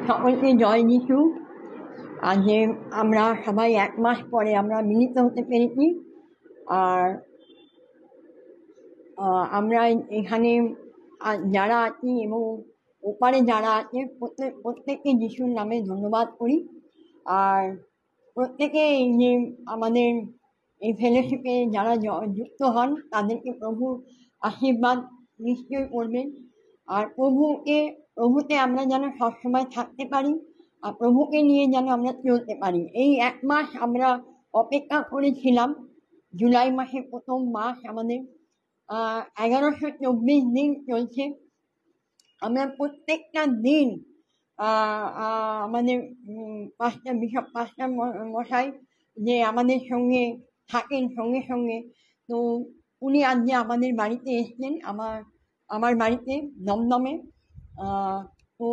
সকলকে জয় যিশু। আজ আমরা সবাই 1 মাস পরে আমরা মিলিত হতে পেরেছি। আর আমরা এখানে যারা আছি এবং ওপারে যারা আছে প্রত্যেককে যিশুর নামে ধন্যবাদ করি। আর প্রত্যেকে এই যে আমাদের এই ফেলোশিপে যারা যুক্ত হন তাদেরকে প্রভু আশীর্বাদ নিশ্চয়ই করবেন। আর প্রভুতে আমরা যেন সবসময় থাকতে পারি আর প্রভুকে নিয়ে যেন আমরা চলতে পারি। এই 1 মাস আমরা অপেক্ষা করেছিলাম। জুলাই মাসের প্রথম মাস আমাদের 1124 দিন চলছে। আমরা প্রত্যেকটা দিন আমাদের বিশপ পাস্টার মশাই যে আমাদের সঙ্গে থাকেন সঙ্গে সঙ্গে, তো উনি আজকে আমাদের বাড়িতে এসছেন, আমার বাড়িতে দমদমে। তো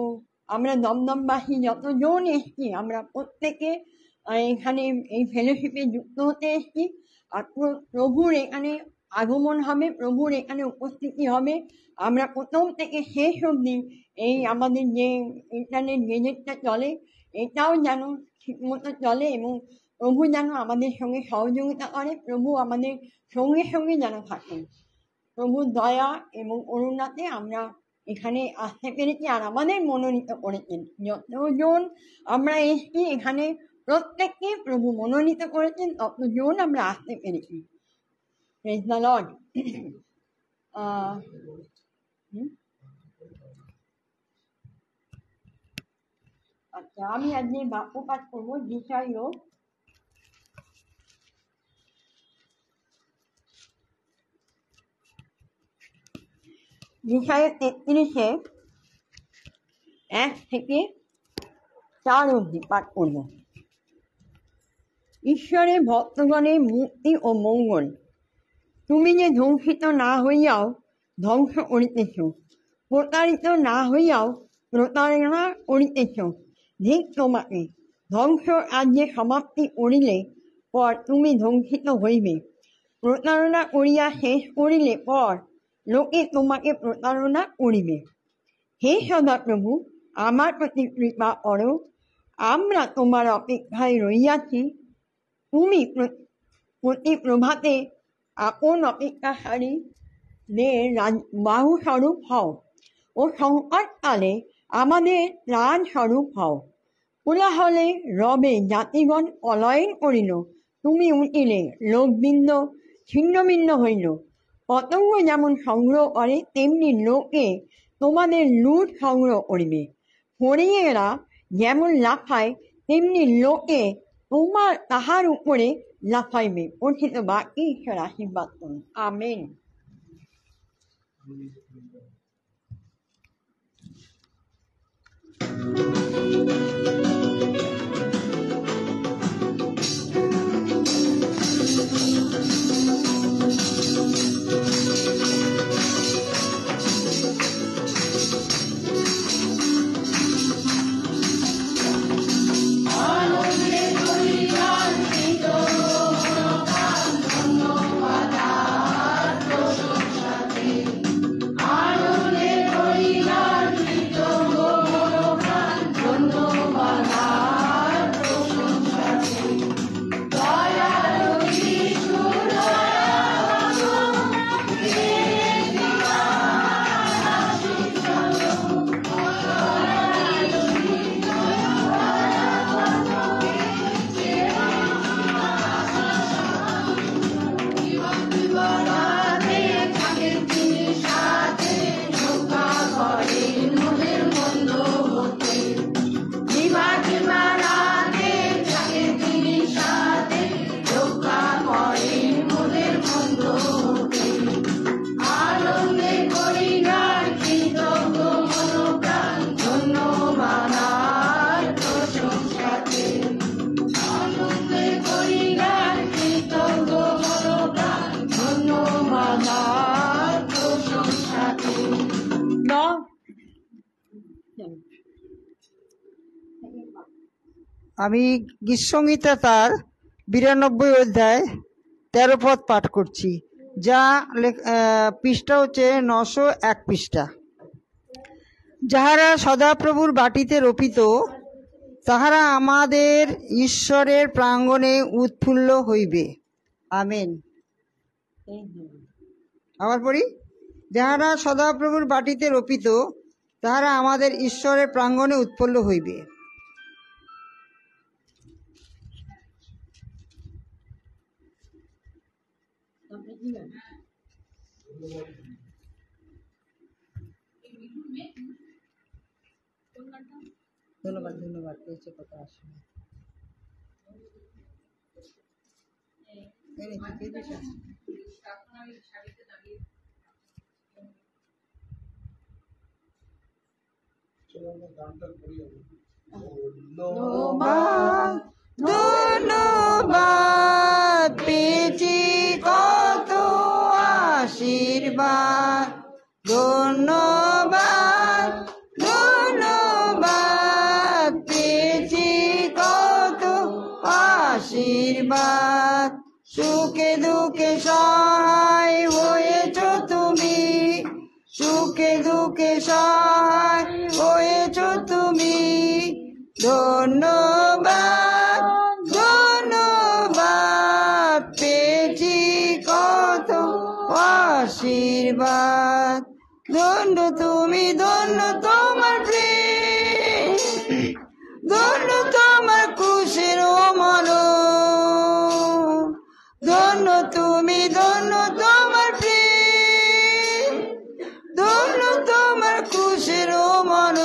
আমরা দমদমবাসী যতজন এসছি আমরা প্রত্যেকে এখানে এই ফেলোশিপে যুক্ত হতে এসছি। আর প্রভুর এখানে আগমন হবে, প্রভুর এখানে উপস্থিতি হবে। আমরা প্রথম থেকে শেষ অবধি এই আমাদের যে ইন্টারনেট গেজেটটা চলে এটাও যেন ঠিকমতো চলে এবং প্রভু যেন আমাদের সঙ্গে সহযোগিতা করে, প্রভু আমাদের সঙ্গে সঙ্গে যেন থাকেন। প্রভুর দয়া এবং করুণাতে আমরা এখানে আসতে পেরেছি আর আমাদের মনোনীত করেছেন। যতজন আমরা এসছি এখানে প্রত্যেককে প্রভু মনোনীত করেছেন, ততজন আমরা আসতে পেরেছি। Praise the Lord. আচ্ছা, আমি আজকে বাক্য পাঠ করবো। বিষয় বিষয়ে 33-এ 1 থেকে 4 অবধি পাঠ করব। ঈশ্বরের ভক্তগণের মুক্তি ও মঙ্গল, তুমি যে ধ্বংসিত না হইয়াও ধ্বংস করিতেছ, প্রতারিত না হইয়াও প্রতারণা করিতেছ, ঠিক তোমাকে ধ্বংস রাজ্যে সমাপ্তি করিলে পর তুমি ধ্বংসিত হইবে। প্রতারণা করিয়া শেষ করিলে পর লোকে তোমাকে প্রতারণা করিবে। হে সদাপ্রভু, আমার প্রতি কৃপা করো, আমরা তোমার অপেক্ষায় রইয়াছি। তুমি প্রতি প্রভাতে আপন অপেক্ষাকারী বাহুস্বরূপ হও ও সংকটকালে আমাদের ত্রাণ স্বরূপ হও। কোলাহলে রবে জাতিগণ পলায়ন করিল, তুমি উঠিলে লোকবৃন্দ ছিন্ন ভিন্ন হইল। পতঙ্গ যেমন সংগ্রহ করে তেমনি লোকে তোমাদের লুট সংগ্রহ করিবে। ফড়িংয়েরা যেমন লাফায় তেমনি লোকে তাহার উপরে লাফাইবে। পঠিত বাক্যে ঈশ্বর আশীর্বাদ করুন। আমেন। আমি গীতসংহিতা তার 92 অধ্যায় 13 পদ পাঠ করছি, যা পৃষ্ঠা হচ্ছে 901 পৃষ্ঠা। যাহারা সদাপ্রভুর বাটিতে রোপিত, তাহারা আমাদের ঈশ্বরের প্রাঙ্গণে উৎফুল্ল হইবে। আমেন। আবার পড়ি, যাহারা সদাপ্রভুর বাটিতে রোপিত, তাহারা আমাদের ঈশ্বরের প্রাঙ্গণে উৎফুল্ল হইবে। ধন্যবাদ, ধন্যবাদ। কথা আসে ধন্যবাদ পেয়েছি কত আশীর্বাদ, ধন্যবাদ ধন্যবাদ পেয়েছি কত আশীর্বাদ। সুখে দুঃখে সহায় হয়েছ তুমি, সুখে দুঃখে সহায় হয়েছ তুমি। ধন্যবাদ ধন্যবাদ পেয়েছি কত আশীর্বাদ। ধন্য তুমি, ধন্য তোমার প্রেম, ধন্য তোমার খুশির মন, ধন্য তুমি, ধন্য তোমার প্রেম, ধন্য তোমার খুশির মন,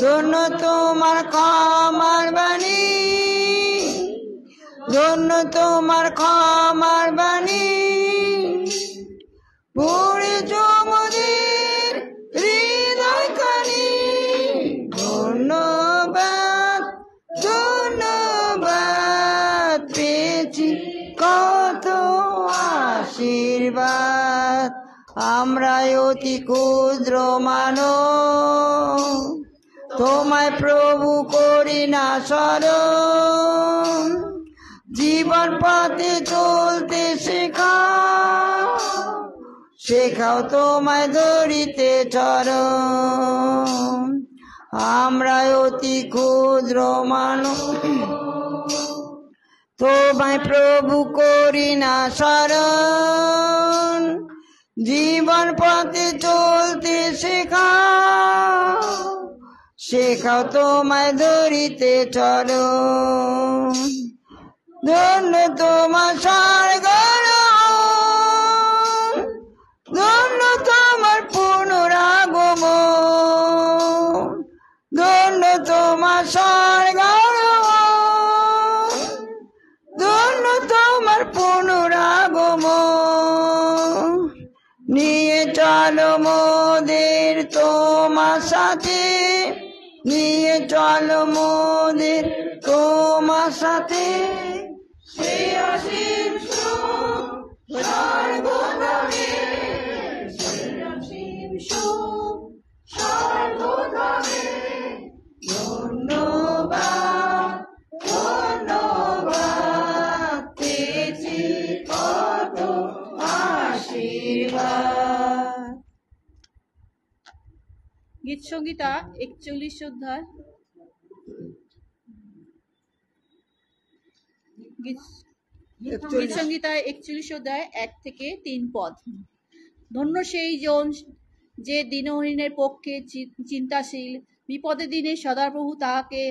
ধন্য তোমার ক্ষমার বাণী, ধন্য তোমার ক্ষমার বাণী। পড়েছ মোদের হৃদয় খানি, ধন্যবাদ ধন্যবাদ পেয়েছি কত আশীর্বাদ। আমরা অতি ক্ষুদ্র মানব, তোমায় প্রভু করি না স্মরণ। জীবন পথে চলতে শেখাও, শেখাও তোমায় ধরিতে চরণ। আমরা অতি ক্ষুদ্র মানব, তোমায় প্রভু করি না স্মরণ। জীবন পথে চলতে শেখাও, শেখাও তোমায় ধরিতে চরণ। ধন্য তোমার স্বর্গর, ধন্য তোমার পুনরাগমন, ধন্য তোমার স্বর্গর, ধন্য তোমার পুনরাগমন। নিয়ে চলো মোদের তোমার সাথে, নিয়ে চলো মোদের তোমার সাথে। সে অসীম সুখ স্বর্গধামে, সে অসীম সুখ স্বর্গধামে। ধন্যবাদ ধন্যবাদ পেয়েছি কত আশীর্বাদ। গীত সংহিতা 41 অধ্যায়, গীত সংহিতায় 41 অধ্যায় 1 থেকে 3 পদ। ধন্য সেই জন যে দীনহীনের পক্ষে চিন্তাশীল, বিপদের দিনে সদাপ্রভু তাহাকে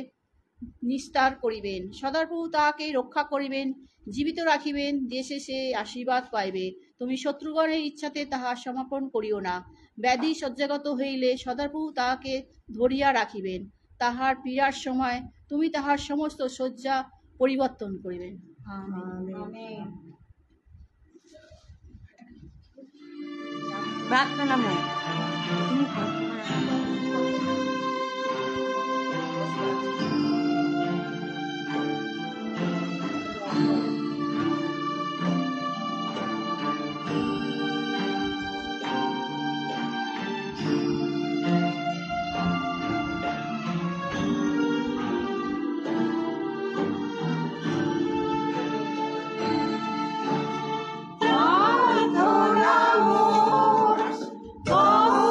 নিস্তার করিবেন, সদাপ্রভু তাহাকে রক্ষা করিবেন, জীবিত রাখিবেন, দেশে সে আশীর্বাদ পাইবে। তুমি শত্রুগণের ইচ্ছাতে তাহা সমাপন করিও না। ব্যাধি শয্যাগত হইলে সদাপ্রভু তাহাকে ধরিয়া রাখিবেন, তাহার পীড়ার সময় তুমি তাহার সমস্ত শয্যা পরিবর্তন করিবেন। আমেন। প্রার্থনা ময় বহু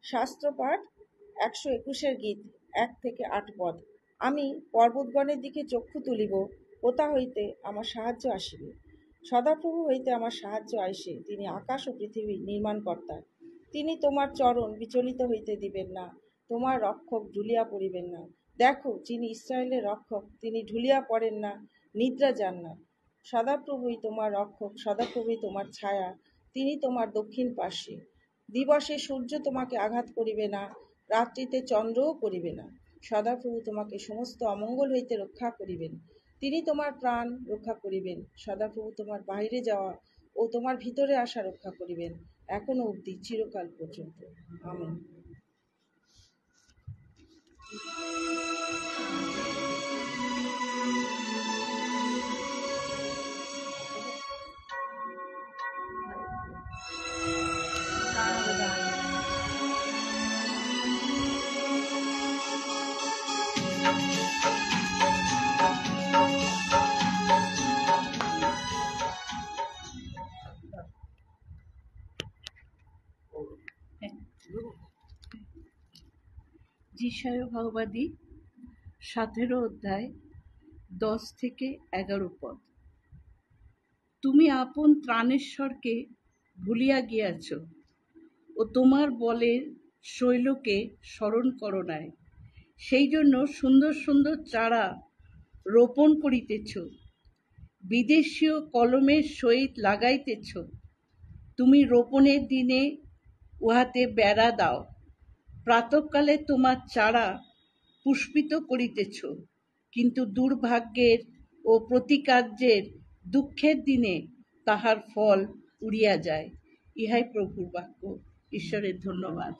শাস্ত্রপাঠ 121 গীত 1 থেকে 8 পদ। আমি পর্বতগণের দিকে চক্ষু তুলিব, কোথা হইতে আমার সাহায্য আসিবে। সদাপ্রভু হইতে আমার সাহায্য আইসে। তিনি আকাশ ও পৃথিবী নির্মাণকর্তা। তিনি তোমার চরণ বিচলিত হইতে দিবেন না, তোমার রক্ষক ঢুলিয়া পড়িবেন না। দেখো, যিনি ইসরায়েলের রক্ষক, তিনি ঢুলিয়া পড়েন না, নিদ্রা যান না। সদাপ্রভুই তোমার রক্ষক, সদাপ্রভুই তোমার ছায়া, তিনি তোমার দক্ষিণ পার্শ্বে। দিবসে সূর্য তোমাকে আঘাত করিবে না, রাত্রিতে চন্দ্রও করিবে না। সদাপ্রভু তোমাকে সমস্ত অমঙ্গল হইতে রক্ষা করিবেন। তিনি তোমার প্রাণ রক্ষা করিবেন। সদাপ্রভু তোমার বাহিরে যাওয়া ও তোমার ভিতরে আসা রক্ষা করিবেন, এখনো অবধি চিরকাল পর্যন্ত। আমেন। যিশায় ভাগবাদী 17 অধ্যায় 10 থেকে 11 পদ। তুমি আপন ত্রাণেশ্বরকে ভুলিয়া গিয়াছ ও তোমার বলের শৈলকে স্মরণ করো নাই। সেই জন্য সুন্দর সুন্দর চারা রোপণ করিতেছ, বিদেশীয় কলমের সহিত লাগাইতেছ। তুমি রোপণের দিনে উহাতে বেড়া দাও, প্রাতঃকালে তোমার চারা পুষ্পিত করিতেছ, কিন্তু দুর্ভাগ্যের ও প্রতিকার্যের দুঃখের দিনে তাহার ফল উড়িয়া যায়। ইহাই প্রভুর বাক্য। ঈশ্বরের ধন্যবাদ।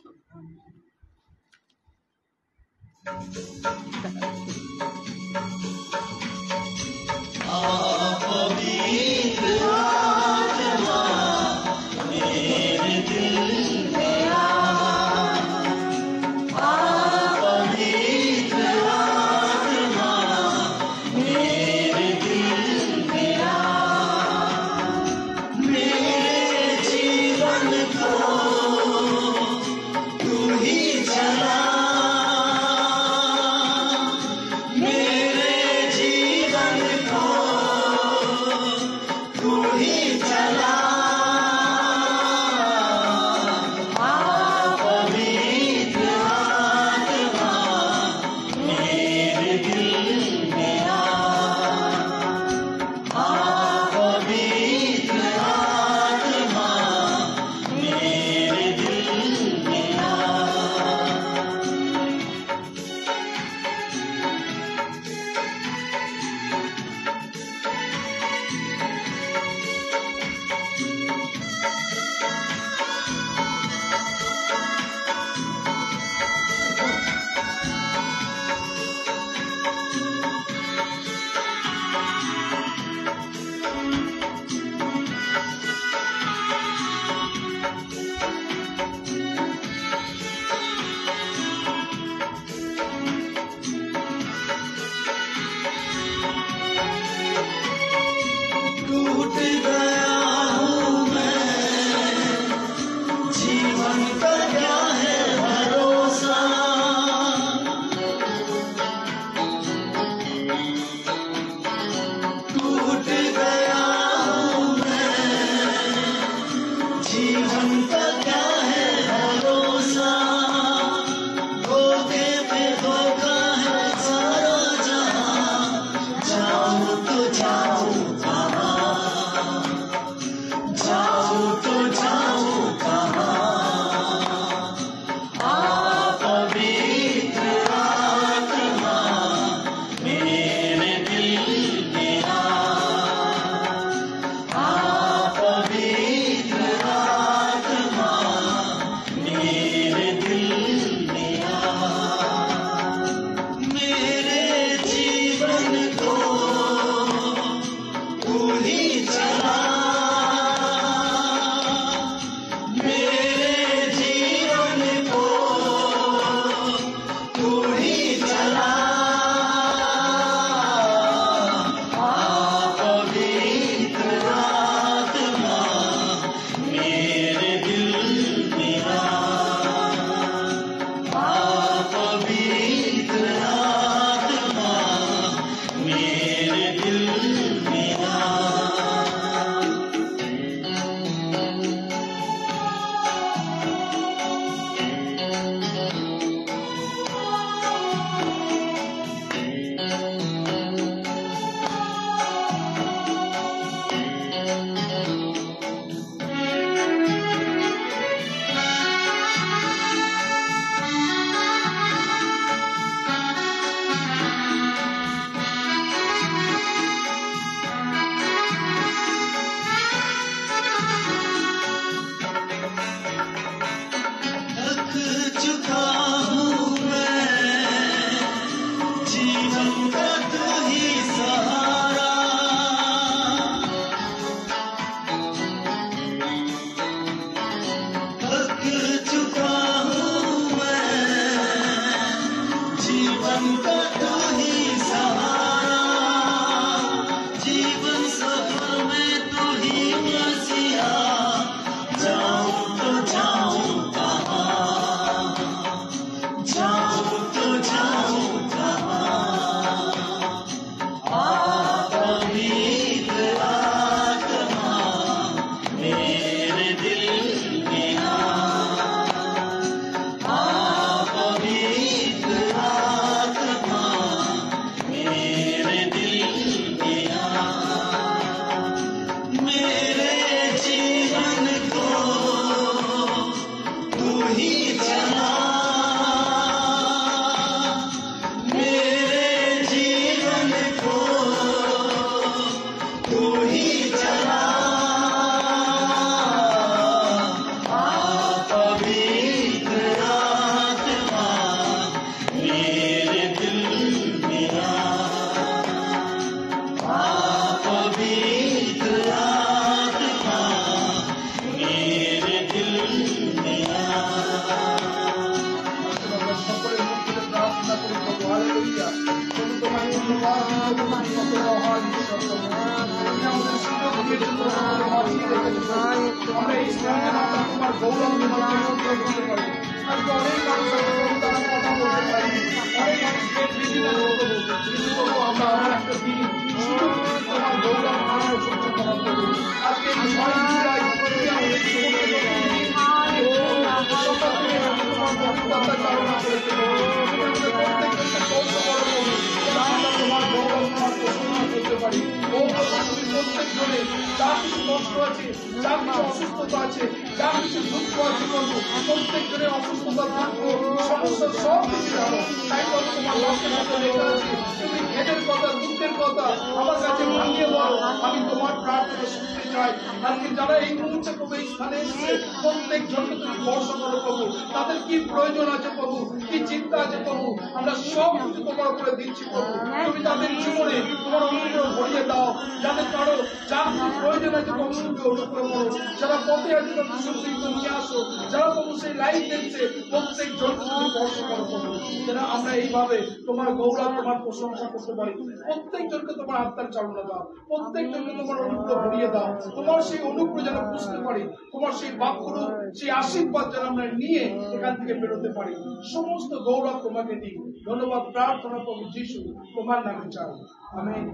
যারা এই মুহূর্তে প্রভু এই স্থানে এসেছে প্রত্যেক জনকে তুমি স্পর্শ করো প্রভু, তাদের কি প্রয়োজন আছে প্রভু, কি চিন্তা আছে প্রভু, আমরা সব কিছু তোমার উপরে দিচ্ছি প্রভু। তুমি তাদের জীবনে তোমার অনুগ্রহ ভরিয়ে দাও, যাদের কারো যা কিছু প্রয়োজন আছে প্রভু তুমি অনুগ্রহ করো, যারা পথে আছে প্রভু সুস্থ নিয়ে আসো, যারা প্রভু সেই লাইফ দেখছে প্রত্যেক জনকে তুমি স্পর্শ করো প্রভু, যেন আমরা এইভাবে তোমার গৌরব তোমার প্রশংসা করতে পারি। প্রত্যেক জনকে তোমার আত্মার চালনা দাও, প্রত্যেক জনকে তোমার অনুগ্রহ ভরিয়ে দাও, তোমার সেই অনুগ্রহ যেন বুঝতে পারি, তোমার সেই বাক্যরূপ সেই আশীর্বাদ যেন আমরা নিয়ে এখান থেকে বেরোতে পারি। সমস্ত গৌরব তোমাকে দিই, ধন্যবাদ প্রার্থনা প্রভু যিশু তোমার নামে চাই, আমেন।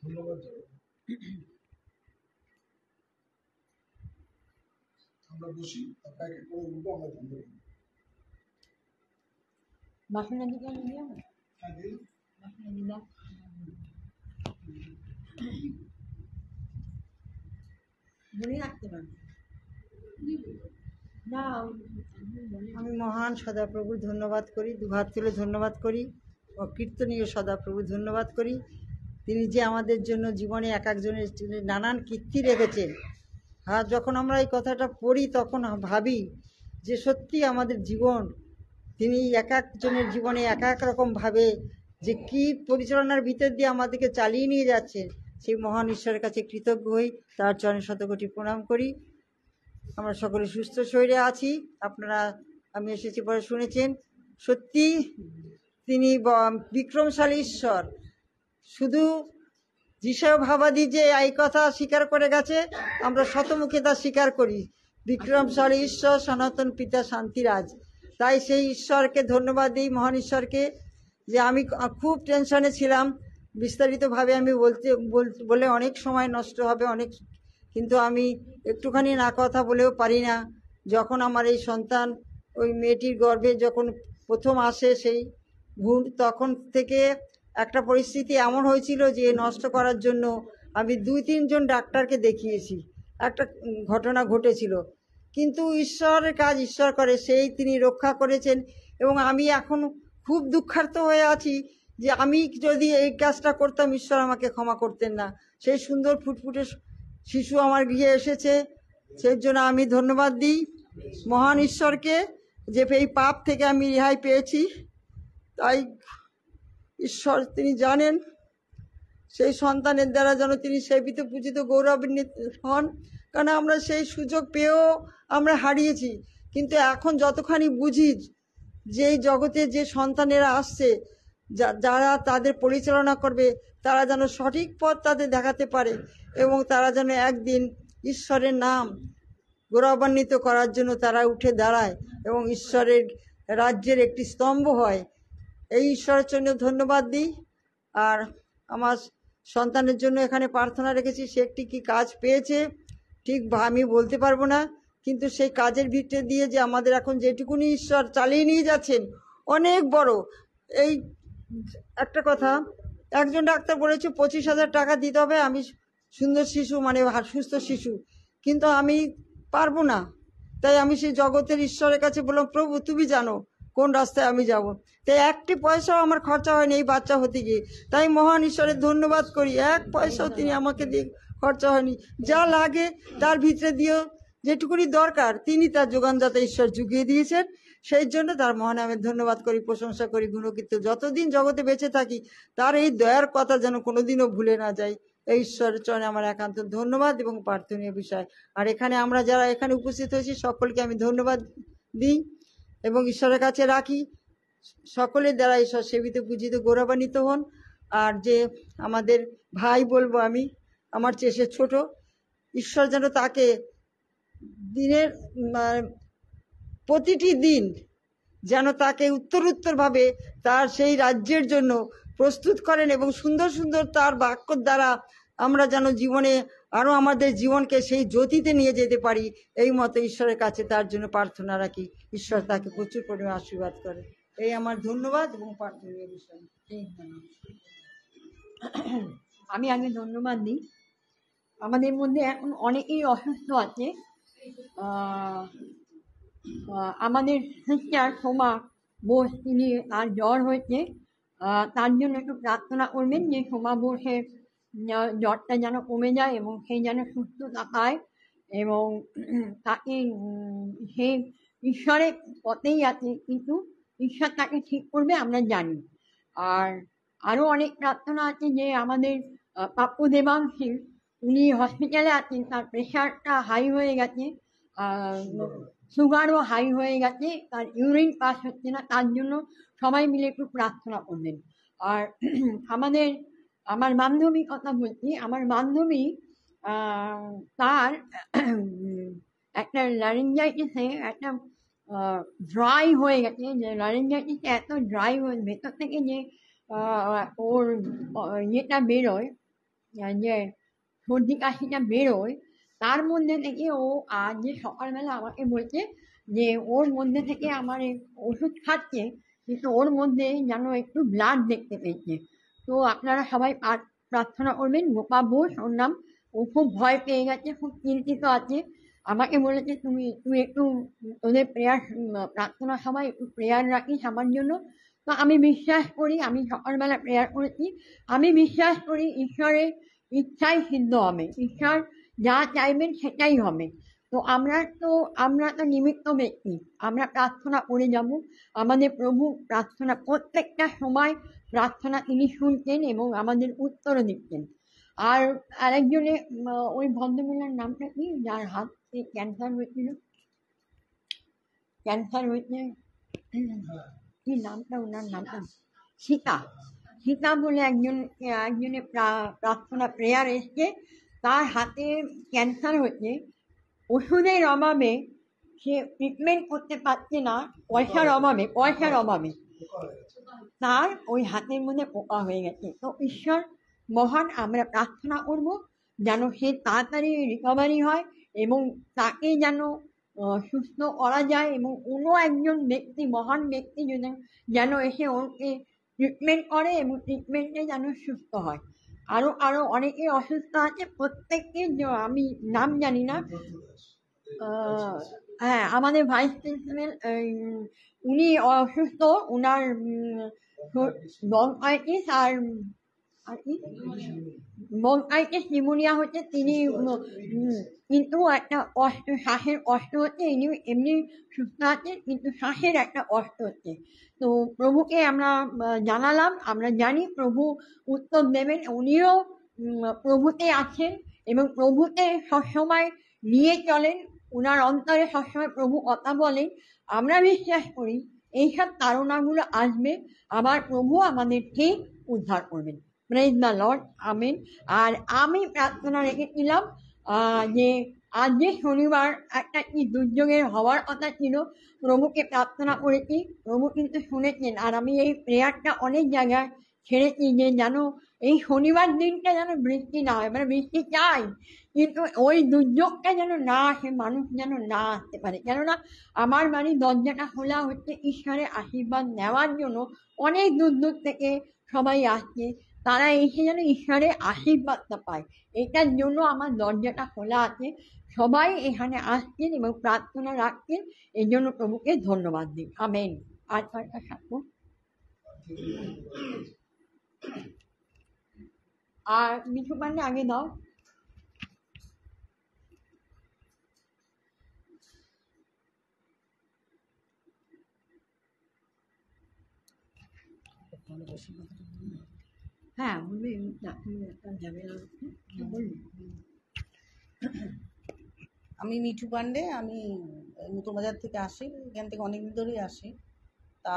ধন্যবাদ। আমরা বসি, আপনাকে করে উঠবো, আমরা ধন্যবাদ। বাসনের দিকে নিয়ে মনে রাখতে পারবো না। আমি মহান সদাপ্রভুর ধন্যবাদ করি, দুহাত তুলে ধন্যবাদ করি, অকীর্তনীয় সদাপ্রভু ধন্যবাদ করি। তিনি যে আমাদের জন্য জীবনে এক একজনের নানান কীর্তি রেখেছেন। আর যখন আমরা এই কথাটা পড়ি তখন ভাবি যে সত্যি আমাদের জীবন তিনি এক একজনের জীবনে এক এক রকমভাবে যে কি পরিচালনার ভিতর দিয়ে আমাদেরকে চালিয়ে নিয়ে যাচ্ছেন, সেই মহান ঈশ্বরের কাছে কৃতজ্ঞ হই, তার চরণে শতকোটি প্রণাম করি। আমরা সকলে সুস্থ শরীরে আছি, আপনারা আমি এসেছি পরে শুনেছেন। সত্যি তিনি বিক্রমশালী ঈশ্বর, শুধু যিশাও ভাবাদি যে এই কথা স্বীকার করে গেছে, আমরা শতমুখে তা স্বীকার করি। বিক্রমশালী ঈশ্বর, সনাতন পিতা, শান্তিরাজ। তাই সেই ঈশ্বরকে ধন্যবাদ দিই, মহান ঈশ্বরকে, যে আমি খুব টেনশনে ছিলাম। বিস্তারিতভাবে আমি বলে অনেক সময় নষ্ট হবে অনেক, কিন্তু আমি একটুখানি না কথা বলেও পারি না। যখন আমার এই সন্তান ওই মেয়েটির গর্ভে যখন প্রথম আসে সেই ভ্রূণ, তখন থেকে একটা পরিস্থিতি এমন হয়েছিল যে নষ্ট করার জন্য আমি 2-3 জন ডাক্তারকে দেখিয়েছি। একটা ঘটনা ঘটেছিল, কিন্তু ঈশ্বরের কাজ ঈশ্বর করে, সেই তিনি রক্ষা করেছেন। এবং আমি এখন খুব দুঃখার্ত হয়ে আছি যে আমি যদি এই কাজটা করতাম, ঈশ্বর আমাকে ক্ষমা করতেন না। সেই সুন্দর ফুটফুটে শিশু আমার গৃহে এসেছে, সেই জন্য আমি ধন্যবাদ দিই মহান ঈশ্বরকে যে এই পাপ থেকে আমি রেহাই পেয়েছি। তাই ঈশ্বর তিনি জানেন সেই সন্তানের দ্বারা যেন তিনি সেবিত, পূজিত, গৌরবান্বিত হন। কারণ আমরা সেই সুযোগ পেয়েও আমরা হারিয়েছি, কিন্তু এখন যতখানি বুঝি যে এই জগতে যে সন্তানেরা আসছে, যারা তাদের পরিচালনা করবে, তারা যেন সঠিক পথ তাদের দেখাতে পারে এবং তারা যেন একদিন ঈশ্বরের নাম গৌরবান্বিত করার জন্য তারা উঠে দাঁড়ায় এবং ঈশ্বরের রাজ্যের একটি স্তম্ভ হয়। এই ঈশ্বরের জন্য ধন্যবাদ দিই। আর আমার সন্তানের জন্য এখানে প্রার্থনা রেখেছি। সে একটি কি কাজ পেয়েছে ঠিক আমি বলতে পারবো না, কিন্তু সেই কাজের ভিতরে দিয়ে যে আমাদের এখন যেটুকুনি ঈশ্বর চালিয়ে নিয়ে যাচ্ছেন অনেক বড়। এই একটা কথা, একজন ডাক্তার বলেছে 25,000 টাকা দিতে হবে আমি সুন্দর শিশু মানে সুস্থ শিশু, কিন্তু আমি পারবো না। তাই আমি সেই জগতের ঈশ্বরের কাছে বললাম, প্রভু তুমি জানো কোন রাস্তায় আমি যাব। তাই একটি পয়সাও আমার খরচা হয়নি এই বাচ্চা হতে গিয়ে। তাই মহান ঈশ্বরের ধন্যবাদ করি, এক পয়সাও তিনি আমাকে দিয়ে খরচা হয়নি। যা লাগে তার ভিতরে দিয়েও যেটুকুনি দরকার তিনি তার যোগানদাতা ঈশ্বর জুগিয়ে দিয়েছেন। সেই জন্য তার মহান আমি ধন্যবাদ করি, প্রশংসা করি, গুণকীর্তন। যতদিন জগতে বেঁচে থাকি তার এই দয়ার কথা যেন কোনোদিনও ভুলে না যাই। এই ঈশ্বরের চরণে আমার একান্ত ধন্যবাদ এবং প্রার্থনীয় বিষয়। আর এখানে আমরা যারা এখানে উপস্থিত হয়েছি সকলকে আমি ধন্যবাদ দিই এবং ঈশ্বরের কাছে রাখি, সকলের দ্বারা ঈশ্বর সেবিত, পূজিত, গৌরবান্বিত হন। আর যে আমাদের ভাই বলবো আমি, আমার চেয়ে সে ছোট, ঈশ্বর যেন তাকে দিনের প্রতিটি দিন যেন তাকে উত্তরোত্তরভাবে তার সেই রাজ্যের জন্য প্রস্তুত করেন এবং সুন্দর সুন্দর তার বাক্যর দ্বারা আমরা যেন জীবনে আরও আমাদের জীবনকে সেই জ্যোতিতে নিয়ে যেতে পারি। এই মতো ঈশ্বরের কাছে তার জন্য প্রার্থনা রাখি, ঈশ্বর তাকে প্রচুর পরিমাণে আশীর্বাদ করে। এই আমার ধন্যবাদ এবং প্রার্থনীয় বিষয়। আমি আগে ধন্যবাদ দিই। আমাদের মধ্যে এখন অনেকেই অসুস্থ আছে। আমাদের সিস্টার সোমা বোস, তিনি তার জ্বর হয়েছে, তার জন্য একটু প্রার্থনা করবেন যে সোমা বোসের জ্বরটা যেন কমে যায় এবং সেই যেন সুস্থতা পায় এবং তাকে সে ঈশ্বরের পথেই আছে, কিন্তু ঈশ্বর তাকে ঠিক করবে আমরা জানি। আর আরও অনেক প্রার্থনা আছে যে আমাদের পাপ্পু দেবাংশী, উনি হসপিটালে আছেন, তার প্রেশারটা হাই হয়ে গেছে, সুগারও হাই হয়ে গেছে, তার ইউরিন পাস হচ্ছে না, তার জন্য সবাই মিলে একটু প্রার্থনা করবেন। আর আমার বান্ধবীর কথা বলছি, আমার বান্ধবী তার একটা ল্যারিঞ্জাইটিসে একটা ড্রাই হয়ে গেছে, যে ল্যারিঞ্জাইটিসে এত ড্রাই হয়ে ভেতর থেকে যে ওর ইয়েটা বেরোয়, যে সর্দি কাশিটা বেরোয়, তার মধ্যে থেকে ও আজ যে সকালবেলা আমাকে বলছে যে ওর মধ্যে থেকে আমার ওষুধ খাচ্ছে, কিন্তু ওর মধ্যে যেন একটু ব্লাড দেখতে পেয়েছে। তো আপনারা সবাই প্রার্থনা করবেন। গোপা বোস ওর নাম। ও খুব ভয় পেয়ে গেছে, খুব চিন্তিত আছে। আমাকে বলেছে তুই একটু ওদের প্রার্থনা সবাই একটু প্রেয়ার রাখিস আমার জন্য। তো আমি বিশ্বাস করি, আমি সকালবেলা প্রেয়ার করেছি, আমি বিশ্বাস করি ঈশ্বরের ইচ্ছাই সিদ্ধ হবে, ঈশ্বর যা চাইবেন সেটাই হবে। তো আমরা তো নিমিত্ত ব্যক্তি, আমরা প্রার্থনা করে যাব। আমাদের প্রভু প্রার্থনা প্রত্যেকটা সময় প্রার্থনা তিনি শুনতেন এবং আমাদের উত্তরও দিতেন। আর আরেকজনে ওই ভদ্রমহিলার নামটা কি, যার হাতে ক্যান্সার হয়েছে, কি নামটা, ওনার নামটা সীতা বলে একজনের প্রার্থনা প্রেয়ার এসছে, তার হাতে ক্যান্সার হচ্ছে, ওষুধের অভাবে সে ট্রিটমেন্ট করতে পারছে না, পয়সার অভাবে তার ওই হাতের মধ্যে পোকা হয়ে গেছে। তো ঈশ্বর মহান, আমরা প্রার্থনা করব যেন সে তাড়াতাড়ি রিকভারি হয় এবং তাকে যেন সুস্থ করা যায়, এবং অন্য একজন ব্যক্তি, মহান ব্যক্তি যেন এসে ওকে ট্রিটমেন্ট করে এবং ট্রিটমেন্টে যেন সুস্থ হয়। আরও অনেকে অসুস্থ আছে, প্রত্যেককে আমি নাম জানি না। হ্যাঁ, আমাদের ভাইস প্রিন্সিপাল উনি অসুস্থ, উনার ব্রঙ্কাইটিস আর কি ব্রঙ্কাইটিস নিউমোনিয়া হচ্ছে। তিনি কিন্তু একটা কষ্ট, শ্বাসের কষ্ট হচ্ছে। এমনি সুস্থ আছেন, কিন্তু শ্বাসের একটা কষ্ট হচ্ছে। তো প্রভুকে আমরা জানালাম, আমরা জানি প্রভু উত্তর দেবেন। উনিও প্রভুতে আছেন এবং প্রভুতে সবসময় নিয়ে চলেন, ওনার অন্তরে সবসময় প্রভু কথা বলেন। আমরা বিশ্বাস করি এইসব তাড়নাগুলো আসবে, আবার প্রভু আমাদেরকে উদ্ধার করবেন। Praise the Lord, amen. আর আমি প্রার্থনা রেখেছিলাম যে আজ যে শনিবার একটা কি দুর্যোগের হওয়ার কথা ছিল, প্রভুকে প্রার্থনা করেছি, প্রভু কিন্তু শুনেছেন। আর আমি এই প্রেয়ারটা অনেক জায়গায় ছেড়েছি যে যেন এই শনিবার দিনটা যেন বৃষ্টি না হয়। মানে বৃষ্টি চাই, কিন্তু ওই দুর্যোগটা যেন না আসে, মানুষ যেন না আসতে পারে। কেননা আমার বাড়ির দরজাটা খোলা হচ্ছে ঈশ্বরের আশীর্বাদ নেওয়ার জন্য। অনেক দূর দূর থেকে সবাই আসছে, তারা এসে যেন ঈশ্বরের আশীর্বাদটা পায়, এটার জন্য আমার দরজাটা খোলা আছে। সবাই এখানে আসছেন এবং প্রার্থনা রাখছেন, এই জন্য প্রভুকে ধন্যবাদ দিই। আমেন। আর কয়েকটা থাকবো। আর মিঠু পান্ডে আগে দাও। হ্যাঁ, বলবে যাবে না, বলবে। আমি মিঠু পান্ডে, আমি নতুন বাজার থেকে আসি, এখান থেকে অনেকদিন ধরেই আসি। তা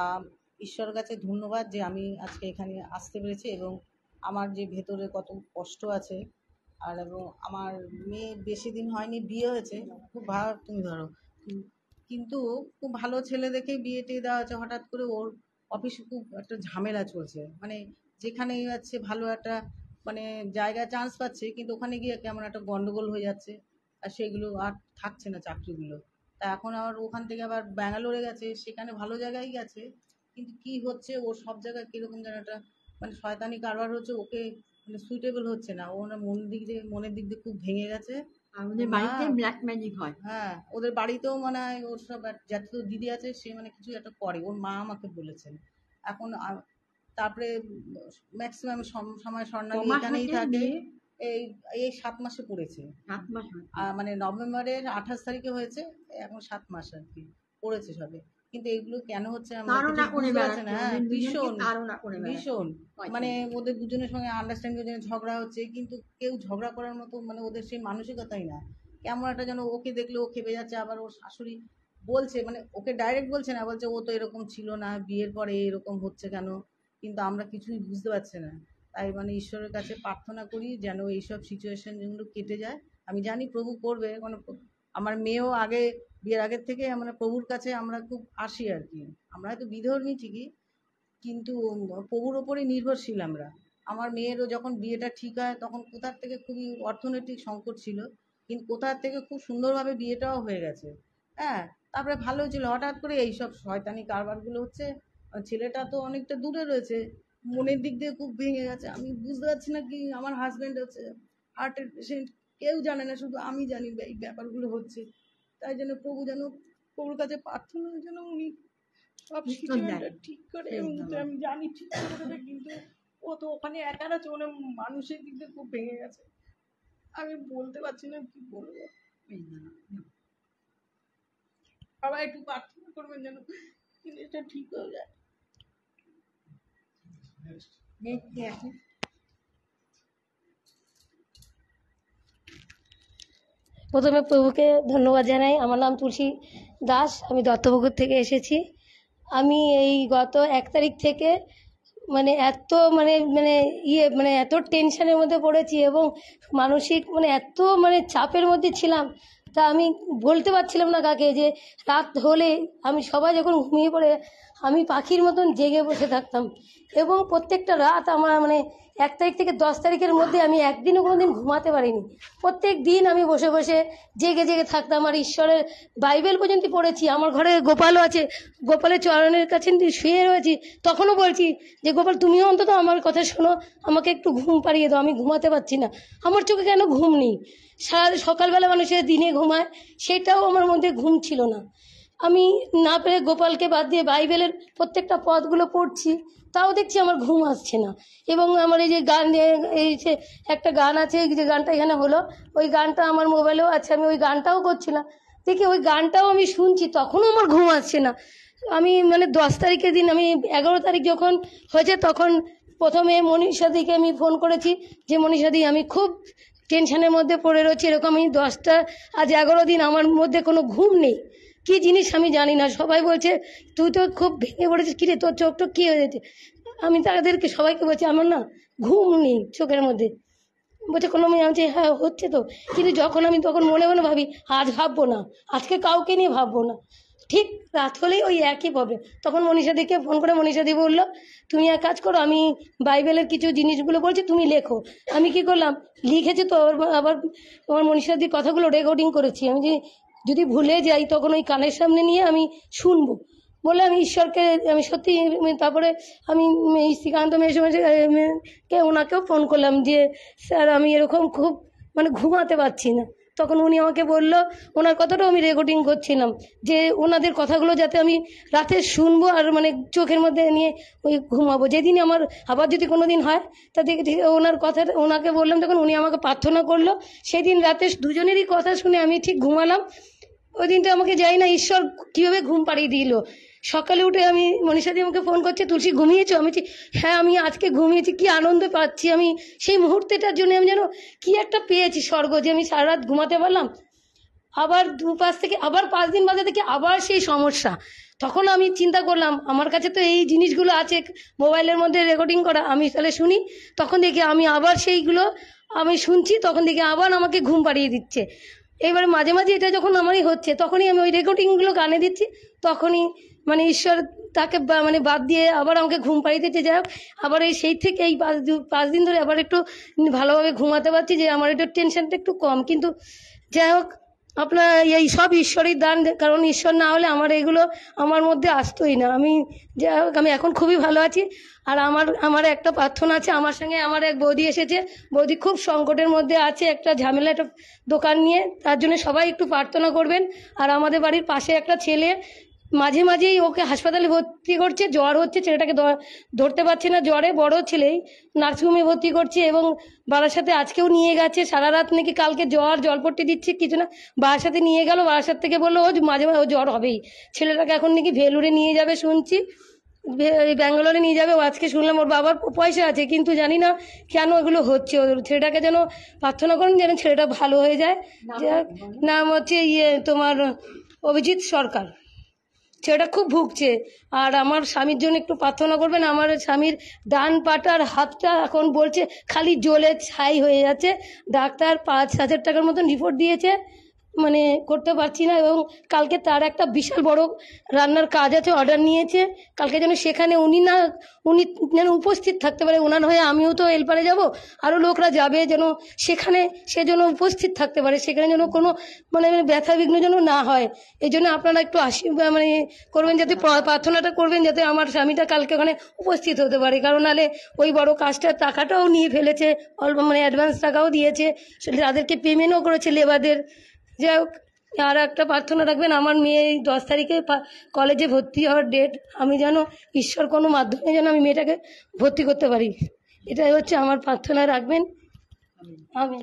ঈশ্বরের কাছে ধন্যবাদ যে আমি আজকে এখানে আসতে পেরেছি, এবং আমার যে ভেতরে কত কষ্ট আছে। আর এবং আমার মেয়ে বেশি দিন হয়নি, বিয়ে হয়েছে, খুব ভালো, তুমি ধরো, কিন্তু খুব ভালো ছেলে দেখে বিয়ে টিয়ে দেওয়া হয়েছে। হঠাৎ করে ওর অফিসে খুব একটা ঝামেলা চলছে, মানে যেখানেই যাচ্ছে ভালো একটা মানে জায়গায় চান্স পাচ্ছে, কিন্তু ওখানে গিয়ে কেমন একটা গন্ডগোল হয়ে যাচ্ছে, আর সেগুলো আর থাকছে না চাকরিগুলো। তা এখন আবার ওখান থেকে আবার ব্যাঙ্গালোরে গেছে, সেখানে ভালো জায়গায় গেছে, কিন্তু কি হচ্ছে ওর সব জায়গায় কীরকম যেন একটা মানে শয়তানি কারবার হচ্ছে, ওকে মানে সুইটেবল হচ্ছে না। ও না মনের দিক দিয়ে খুব ভেঙে গেছে। আমাদের বাড়িতে ব্ল্যাক ম্যাজিক হয়। হ্যাঁ, ওদের বাড়িতেও মানে ওর সব যত দিদি আছে সে মানে কিছু একটা করে, ওর মা আমাকে বলেছেন। এখন তারপরে ম্যাক্সিমাম সময় স্বর্ণালী এখানেই থাকে। এই 7 মাসে পড়েছে, 7 মাস মানে নভেম্বরের 28 তারিখে হয়েছে, এখন 7 মাস আর কি পড়েছে সবে। কিন্তু এগুলো কেন হচ্ছে আমরা কিছু বুঝতে পারছি না। হ্যাঁ, ভীষণ মানে ওদের দুজনের সঙ্গে আন্ডারস্ট্যান্ডিং এর ঝগড়া হচ্ছে, কিন্তু কেউ ঝগড়া করার মতো মানে ওদের সেই মানসিকতাই না। কেমন একটা যেন ওকে দেখলে ও খেপে যাচ্ছে, আবার ওর শাশুড়ি বলছে, মানে ওকে ডাইরেক্ট বলছে না, বলছে ও তো এরকম ছিল না, বিয়ের পরে এরকম হচ্ছে কেন, কিন্তু আমরা কিছুই বুঝতে পারছি না। তাই মানে ঈশ্বরের কাছে প্রার্থনা করি যেন এইসব সিচুয়েশন যেগুলো কেটে যায়। আমি জানি প্রভু করবে, মানে আমার মেয়েও আগে বিয়ের আগের থেকে মানে প্রভুর কাছে আমরা খুব আসি আর কি। আমরা হয়তো বিধর্মী ঠিকই, কিন্তু প্রভুর ওপরে নির্ভরশীল আমরা। আমার মেয়েরও যখন বিয়েটা ঠিক হয় তখন কোথার থেকে খুবই অর্থনৈতিক সংকট ছিল, কিন্তু কোথার থেকে খুব সুন্দরভাবে বিয়েটাও হয়ে গেছে। হ্যাঁ, তারপরে ভালো ছিল, হঠাৎ করে এইসব শয়তানি কারবারগুলো হচ্ছে। ছেলেটা তো অনেকটা দূরে রয়েছে, মনের দিক দিয়ে খুব ভেঙে গেছে। আমি বুঝতে পারছি না কি, আমার হাজব্যান্ড হচ্ছে হার্টের পেশেন্ট, কেউ জানে না, শুধু আমি জানি এই ব্যাপারগুলো হচ্ছে। তাই জন্য প্রভু যেন, প্রভুর কাছে প্রার্থনা যেন উনি সব সিচুয়েশনটা ঠিক করে, এবং আমি জানি ঠিক করে দেবে, কিন্তু ও তো ওখানে একা আছে, মানে মানুষের দিক দিয়ে খুব ভেঙে গেছে। আমি বলতে পারছি না কি বলবো। সবাই একটু প্রার্থনা করবেন যেন জিনিসটা ঠিক হয়ে যায়। প্রথমে প্রভুকে ধন্যবাদ জানাই। আমার নাম তুলসী দাস, আমি দত্তপুকুর থেকে এসেছি। আমি এই গত 1 তারিখ থেকে মানে এত মানে মানে মানে এত টেনশনের মধ্যে পড়েছি এবং মানসিক মানে এত মানে চাপের মধ্যে ছিলাম, তা আমি বলতে পারছিলাম না কাকে যে রাত হলে আমি সবাই যখন ঘুমিয়ে পড়ে আমি পাখির মতন জেগে বসে থাকতাম। এবং প্রত্যেকটা রাত আমার মানে 1 তারিখ থেকে 10 তারিখের মধ্যে আমি একদিনও কোনো দিন ঘুমাতে পারিনি। প্রত্যেক দিন আমি বসে বসে জেগে জেগে থাকতাম। আর ঈশ্বরের বাইবেল পর্যন্ত পড়েছি। আমার ঘরে গোপালও আছে, গোপালের চরণের কাছে শুয়ে রয়েছি, তখনও বলছি যে গোপাল তুমিও অন্তত আমার কথা শোনো, আমাকে একটু ঘুম পাড়িয়ে দাও, আমি ঘুমাতে পারছি না, আমার চোখে কেন ঘুম নেই। সকালবেলা মানুষের দিনে ঘুমায়, সেটাও আমার মধ্যে ঘুম ছিল না। আমি না পেরে গোপালকে বাদ দিয়ে বাইবেলের প্রত্যেকটা পদগুলো পড়ছি, তাও দেখছি আমার ঘুম আসছে না। এবং আমার এই যে গান, এই যে একটা গান আছে, যে গানটা এখানে হলো, ওই গানটা আমার মোবাইলেও আছে, আমি ওই গানটাও করছিলাম, দেখি ওই গানটাও আমি শুনছি, তখনও আমার ঘুম আসছে না। আমি মানে 10 তারিখের দিন, আমি 11 তারিখ যখন হয়েছে তখন প্রথমে মনীষাদিকে আমি ফোন করেছি যে মনীষাদি আমি খুব টেনশনের মধ্যে পড়ে রয়েছি, এরকম আমি 10টা আজ 11 দিন আমার মধ্যে কোনো ঘুম নেই, কী জিনিস আমি জানি না। সবাই বলছে তুই তো খুব ভেঙে পড়েছিস, কিরে তোর চোখটা কী হয়েছে। আমি তাদেরকে সবাইকে বলছি আমার না ঘুম নেই চোখের মধ্যে। বলছে কোনো মেয়ে, আমি হ্যাঁ হচ্ছে তো, কিন্তু যখন আমি তখন মনে মনে ভাবি আজ ভাববো না, আজকে কাউকে নিয়ে ভাববো না, ঠিক রাত হলেই ওই একই পাবে। তখন মনীষাদিকে ফোন করে মনীষাদি বললো তুমি এক কাজ করো, আমি বাইবেলের কিছু জিনিসগুলো বলছি তুমি লেখো। আমি কি করলাম, লিখেছি তো আবার আমার মনীষাদির কথাগুলো রেকর্ডিং করেছি। আমি যদি ভুলে যাই তখন ওই কানের সামনে নিয়ে আমি শুনবো বলে আমি ঈশ্বরকে আমি সত্যি। তারপরে আমি এই শ্রীকান্ত মেয়েকে ওনাকেও ফোন করলাম যে স্যার আমি এরকম খুব মানে ঘুমাতে পারছি না। তখন উনি আমাকে বললো, ওনার কথাটাও আমি রেকর্ডিং করছিলাম, যে ওনাদের কথাগুলো যাতে আমি রাতে শুনবো আর মানে চোখের মধ্যে নিয়ে ওই ঘুমাবো। যেদিন আমার আবার যদি কোনো দিন হয় তাতে ওনার কথা ওনাকে বললাম, তখন উনি আমাকে প্রার্থনা করলো। সেদিন রাতে দুজনেরই কথা শুনে আমি ঠিক ঘুমালাম। ওই দিনটা আমাকে যাই না ঈশ্বর কীভাবে ঘুম পাড়িয়ে দিল। সকালে উঠে আমি মনীষাদি আমাকে ফোন করছে তুলসী ঘুমিয়েছো, আমি হ্যাঁ আমি আজকে ঘুমিয়েছি, কি আনন্দ পাচ্ছি আমি সেই মুহূর্তটার জন্য। আমি যেন কি একটা পেয়েছি স্বর্গ, যে আমি সারা রাত ঘুমাতে পারলাম। আবার 2-5 থেকে আবার 5 দিন বাদে দেখি আবার সেই সমস্যা। তখন আমি চিন্তা করলাম আমার কাছে তো এই জিনিসগুলো আছে মোবাইলের মধ্যে রেকর্ডিং করা, আমি তাহলে শুনি। তখন দেখি আমি আবার সেইগুলো আমি শুনছি, তখন দেখি আবার আমাকে ঘুম পাড়িয়ে দিচ্ছে। এবার মাঝে মাঝে এটা যখন আমারই হচ্ছে তখনই আমি ওই রেকর্ডিংগুলো কানে দিচ্ছি, তখনই মানে ঈশ্বর তাকে মানে বাদ দিয়ে আবার আমাকে ঘুম পাড়িয়ে দিচ্ছে। যাই হোক, আবার সেই থেকে এই 5 দিন ধরে আবার একটু ভালোভাবে ঘুমাতে পারছি, যে আমার একটু টেনশনটা একটু কম। কিন্তু যাই হোক, আপনার এই সব ঈশ্বরের দান, কারণ ঈশ্বর না হলে আমার এগুলো আমার মধ্যে আসতোই না। আমি যাই হোক, আমি এখন খুবই ভালো আছি। আর আমার একটা প্রার্থনা আছে, আমার সঙ্গে আমার এক বৌদি এসেছে, বৌদি খুব সংকটের মধ্যে আছে, একটা ঝামেলা, একটা দোকান নিয়ে, তার জন্য সবাই একটু প্রার্থনা করবেন। আর আমাদের বাড়ির পাশে একটা ছেলে মাঝে মাঝেই ওকে হাসপাতালে ভর্তি করছে, জ্বর হচ্ছে, ছেলেটাকে ধরতে পারছে না জ্বরে, বড় ছেলেই নার্সিংহোমে ভর্তি করছে। এবং বারাসাতে আজকেও নিয়ে গেছে, সারা রাত নাকি কালকে জলপট্টি দিচ্ছে কিছু না, বারাসাতে নিয়ে গেল, বারাসাত থেকে বললো ও মাঝে মাঝে ও জ্বর হবেই। ছেলেটাকে এখন নাকি ভেলুরে নিয়ে যাবে শুনছি, ব্যাঙ্গালোরে নিয়ে যাবে। ও আজকে শুনলাম ওর বাবার পয়সা আছে, কিন্তু জানি না কেন এগুলো হচ্ছে। ওর ছেলেটাকে যেন প্রার্থনা করুন যেন ছেলেটা ভালো হয়ে যায়। নাম হচ্ছে তোমার অভিজিৎ সরকার। ছেলেটা খুব ভুগছে। আর আমার স্বামীর জন্য একটু প্রার্থনা করবেন। আমার স্বামীর ডান পাটার হাতটা এখন বলছে খালি জ্বলে ছাই হয়ে যাচ্ছে। ডাক্তার 5,000 টাকার মতন রিপোর্ট দিয়েছে, মানে করতে পারছি না। এবং কালকে তার একটা বিশাল বড় রান্নার কাজ আছে, অর্ডার নিয়েছে কালকে, যেন সেখানে উনি যেন উপস্থিত থাকতে পারে। ওনার হয়ে আমিও তো এলপারে যাব, আরও লোকরা যাবে, যেন সেখানে সে যেন উপস্থিত থাকতে পারে, সেখানে যেন কোনো মানে ব্যথা বিঘ্ন যেন না হয়। এই জন্য আপনারা একটু মানে করবেন, যাতে প্রার্থনাটা করবেন যাতে আমার স্বামীটা কালকে ওখানে উপস্থিত হতে পারে। কারণ নাহলে ওই বড় কাজটার টাকাটাও নিয়ে ফেলেছে, অল্প মানে অ্যাডভান্স টাকাও দিয়েছে, তাদেরকে পেমেন্টও করেছে লেবারদের। যাই হোক, আর একটা প্রার্থনা রাখবেন, আমার মেয়ে এই 10 তারিখে কলেজে ভর্তি হওয়ার ডেট, আমি যেন ঈশ্বর কোনো মাধ্যমে যেন আমি মেয়েটাকে ভর্তি করতে পারি, এটাই হচ্ছে আমার প্রার্থনা রাখবেন। আমি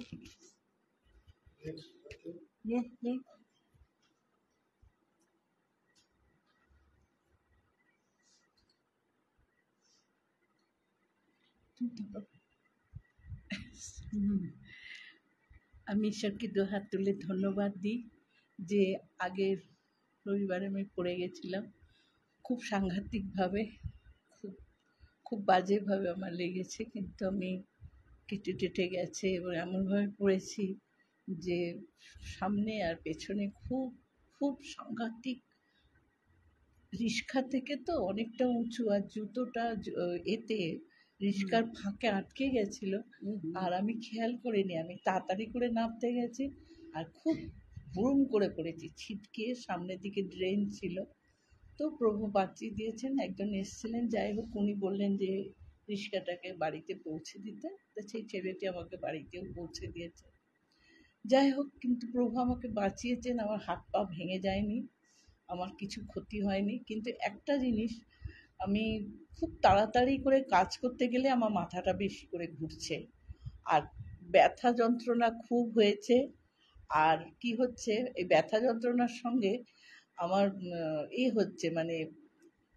আমি ঈশ্বরকে দুহাত তুলে ধন্যবাদ দিই যে আগের রবিবারে আমি পড়ে গেছিলাম খুব সাংঘাতিকভাবে, খুব খুব বাজেভাবে আমার লেগেছে, কিন্তু আমি কেটে টেটে গেছে এবং এমনভাবে পড়েছি যে সামনে আর পেছনে খুব খুব সাংঘাতিক। রিস্কা থেকে তো অনেকটা উঁচু, আর জুতোটা এতে রিস্কার ফাঁকে আটকে গেছিল, আর আমি খেয়াল করিনি। আমি তাড়াতাড়ি করে নামতে গেছি আর খুব বুম করে পড়েছি, ছিটকে সামনের দিকে ড্রেন ছিল। তো প্রভু বাঁচিয়ে দিয়েছেন, একজন এসেছিলেন, যাই হোক উনি বললেন যে রিস্কাটাকে বাড়িতে পৌঁছে দিতে, তো সেই ছেলেটি আমাকে বাড়িতেও পৌঁছে দিয়েছে। যাই হোক, কিন্তু প্রভু আমাকে বাঁচিয়েছেন, আমার হাত পা ভেঙে যায়নি, আমার কিছু ক্ষতি হয়নি। কিন্তু একটা জিনিস, আমি খুব তাড়াতাড়ি করে কাজ করতে গেলে আমার মাথাটা বেশি করে ঘুরছে, আর ব্যথা যন্ত্রণা খুব হয়েছে। আর কি হচ্ছে, এই ব্যথা যন্ত্রণার সঙ্গে আমার হচ্ছে, মানে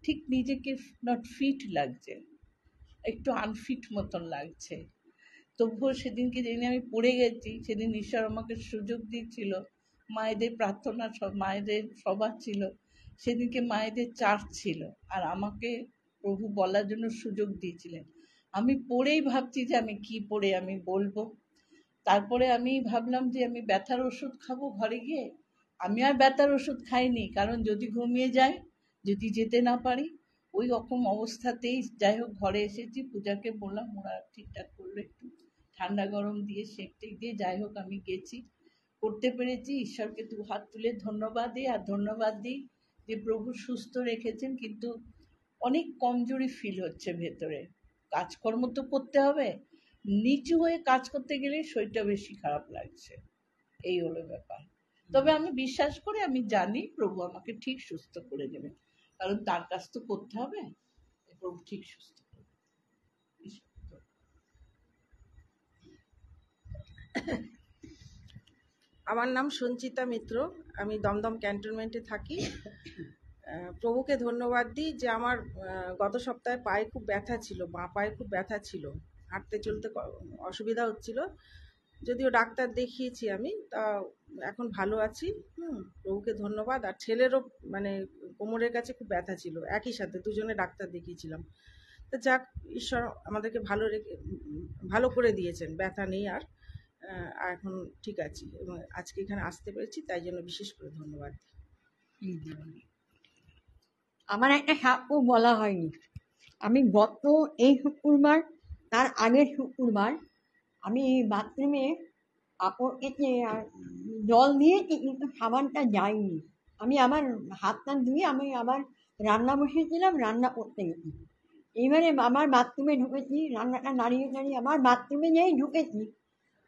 ঠিক নিজেকে নট ফিট লাগছে, একটু আনফিট মতন লাগছে। তবুও সেদিনকে যেদিন আমি পড়ে গেছি, সেদিন ঈশ্বর আমাকে সুযোগ দিয়েছিল। মায়েদের প্রার্থনা, মায়েদের সভা ছিল সেদিনকে, মায়েদের চার্চ ছিল, আর আমাকে প্রভু বলার জন্য সুযোগ দিয়েছিলেন। আমি পড়েই ভাবছি যে আমি কি পড়ে আমি বলবো। তারপরে আমি ভাবলাম যে আমি ব্যথার ওষুধ খাবো ঘরে গিয়ে। আমি আর ব্যথার ওষুধ খাইনি, কারণ যদি ঘুমিয়ে যাই, যদি যেতে না পারি, ওই রকম অবস্থাতেই যাই হোক ঘরে এসেছি। পূজাকে বললাম, ওরা ঠিকঠাক করলো, একটু ঠান্ডা গরম দিয়ে সেঁকতে দিয়ে যাই হোক আমি গেছি, করতে পেরেছি। ঈশ্বরকে দু হাত তুলে ধন্যবাদ দিই, আর ধন্যবাদ দিই যে প্রভু সুস্থ রেখেছেন। কিন্তু অনেক কমজোরি ফিল হচ্ছে ভেতরে। কাজকর্ম তো করতে হবে, নিচু হয়ে কাজ করতে গেলে শরীরটা বেশি খারাপ লাগছে, এই হলো ব্যাপার। তবে আমি বিশ্বাস করি, আমি জানি প্রভু আমাকে ঠিক সুস্থ করে দেবেন, কারণ তার কাজ তো করতে হবে, প্রভু ঠিক সুস্থ করবে। আমার নাম সঞ্চিতা মিত্র, আমি দমদম ক্যান্টনমেন্টে থাকি। প্রভুকে ধন্যবাদ দিই যে আমার গত সপ্তাহে পায়ে খুব ব্যথা ছিল, বাঁ পায়ে খুব ব্যথা ছিল, হাঁটতে চলতে অসুবিধা হচ্ছিল। যদিও ডাক্তার দেখিয়েছি আমি, তা এখন ভালো আছি। প্রভুকে ধন্যবাদ। আর ছেলেরও মানে কোমরের কাছে খুব ব্যথা ছিল, একই সাথে দুজনে ডাক্তার দেখিয়েছিলাম। তো যাক, ঈশ্বর আমাদেরকে ভালো করে দিয়েছেন, ব্যথা নেই আর এখন ঠিক আছি, এবং আজকে এখানে আসতে পেরেছি, তাই জন্য বিশেষ করে ধন্যবাদ। আমার একটা সাক্ষ্য বলা হয়নি। আমি গত এই শুক্রবার, তার আগের শুক্রবার আমি বাথরুমে কাপড় কেটে আর জল দিয়েছি, কিন্তু সাবানটা যায়নি। আমি আবার হাত টান ধুয়ে আমি আবার রান্না বসিয়েছিলাম, রান্না করতে গেছি। এইবারে আমার বাথরুমে ঢুকেছি, রান্নাটা নাড়িয়ে নাড়িয়ে আমার বাথরুমে যেই ঢুকেছি,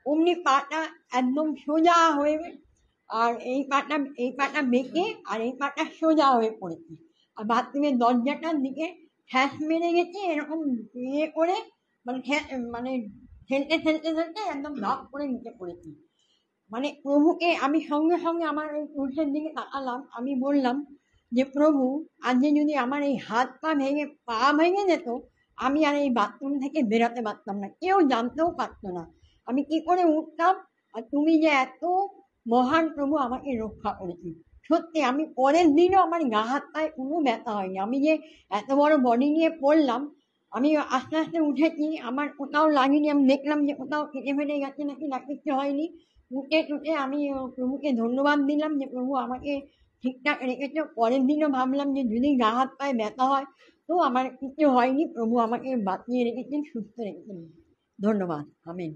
অমনি পাটা একদম সোজা হয়ে, আর এই পাটা বেঁকে আর এই পাটা সোজা হয়ে পড়েছে। আর বাথরুমের দরজাটার দিকে ঠ্যাস মেরে গেছে, এরকম ইয়ে করে, মানে ঠেলতে একদম লাভ করে নিচে পড়েছি। মানে প্রভুকে আমি সঙ্গে সঙ্গে আমার ওই পুরুষের দিকে তাকালাম, আমি বললাম যে প্রভু, আজকে যদি আমার এই হাত পা ভেঙে যেত, আমি আর এই বাথরুম থেকে বেরোতে পারতাম না, কেউ জানতেও পারতো না আমি কি করে উঠতাম। আর তুমি যে এত মহান প্রভু, আমাকে রক্ষা করেছি। সত্যি আমি পরের দিনও আমার গা হাত পায়ে কোনো ব্যথা হয়নি। আমি যে এত বড় বডি নিয়ে পড়লাম, আমি আস্তে আস্তে উঠেছি, আমার কোথাও লাগেনি। আমি দেখলাম যে কোথাও কেটে ফেটে গেছে নাকি, না কিছু হয়নি। উঠে আমি প্রভুকে ধন্যবাদ দিলাম যে প্রভু আমাকে ঠিকঠাক রেখেছে। পরের দিনও ভাবলাম যে যদি গা হাত পায়ে ব্যথা হয় তো আমার কিছু হয়নি, প্রভু আমাকে বাঁচিয়ে রেখেছেন, সুস্থ রেখেছেন। ধন্যবাদ। আমেন।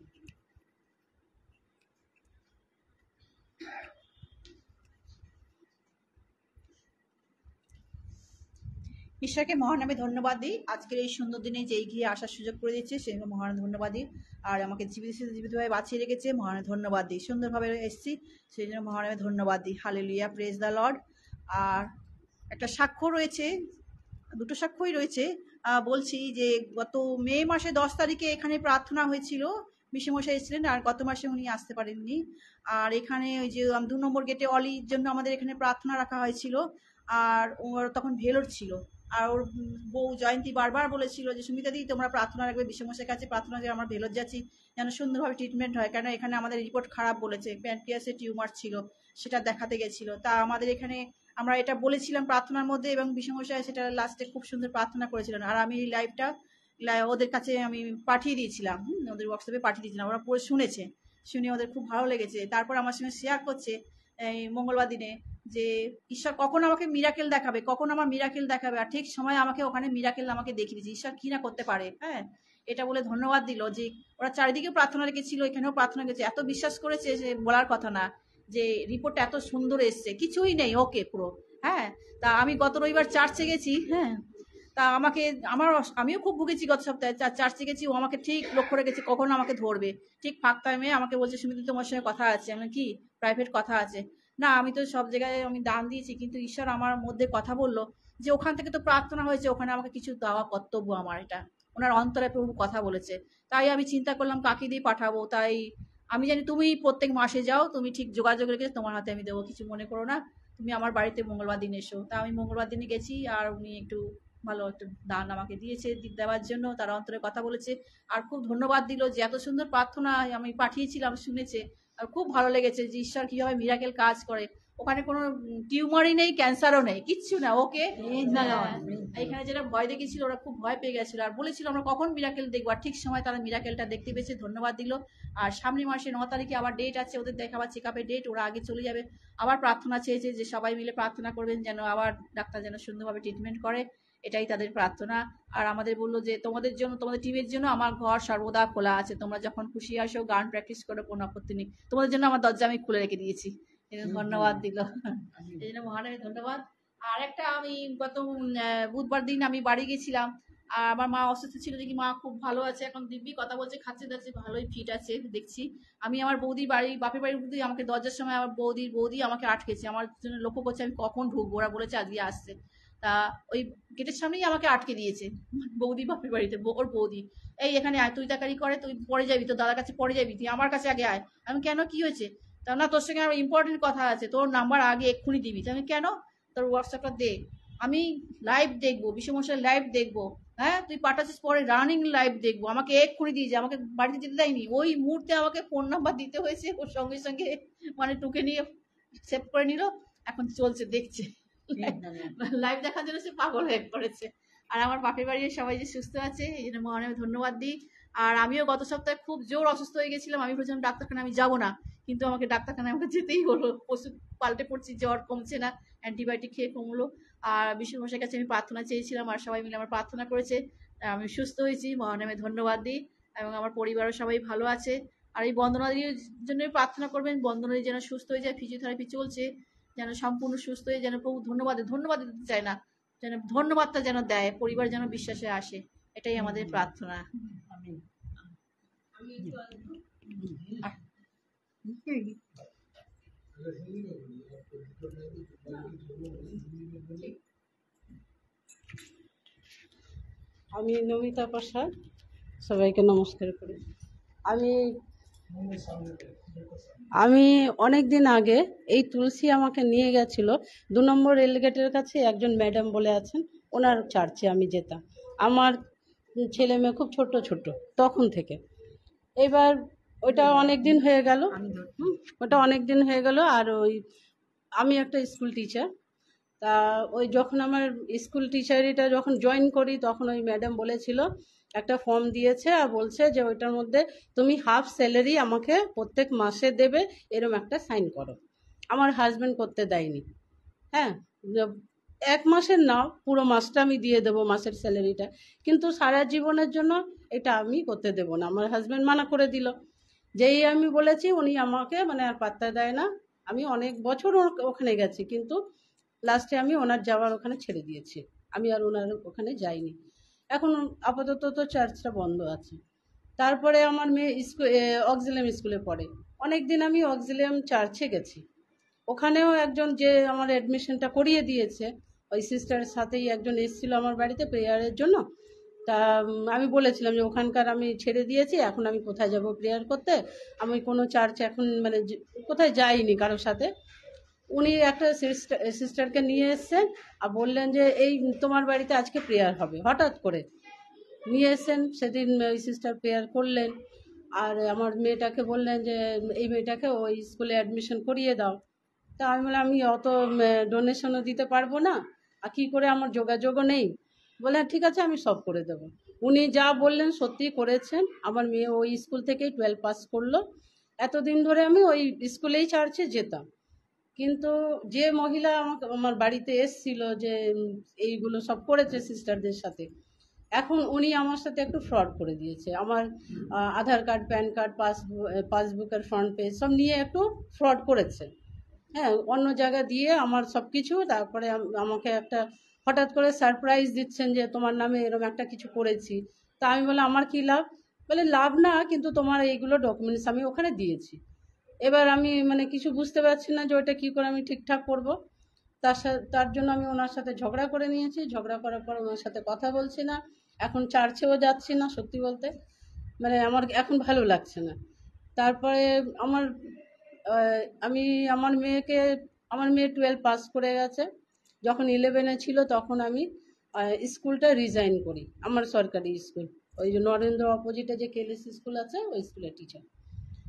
ঈশ্বরকে মহান আমি ধন্যবাদ দিই, আজকের এই সুন্দর দিনে যে এগিয়ে আসার সুযোগ করে দিচ্ছে সেই মহান ধন্যবাদ দিই। আর আমাকে জীবিতভাবে বাঁচিয়ে রেখেছে, মহান ধন্যবাদ দিই। সুন্দরভাবে এসেছি, সেই জন্য মহান আমি ধন্যবাদ দিই। Hallelujah, praise the Lord. আর একটা সাক্ষ্য রয়েছে, দুটো সাক্ষ্যই রয়েছে। বলছি যে গত মে মাসে 10 তারিখে এখানে প্রার্থনা হয়েছিল, বিশ্বমশাই এসেছিলেন, আর গত মাসে উনি আসতে পারেননি। আর এখানে ওই যে 2 নম্বর গেটে অলির জন্য আমাদের এখানে প্রার্থনা রাখা হয়েছিল, আর ওর তখন ভেলোর ছিল। আর ওর বউ জয়ন্তী বারবার বলেছিল যে সুমিতা দি তোমরা প্রার্থনা রাখবে, বিশ্বমশাইয়ের কাছে প্রার্থনা যে আমরা ভেলোর যাচ্ছি যেন সুন্দরভাবে ট্রিটমেন্ট হয়, কেন এখানে আমাদের রিপোর্ট খারাপ বলেছে, প্যানক্রিয়াসে টিউমার ছিল, সেটা দেখাতে গেছিল। তা আমাদের এখানে আমরা এটা বলেছিলাম প্রার্থনার মধ্যে, এবং বিশ্বমশাই সেটা লাস্টে খুব সুন্দর প্রার্থনা করেছিলেন। আর আমি এই লাইভটা ওদের কাছে আমি পাঠিয়ে দিয়েছিলাম, ওদের হোয়াটসঅ্যাপে পাঠিয়ে দিয়েছিলাম, ওরা পড়ে শুনেছে, শুনে ওদের খুব ভালো লেগেছে। তারপর আমার সঙ্গে শেয়ার করছে এই মঙ্গলবার দিনে যে ঈশ্বর কখন আমাকে মিরাকেল দেখাবে, কখন আমার মিরাকেল দেখাবে, আর ঠিক সময় আমাকে ওখানে মিরাকেল আমাকে দেখিয়ে দিয়েছে। ঈশ্বর কি না করতে পারে, হ্যাঁ, এটা বলে ধন্যবাদ দিল। যে ওরা চারিদিকে প্রার্থনা রেখেছিল, এখানেও প্রার্থনা রেখেছে, এত বিশ্বাস করেছে যে বলার কথা না, যে রিপোর্টটা এত সুন্দর এসছে, কিছুই নেই, ওকে পুরো। হ্যাঁ, তা আমি গত রবিবার চার্চে গেছি, হ্যাঁ, তা আমাকে আমিও খুব ভুগেছি গত সপ্তাহে, চার্চে গেছি, ও আমাকে ঠিক লক্ষ্য রেখেছে কখন আমাকে ধরবে, ঠিক ফাঁক টাইমে আমাকে বলছে সুমিত্রা তোমার সঙ্গে কথা আছে। আমি কি প্রাইভেট কথা আছে? না, আমি তো সব জায়গায় আমি দান দিয়েছি, কিন্তু ঈশ্বর আমার মধ্যে কথা বললো যে ওখান থেকে তো প্রার্থনা হয়েছে, ওখানে আমাকে কিছু দেওয়া কর্তব্য আমার, এটা ওনার অন্তরে প্রভু কথা বলেছে। তাই আমি চিন্তা করলাম কাকে দিয়ে পাঠাবো। তাই আমি জানি তুমি প্রত্যেক মাসে যাও, তুমি ঠিক যোগাযোগ রেখেছো, তোমার হাতে আমি দেবো, কিছু মনে করো না, তুমি আমার বাড়িতে মঙ্গলবার দিন এসো। তা আমি মঙ্গলবার দিনে গেছি, আর উনি একটু ভালো একটা দান আমাকে দিয়েছে দেওয়ার জন্য, তার অন্তরে কথা বলেছে, আর খুব ধন্যবাদ দিল যে এত সুন্দর প্রার্থনা আমি পাঠিয়েছিলাম, শুনেছে, আর খুব ভালো লেগেছে যে ঈশ্বর কিভাবে মিরাকেল কাজ করে। ওখানে কোনো টিউমারই নেই, ক্যান্সারও নেই, কিচ্ছু না, ওকে। এখানে যেটা ভয় দেখেছিল, ওরা খুব ভয় পেয়ে গেছিল, আর বলেছিল আমরা কখন মিরাকেল দেখবো, আর ঠিক সময় তারা মিরাকেলটা দেখতে পেয়েছে, ধন্যবাদ দিল। আর সামনের মাসে 9 তারিখে আবার ডেট আছে ওদের, দেখাবার চেক আপের ডেট, ওরা আগে চলে যাবে। আবার প্রার্থনা চেয়েছে যে সবাই মিলে প্রার্থনা করবেন যেন আবার ডাক্তার যেন সুন্দরভাবে ট্রিটমেন্ট করে, এটাই তাদের প্রার্থনা। আর আমাদের বললো যে তোমাদের জন্য, তোমাদের টিমের জন্য আমার ঘর সর্বদা খোলা আছে, তোমরা যখন খুশি আসো গান প্র্যাকটিস করো, কোনো আপত্তি নেই, তোমাদের জন্য আমার দরজা আমি খুলে রেখে দিয়েছি। ধন্যবাদ দিল, এই জন্য মহারাজের ধন্যবাদ। আর একটা আমি গত বুধবার দিন আমি বাড়ি গেছিলাম, আর আমার মা অসুস্থ ছিল, দেখি মা খুব ভালো আছে, এখন দিব্যি কথা বলছে, খাচ্ছে দাচ্ছে, ভালোই ফিট আছে দেখছি। আমি আমার বৌদির বাড়ি, বাপের বাড়ি উঠতে আমাকে দরজার সময় আমার বৌদি আমাকে আটকেছে, আমার জন্য লক্ষ্য করছে আমি কখন ঢুকবো, ওরা বলেছে আজকে আসছে। তা ওই গেটের সামনেই আমাকে আটকে দিয়েছে বৌদি, বাপের বাড়িতে ওর বৌদি, এই এখানে আয়, তুই তাকারি করে, তুই পরে যাবি, তোর দাদার কাছে পরে যাবি, তুই আমার কাছে আগে আয়। আমি কেন, কি হয়েছে? তা না, তোর সঙ্গে আমার ইম্পর্টেন্ট কথা আছে, তোর নাম্বার আগে এক্ষুনি দিবি। আমি কেন? তোর হোয়াটসঅ্যাপটা দে, আমি লাইভ দেখবো, বিশ্বমশাই লাইভ দেখবো। হ্যাঁ, তুই পাঠাচ্ছিস, পরে রানিং লাইভ দেখবো, আমাকে এক্ষুনি দিয়েছে, আমাকে বাড়িতে যেতে দেয়নি, ওই মুহূর্তে আমাকে ফোন নাম্বার দিতে হয়েছে, ওর সঙ্গে সঙ্গে মানে টুকে নিয়ে সেভ করে নিল, এখন চলছে, দেখছে লাইভ দেখার জন্য, সে পাগল হয়ে পড়েছে। আর আমার বাপের বাড়ির সবাই যে সুস্থ আছে, এই জন্য মহারাজ ধন্যবাদ দিই। আর আমিও গত সপ্তাহে খুব জোর অসুস্থ হয়ে গেছিলাম, আমি বলছিলাম ডাক্তারখানা আমি যাবো না, কিন্তু আমাকে ডাক্তারখানায় আমাকে যেতেই হলো, ওষুধ পাল্টে পড়ছি, জ্বর কমছে না, অ্যান্টিবায়োটিক খেয়ে কমলো। আর বিশ্বমশাইয়ের কাছে আমি প্রার্থনা চেয়েছিলাম, আর সবাই মিলে আমার প্রার্থনা করেছে, আমি সুস্থ হয়েছি, মহানামে ধন্যবাদ দিই। এবং আমার পরিবারও সবাই ভালো আছে। আর এই বন্দনাদির জন্য প্রার্থনা করবেন, বন্দনাদি যেন সুস্থ হয়ে যায়, ফিজিওথেরাপি চলছে, যেন সম্পূর্ণ সুস্থ হয়ে, যেন প্রভু ধন্যবাদ দিতে চায় না, যেন ধন্যবাদটা যেন দেয়, পরিবার যেন বিশ্বাসে আসে, এটাই আমাদের প্রার্থনা। আমি নমিতা প্রসাদ, সবাইকে নমস্কার করি। আমি অনেক দিন আগে এই তুলসী আমাকে নিয়ে গেছিল 2 নম্বর রেলগেটের কাছে, একজন ম্যাডাম বলে আছেন, ওনার চার্চে আমি যেতাম। আমার ছেলে মেয়ে খুব ছোট ছোট তখন থেকে। এবার ওটা অনেক দিন হয়ে গেল, আর ওই আমি একটা স্কুল টিচার, তা ওই যখন আমার স্কুল টিচারিটা যখন জয়েন করি, তখন ওই ম্যাডাম বলেছিল, একটা ফর্ম দিয়েছে আর বলছে যে ওইটার মধ্যে তুমি হাফ স্যালারি আমাকে প্রত্যেক মাসে দেবে, এরকম একটা সাইন করো। আমার হাজব্যান্ড করতে দেয়নি। হ্যাঁ, 1 মাসের না, পুরো মাসটা আমি দিয়ে দেবো, মাসের স্যালারিটা, কিন্তু সারা জীবনের জন্য এটা আমি করতে দেবো না। আমার হাজব্যান্ড মানা করে দিল। যেই আমি বলেছি, উনি আমাকে মানে আর পাত্তা দেয় না। আমি অনেক বছর ওখানে গেছি, কিন্তু লাস্টে আমি ওনার যাওয়ার ওখানে ছেড়ে দিয়েছি, আমি আর ওনার ওখানে যাইনি। এখন আপাতত তো চার্চটা বন্ধ আছে। তারপরে আমার মেয়ে অক্সিলিয়াম স্কুলে পড়ে, অনেক দিন আমি অক্সিলিয়াম চার্চে গেছি, ওখানেও একজন যে আমার অ্যাডমিশনটা করিয়ে দিয়েছে, ওই সিস্টারের সাথেই একজন এসেছিলো আমার বাড়িতে প্রেয়ারের জন্য। তা আমি বলেছিলাম যে ওখানকার আমি ছেড়ে দিয়েছি, এখন আমি কোথায় যাব প্রেয়ার করতে, আমি কোনো চার্চে এখন মানে কোথায় যাইনি কারোর সাথে। উনি একটা সিস্টারকে নিয়ে এসছেন আর বললেন যে এই তোমার বাড়িতে আজকে প্রেয়ার হবে, হঠাৎ করে নিয়ে এসছেন। সেদিন ওই সিস্টার প্রেয়ার করলেন, আর আমার মেয়েটাকে বললেন যে এই মেয়েটাকে ওই স্কুলে অ্যাডমিশন করিয়ে দাও। তা আমি বললাম আমি অত ডোনেশনও দিতে পারবো না, আর কী করে, আমার যোগাযোগও নেই। বলে ঠিক আছে, আমি সব করে দেবো। উনি যা বললেন সত্যি করেছেন। আমার মেয়ে ওই স্কুল থেকেই 12 পাস করলো। এতদিন ধরে আমি ওই স্কুলেই চার্চে যেতাম, কিন্তু যে মহিলা আমাকে আমার বাড়িতে এসছিল যে এইগুলো সব করেছে সিস্টারদের সাথে, এখন উনি আমার সাথে একটু ফ্রড করে দিয়েছে। আমার আধার কার্ড, প্যান কার্ড, পাসবুকের ফ্রন্ট পেজ সব নিয়ে একটু ফ্রড করেছে। হ্যাঁ, অন্য জায়গা দিয়ে আমার সব কিছু, তারপরে আমাকে একটা হঠাৎ করে সারপ্রাইজ দিচ্ছেন যে তোমার নামে এরকম একটা কিছু করেছি। তা আমি বললাম আমার কি লাভ? বলে লাভ না, কিন্তু তোমার এইগুলো ডকুমেন্টস আমি ওখানে দিয়েছি। এবার আমি মানে কিছু বুঝতে পারছি না যে ওইটা কী করে আমি ঠিকঠাক করব। তার জন্য আমি ওনার সাথে ঝগড়া করে নিয়েছি। ঝগড়া করার পর ওনার সাথে কথা বলছি না, এখন চার্চেও যাচ্ছি না। সত্যি বলতে মানে আমার এখন ভালো লাগছে না। তারপরে আমি আমার মেয়ে 12 পাস করে গেছে। যখন 11-এ ছিল তখন আমি স্কুলটা রিজাইন করি, আমার সরকারি স্কুল, ওই যে নরেন্দ্র অপোজিটে যে কেলিস স্কুল আছে ওই স্কুলের টিচার।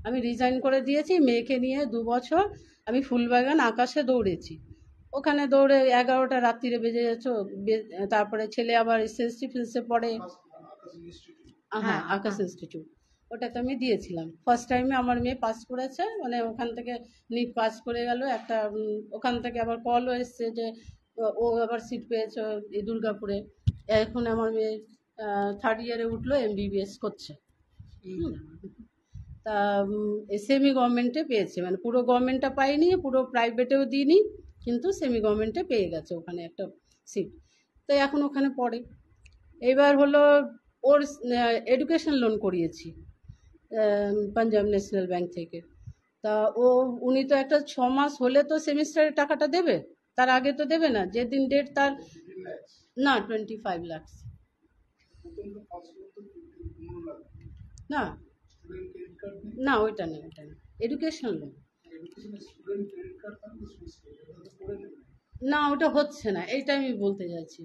আমি রিজাইন করে দিয়েছি। মেয়েকে নিয়ে 2 বছর আমি ফুলবাগান আকাশে দৌড়েছি। ওখানে দৌড়ে 11টা রাত্রিরে বেজে যাচ্ছে। তারপরে ছেলে আবার সেন্ট স্টিফেন্সে পড়ে, হ্যাঁ আকাশ ইনস্টিটিউট, ওটাতে আমি দিয়েছিলাম। ফার্স্ট টাইমে আমার মেয়ে পাস করেছে, মানে ওখান থেকে নিট পাস করে গেল। একটা ওখান থেকে আবার কলও এসছে যে ও আবার সিট পেয়েছে এই দুর্গাপুরে। এখন আমার মেয়ে 3rd ইয়ারে উঠলো, MBBS করছে। তা সেমি গভর্নমেন্টে পেয়েছে, মানে পুরো গভর্নমেন্টটা পাইনি, পুরো প্রাইভেটেও দিইনি, কিন্তু সেমি গভর্নমেন্টে পেয়ে গেছে ওখানে একটা সিট। তো এখন ওখানে পড়ে। এবার হলো ওর এডুকেশন লোন করিয়েছি পাঞ্জাব ন্যাশনাল ব্যাংক থেকে। তা উনি তো একটা 6 মাস হলে তো সেমিস্টারের টাকাটা দেবে, তার আগে তো দেবে না। যেদিন ডেট তার না 25 লাখ না না, ওইটা নেই, এডুকেশন লোন না, ওটা হচ্ছে না, এইটা আমি বলতে যাচ্ছি।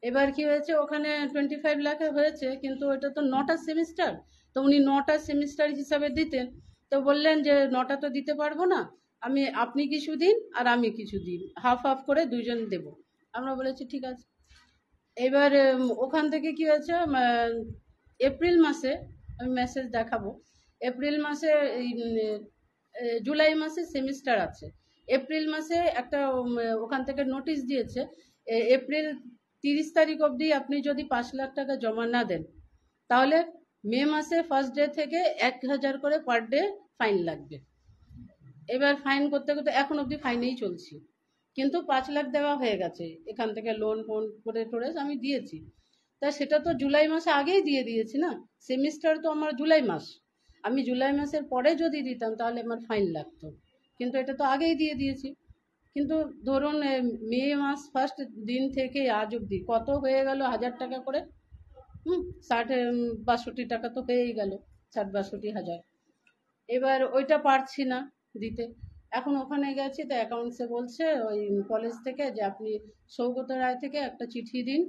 এবার কি হয়েছে, ওখানে 25 লাখে হয়েছে, কিন্তু ওটা তো 9টা সেমিস্টার। তো উনি 9টা সেমিস্টার হিসাবে দিতেন। তো বললেন যে 9টা তো দিতে পারবো না, আপনি কিছু দিন আর আমি কিছু দিন, হাফ হাফ করে দুজন দেব। আমরা বলেছি ঠিক আছে। এবার ওখান থেকে কি হয়েছে, এপ্রিল মাসে আমি মেসেজ দেখাবো, এপ্রিল মাসে জুলাই মাসে সেমিস্টার আছে। এপ্রিল মাসে একটা ওখান থেকে নোটিশ দিয়েছে, এপ্রিল 30 তারিখ অবধি আপনি যদি 5 লাখ টাকা জমা না দেন, তাহলে মে মাসে ফার্স্ট ডে থেকে 1000 করে পার ডে ফাইন লাগবে। এবার ফাইন করতে করতে এখন অবধি ফাইনেই চলছি, কিন্তু 5 লাখ দেওয়া হয়ে গেছে। এখান থেকে লোন ফোন করে টোরে আমি দিয়েছি। তা সেটা তো জুলাই মাসে আগেই দিয়ে দিয়েছি না, সেমিস্টার তো আমার জুলাই মাস। আমি জুলাই মাসের পরে যদি দিতাম তাহলে আমার ফাইন লাগতো, কিন্তু এটা তো আগেই দিয়ে দিয়েছি। কিন্তু ধরুন মে মাস ফার্স্ট দিন থেকে আজ অবধি কত হয়ে গেল, 1000 টাকা করে, 60-62 টাকা তো হয়েই গেল, 60-62 হাজার। এবার ওইটা পারছি না দিতে। এখন ওখানে গেছি, তো অ্যাকাউন্টসে বলছে ওই কলেজ থেকে যে আপনি সৌগত রায় থেকে একটা চিঠি দিন।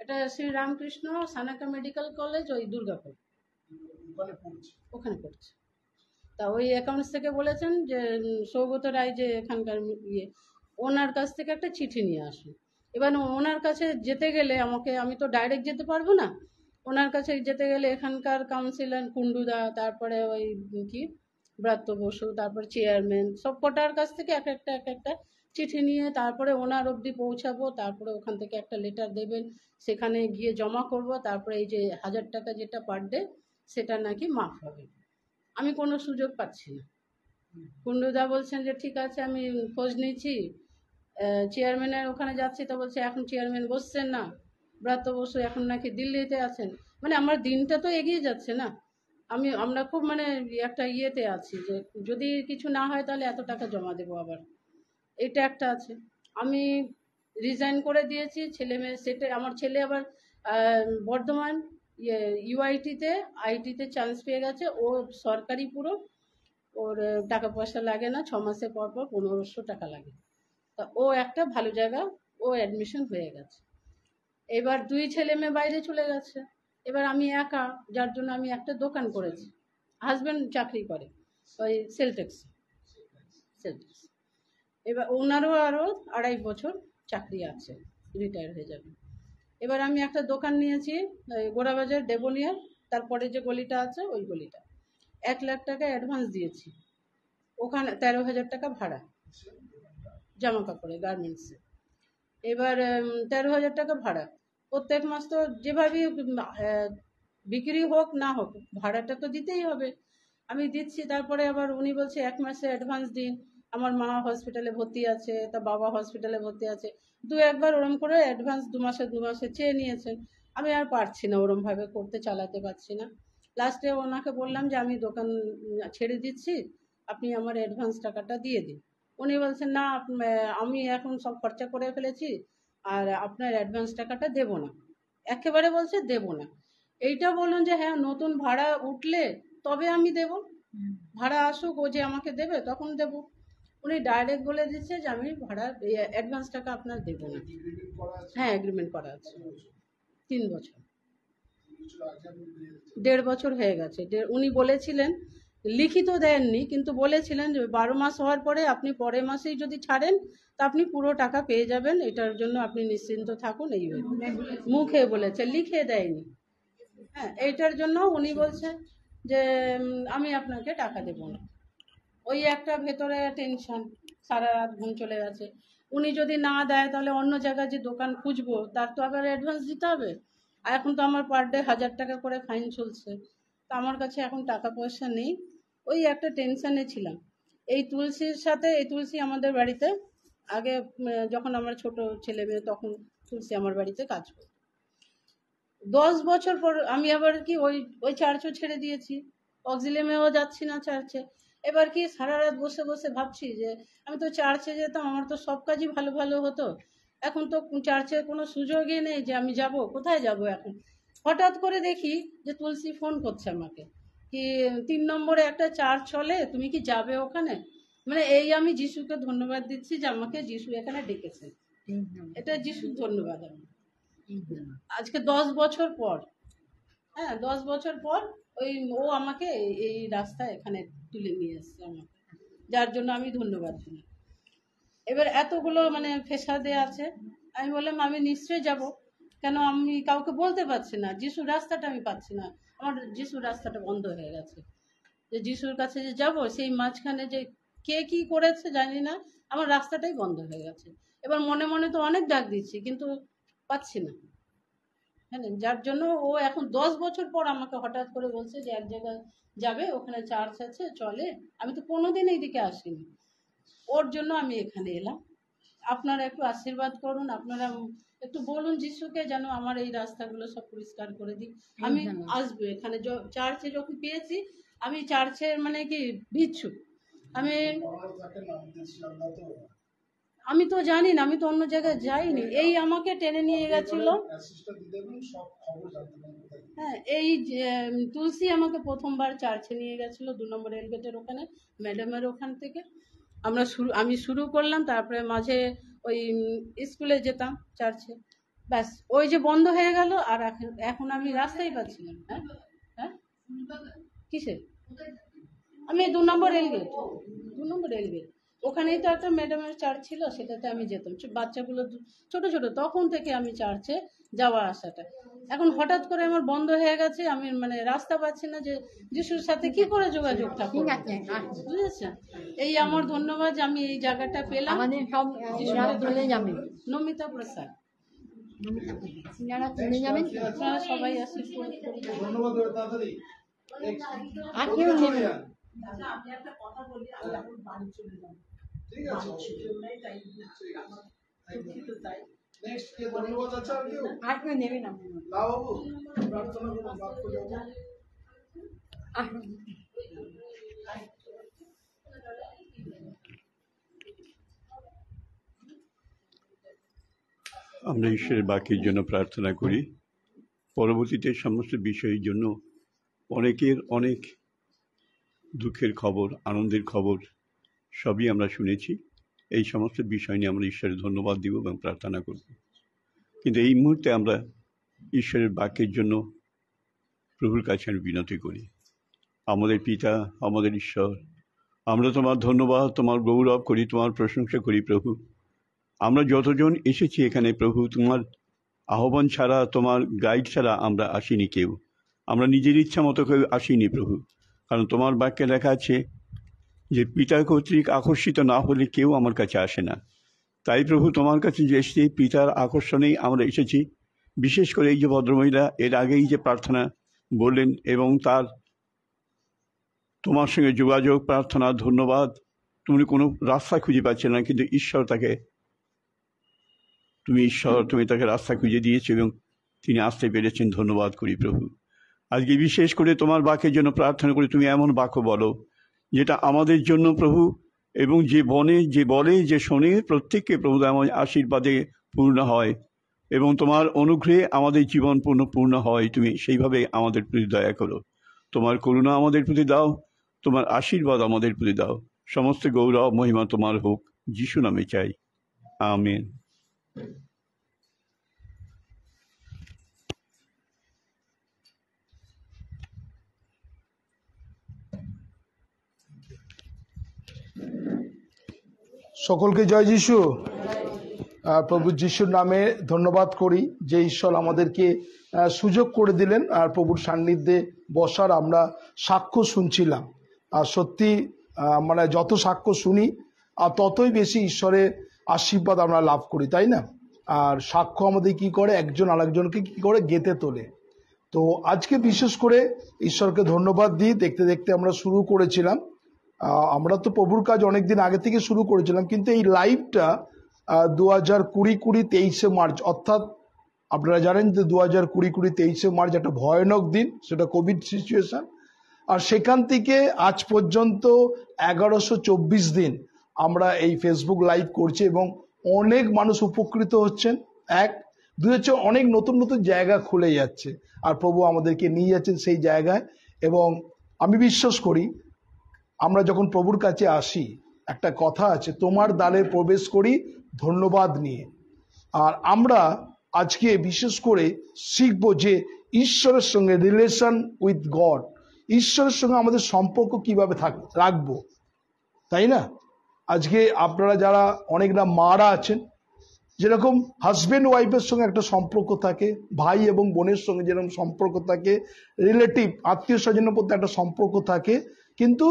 এটা শ্রী রামকৃষ্ণ সানাকা মেডিকেল কলেজ, ওই দুর্গাপুর, ওখানে পড়ছে। তা ওই অ্যাকাউন্টস থেকে বলেছেন যে সৌগত রায় যে এখানকার ওনার কাছ থেকে একটা চিঠি নিয়ে আসুন। এবার ওনার কাছে যেতে গেলে আমি তো ডাইরেক্ট যেতে পারবো না। ওনার কাছে যেতে গেলে এখানকার কাউন্সিলর কুন্ডুদা, তারপরে ওই কি ব্রাত্য বসু, তারপর চেয়ারম্যান, সব কটার কাছ থেকে এক একটা চিঠি নিয়ে তারপরে ওনার অবধি পৌঁছাবো। তারপরে ওখান থেকে একটা লেটার দেবেন, সেখানে গিয়ে জমা করব। তারপরে এই যে 1000 টাকা যেটা পার ডে, সেটা নাকি মাফ হবে। আমি কোনো সুযোগ পাচ্ছি না। কুন্ডুদা বলছেন যে ঠিক আছে আমি খোঁজ নিচ্ছি, চেয়ারম্যানের ওখানে যাচ্ছি, তো বলছে এখন চেয়ারম্যান বসছেন না, ব্রাত্য বসু এখন নাকি দিল্লিতে আছেন। মানে আমার দিনটা তো এগিয়ে যাচ্ছে না, আমরা খুব মানে একটা ইয়েতে আছি যে যদি কিছু না হয় তাহলে এত টাকা জমা দেবো আবার, এটা একটা আছে। আমি রিজাইন করে দিয়েছি। ছেলে মেয়ে সেটে, আমার ছেলে আবার বর্ধমান ইউআইটিতে আইটিতে চান্স পেয়ে গেছে। ও সরকারি পুরো, ওর টাকা পয়সা লাগে না, 6 মাসে পর 1500 টাকা লাগে। তা ও একটা ভালো জায়গা, ও অ্যাডমিশন হয়ে গেছে। এবার 2 ছেলে মেয়ে বাইরে চলে গেছে। এবার আমি একা, যার জন্য আমি একটা দোকান করেছি। হাজব্যান্ড চাকরি করে ওই সেলটেক্স। এবার ওনারও আরও 2.5 বছর চাকরি আছে, রিটায়ার হয়ে যাবে। এবার আমি একটা দোকান নিয়েছি গোড়াবাজার ডেবোনিয়ার, তারপরে যে গলিটা আছে ওই গলিটা। 1 লাখ টাকা অ্যাডভান্স দিয়েছি, ওখানে 13,000 টাকা ভাড়া জামা কাপড়ে গার্মেন্টসে। এবার 13,000 টাকা ভাড়া, প্রত্যেক মাস তো যেভাবেই বিক্রি হোক না হোক ভাড়াটা তো দিতেই হবে, আমি দিচ্ছি। তারপরে আবার উনি বলছে 1 মাসে অ্যাডভান্স দিন, আমার মা হসপিটালে ভর্তি আছে, তা বাবা হসপিটালে ভর্তি আছে, 2-1 বার ওরম করে অ্যাডভান্স 2 মাসে চেয়ে নিয়েছেন। আমি আর পারছি না, ওরমভাবে করতে চালাতে পারছি না। লাস্টে ওনাকে বললাম যে আমি দোকান ছেড়ে দিচ্ছি, আপনি আমার অ্যাডভান্স টাকাটা দিয়ে দিন। উনি বলছেন না, আমি এখন সব খরচা করে ফেলেছি আর আপনার অ্যাডভান্স টাকাটা দেবো না, একেবারে বলছে দেবো না। এইটা বলুন যে হ্যাঁ নতুন ভাড়া উঠলে তবে আমি দেব, ভাড়া আসুক ও যে আমাকে দেবে তখন দেব। উনি ডাইরেক্ট বলে দিচ্ছে যে আমি ভাড়া অ্যাডভান্স টাকা আপনার দেবো না। হ্যাঁ এগ্রিমেন্ট করা আছে 3 বছর, 1.5 বছর হয়ে গেছে। উনি বলেছিলেন, লিখিত দেননি কিন্তু বলেছিলেন যে 12 মাস হওয়ার পরে আপনি পরের মাসেই যদি ছাড়েন তা আপনি পুরো টাকা পেয়ে যাবেন, এটার জন্য আপনি নিশ্চিন্ত থাকুন। এই মুখে বলেছে, লিখে দেয়নি। হ্যাঁ এইটার জন্য উনি বলছে যে আমি আপনাকে টাকা দেবো না। ওই একটা ভেতরে টেনশন, সারা রাত ঘুম চলে গেছে। উনি যদি না দেয় তাহলে অন্য জায়গায় যে দোকান খুঁজবো তার তো আবার অ্যাডভান্স দিতে হবে, আর এখন তো আমার পার ডে 1000 টাকা করে ফাইন চলছে, তো আমার কাছে এখন টাকা পয়সা নেই। ওই একটা টেনশনে ছিলাম। এই তুলসীর সাথে, এই তুলসী আমাদের বাড়িতে আগে যখন আমার ছোট ছেলে মেয়ে তখন তুলসী আমার বাড়িতে কাজ করত। 10 বছর পর আমি আবার কি ওই চার্চও ছেড়ে দিয়েছি, অক্সিলিয়ামেও যাচ্ছি না চার্চে। এবার কি সারা রাত বসে বসে ভাবছি যে আমি তো চার্চে যেতাম, আমার তো সব কাজই ভালো ভালো হতো, এখন তো চার্চের কোনো সুযোগই নেই যে আমি যাব, কোথায় যাব এখন। হঠাৎ করে দেখি যে তুলসী ফোন করছে আমাকে, কি 3 নম্বরে একটা চার্চ চলে, তুমি কি যাবে ওখানে। মানে এই আমি যিশুকে ধন্যবাদ দিচ্ছি যে আমাকে যিশু এখানে ডেকেছে, এটা যিশুর ধন্যবাদ। আমি আজকে 10 বছর পর, হ্যাঁ 10 বছর পর ও আমাকে এই রাস্তায় এখানে তুলে নিয়ে এসছে আমাকে, যার জন্য আমি ধন্যবাদ দিই। এবার এতগুলো মানে ফেসাদে আছে, আমি বললাম আমি নিশ্চয়ই যাব, কেন আমি কাউকে বলতে পারছি না, যিশুর রাস্তাটা আমি পাচ্ছি না, আমার যিশুর রাস্তাটা বন্ধ হয়ে গেছে। যে যিশুর কাছে যে যাব সেই মাঝখানে যে কে কি করেছে জানি না, আমার রাস্তাটাই বন্ধ হয়ে গেছে। এবার মনে মনে তো অনেক ডাক দিচ্ছি কিন্তু পাচ্ছি না, হ্যাঁ, যার জন্য ও এখন 10 বছর পর আমাকে হঠাৎ করে বলছে যে এক জায়গায় যাবে, ওখানে চার্চ আছে চলে। আমি তো কোনোদিন এইদিকে আসিনি, ওর জন্য আমি এখানে এলাম। আপনারা একটু আশীর্বাদ করুন, আপনারা একটু বলুন যিশুকে যেন আমার এই রাস্তাগুলো সব পরিষ্কার করে দিই। আমি আসবো এখানে, চার্চে যখন পেয়েছি আমি চার্চের মানে কি বিচ্ছু, আমি তো জানি না, আমি তো অন্য জায়গায় যাইনি, এই আমাকে টেনে নিয়ে গেছিল। হ্যাঁ এই তুলসী আমাকে প্রথমবার চার্চে নিয়ে গেছিল 2 নম্বর রেলগেটের ওখানে, ম্যাডামের ওখান থেকে আমি শুরু করলাম। তারপরে মাঝে ওই স্কুলে যেতাম চার্চে, ব্যাস ওই যে বন্ধ হয়ে গেল। আর এখন আমি রাস্তাই পাচ্ছি না। হ্যাঁ হ্যাঁ কিসে, আমি 2 নম্বর রেলগেট, 2 নম্বর রেলগেট ওখানেই তো একটা ম্যাডামের চার্চ ছিল, সেটাতে আমি যেতাম। বাচ্চাগুলো ছোট ছোট তখন থেকে আমি চার্চে যাওয়া আসাটা। এখন হঠাৎ করে আমার বন্ধ হয়ে গেছে, আমি মানে রাস্তা পাচ্ছি না যে যিশুর সাথে কি করে যোগাযোগ থাকবে, বুঝেছেন। এই আমার ধন্যবাদ যে আমি এই জায়গাটা পেলাম। নমিতা প্রসাদ, আপনারা সবাই আসি, ধন্যবাদ। আমি একটা কথা বলি, আমি এখন বাড়ি চলে যাব, ঠিক আছে। নেক্সট কে ধন্যবাদ আছে আর কেউ? আর কেউ নেবে না বাবু, প্রার্থনা করুন, বাপ করে যাও। আমরা ঈশ্বরের বাক্যের জন্য প্রার্থনা করি। পরবর্তীতে সমস্ত বিষয়ের জন্য অনেকের অনেক দুঃখের খবর, আনন্দের খবর সবই আমরা শুনেছি। এই সমস্ত বিষয় নিয়ে আমরা ঈশ্বরের ধন্যবাদ দিব এবং প্রার্থনা করব। কিন্তু এই মুহূর্তে আমরা ঈশ্বরের বাক্যের জন্য প্রভুর কাছে আমি বিনতি করি। আমাদের পিতা, আমাদের ঈশ্বর, আমরা তোমার ধন্যবাদ, তোমার গৌরব করি, তোমার প্রশংসা করি প্রভু। আমরা যতজন এসেছি এখানে প্রভু, তোমার আহ্বান ছাড়া, তোমার গাইড ছাড়া আমরা আসিনি কেউ। আমরা নিজের ইচ্ছা মতো কেউ আসিনি প্রভু, কারণ তোমার বাক্যে লেখা আছে যে পিতা কর্তৃক আকর্ষিত না হলে কেউ আমার কাছে আসে না। তাই প্রভু তোমার কাছে যে এসেছি পিতার আকর্ষণেই আমরা এসেছি। বিশেষ করে এই যে ভদ্রমহিলা এর আগেই যে প্রার্থনা বললেন এবং তার তোমার সঙ্গে যোগাযোগ প্রার্থনা, ধন্যবাদ। তুমি কোনো রাস্তা খুঁজে পাচ্ছিলে না, কিন্তু ঈশ্বর তুমি তাকে রাস্তা খুঁজে দিয়েছো এবং তিনি আসতে পেরেছেন। ধন্যবাদ করি প্রভু। আজকে বিশেষ করে তোমার বাক্যের জন্য প্রার্থনা করি, তুমি এমন বাক্য বলো যেটা আমাদের জন্য প্রভু, এবং যে বলে যে শোনে প্রত্যেককে প্রভু এমন আশীর্বাদে পূর্ণ হয় এবং তোমার অনুগ্রহে আমাদের জীবন পূর্ণ হয়। তুমি সেইভাবে আমাদের প্রতি দয়া করো, তোমার করুণা আমাদের প্রতি দাও, তোমার আশীর্বাদ আমাদের প্রতি দাও। সমস্ত গৌরব মহিমা তোমার হোক, যিশু নামে চাই, আমেন। সকলকে জয় যিশু। প্রভু যিশুর নামে ধন্যবাদ করি যে ঈশ্বর আমাদেরকে সুযোগ করে দিলেন আর প্রভুর সান্নিধ্যে বসার। আমরা সাক্ষ্য শুনছিলাম, আর সত্যি মানে যত সাক্ষ্য শুনি আর ততই বেশি ঈশ্বরের আশীর্বাদ আমরা লাভ করি, তাই না? আর সাক্ষ্য আমাদের কি করে, একজন আরেকজনকে কি করে গেঁথে তোলে। তো আজকে বিশেষ করে ঈশ্বরকে ধন্যবাদ দিই। দেখতে দেখতে আমরা শুরু করেছিলাম, আমরা তো প্রভুর কাজ অনেক দিন আগে থেকে শুরু করেছিলাম, কিন্তু এই লাইভটা 2020 মার্চ, অর্থাৎ আপনারা জানেন যে 2020 মার্চ একটা ভয়ানক দিন, সেটা কোভিড সিচুয়েশন। আর সেখান থেকে আজ পর্যন্ত 1124 দিন আমরা এই ফেসবুক লাইভ করছি এবং অনেক মানুষ উপকৃত হচ্ছেন। দুই হচ্ছে অনেক নতুন নতুন জায়গা খুলে যাচ্ছে আর প্রভু আমাদেরকে নিয়ে যাচ্ছেন সেই জায়গায়। এবং আমি বিশ্বাস করি আমরা যখন প্রভুর কাছে আসি, একটা কথা আছে, তোমার দ্বারে প্রবেশ করি ধন্যবাদ নিয়ে। আর আমরা আজকে বিশেষ করে শিখব যে ঈশ্বরের সঙ্গে রিলেশন উইথ গড, ঈশ্বরের সঙ্গে আমাদের সম্পর্ক কিভাবে রাখবো, তাই না? আজকে আপনারা যারা অনেকরা মারা আছেন, যেরকম হাজব্যান্ড ওয়াইফের সঙ্গে একটা সম্পর্ক থাকে, ভাই এবং বোনের সঙ্গে যেরকম সম্পর্ক থাকে, রিলেটিভ আত্মীয় স্বজনের প্রতি একটা সম্পর্ক থাকে, কিন্তু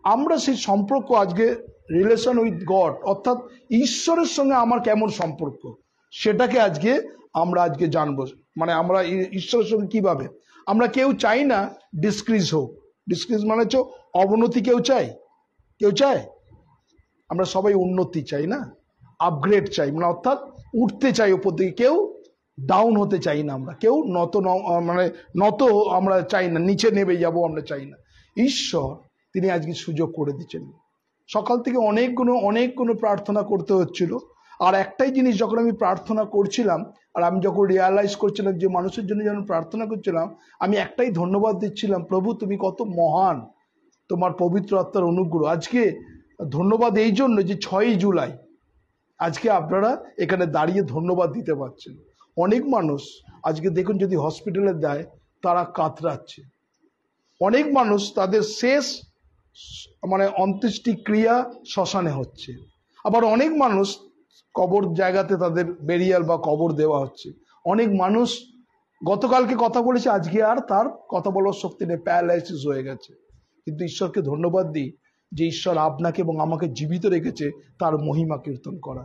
আমরা সেই সম্পর্ক আজকে রিলেশন উইথ গড অর্থাৎ ঈশ্বরের সঙ্গে আমার কেমন সম্পর্ক, সেটাকে আমরা জানবো। মানে আমরা ঈশ্বরের সঙ্গে কিভাবে, আমরা কেউ চাই না ডিসক্রিজ হোক। ডিসক্রিজ মানে হচ্ছে অবনতি। কেউ চায়? আমরা সবাই উন্নতি চাই না, আপগ্রেড চাই, মানে অর্থাৎ উঠতে চাই ওপর দিকে। কেউ ডাউন হতে চাই না, আমরা কেউ নত আমরা চাই না, নিচে নেমে যাব আমরা চাই না। ঈশ্বর তিনি আজকে সুযোগ করে দিচ্ছেন। সকাল থেকে অনেকগুলো প্রার্থনা করতে হচ্ছিল, আর একটাই জিনিস যখন আমি প্রার্থনা করছিলাম আর আমি যখন রিয়ালাইজ করছিলাম যে মানুষের জন্য যখন প্রার্থনা করছিলাম, আমি একটাই ধন্যবাদ দিচ্ছিলাম, প্রভু তুমি কত মহান, তোমার পবিত্র আত্মার অনুগ্রহ। আজকে ধন্যবাদ এই জন্য যে 6ই জুলাই আজকে আপনারা এখানে দাঁড়িয়ে ধন্যবাদ দিতে পারছেন। অনেক মানুষ আজকে দেখুন যদি হসপিটালে দেয় তারা কাতরাচ্ছে। অনেক মানুষ তাদের শেষ অন্ত্যেষ্টি ক্রিয়া শ্মশানে হচ্ছে, আবার অনেক মানুষ কবর জায়গাতে তাদের বেরিয়াল বা কবর দেওয়া হচ্ছে। অনেক মানুষ গতকালকে কথা বলেছে, আজকে আর তার কথা বলার শক্তি নেই, প্যারালাইসিস হয়ে গেছে। কিন্তু ঈশ্বরকে ধন্যবাদ দিই যে ঈশ্বর আপনাকে এবং আমাকে জীবিত রেখেছে তার মহিমা কীর্তন করা।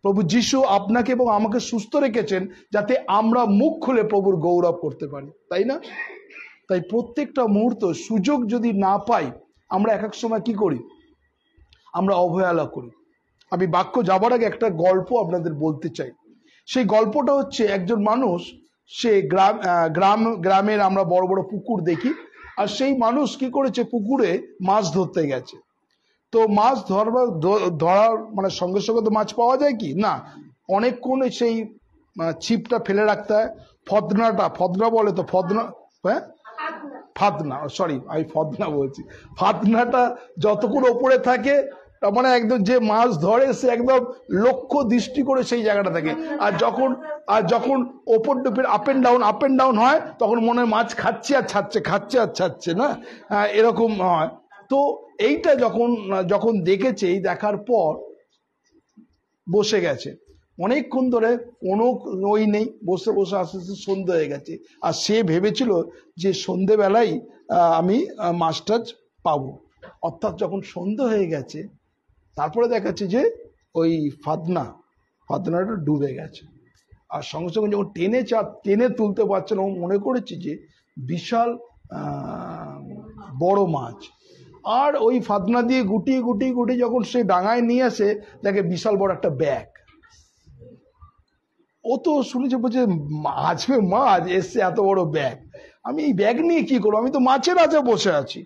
প্রভু যিশু আপনাকে এবং আমাকে সুস্থ রেখেছেন যাতে আমরা মুখ খুলে প্রভুর গৌরব করতে পারি, তাই না? তাই প্রত্যেকটা মুহূর্ত সুযোগ যদি না পাই, আমরা এক এক সময় কি করি, আমরা অবহেলা করি। আমি বাক্য যাবার আগে একটা গল্প আপনাদের বলতে চাই। সেই গল্পটা হচ্ছে, একজন মানুষ, সে গ্রামের আমরা বড় বড় পুকুর দেখি, আর সেই মানুষ কি করেছে, পুকুরে মাছ ধরতে গেছে। তো মাছ ধরার সঙ্গে সঙ্গে তো মাছ পাওয়া যায় কি না, অনেকক্ষণ সেই ছিপটা ফেলে রাখতে হয়। ফদনা বলে তো, ফাতনাটা যতক্ষণ ওপরে থাকে, একদম যে মাছ ধরে সে একদম লক্ষ্য দৃষ্টি করে সেই জায়গাটা থাকে। আর যখন ওপর টুপের আপ এন্ড ডাউন হয়, তখন মনে হয় মাছ খাচ্ছে আর ছাড়ছে না, এরকম হয়। তো এইটা যখন দেখেছে, এই দেখার পর বসে গেছে। অনেকক্ষণ ধরে কোনো ওই নেই, বসে বসে আস্তে আস্তে সন্ধে হয়ে গেছে। আর সে ভেবেছিল যে সন্ধেবেলায় আমি মাছ টাছ পাবো, অর্থাৎ যখন সন্ধে হয়ে গেছে তারপরে দেখাচ্ছে যে ওই ফাতনাটা ডুবে গেছে। আর সঙ্গে সঙ্গে যখন টেনে তুলতে পারছে না, ও মনে করেছে যে বিশাল বড় মাছ। আর ওই ফাতনা দিয়ে গুটিয়ে গুটিয়ে গুটিয়ে যখন সে ডাঙায় নিয়ে আসে, দেখে বিশাল বড় একটা ব্যাগ। ও তো শুনেছে, বলছে আজকে মাছ এসছে, এত বড় ব্যাগ, আমি এই ব্যাগ নিয়ে কি করবো, আমি তো মাছের আজে বসে আছি।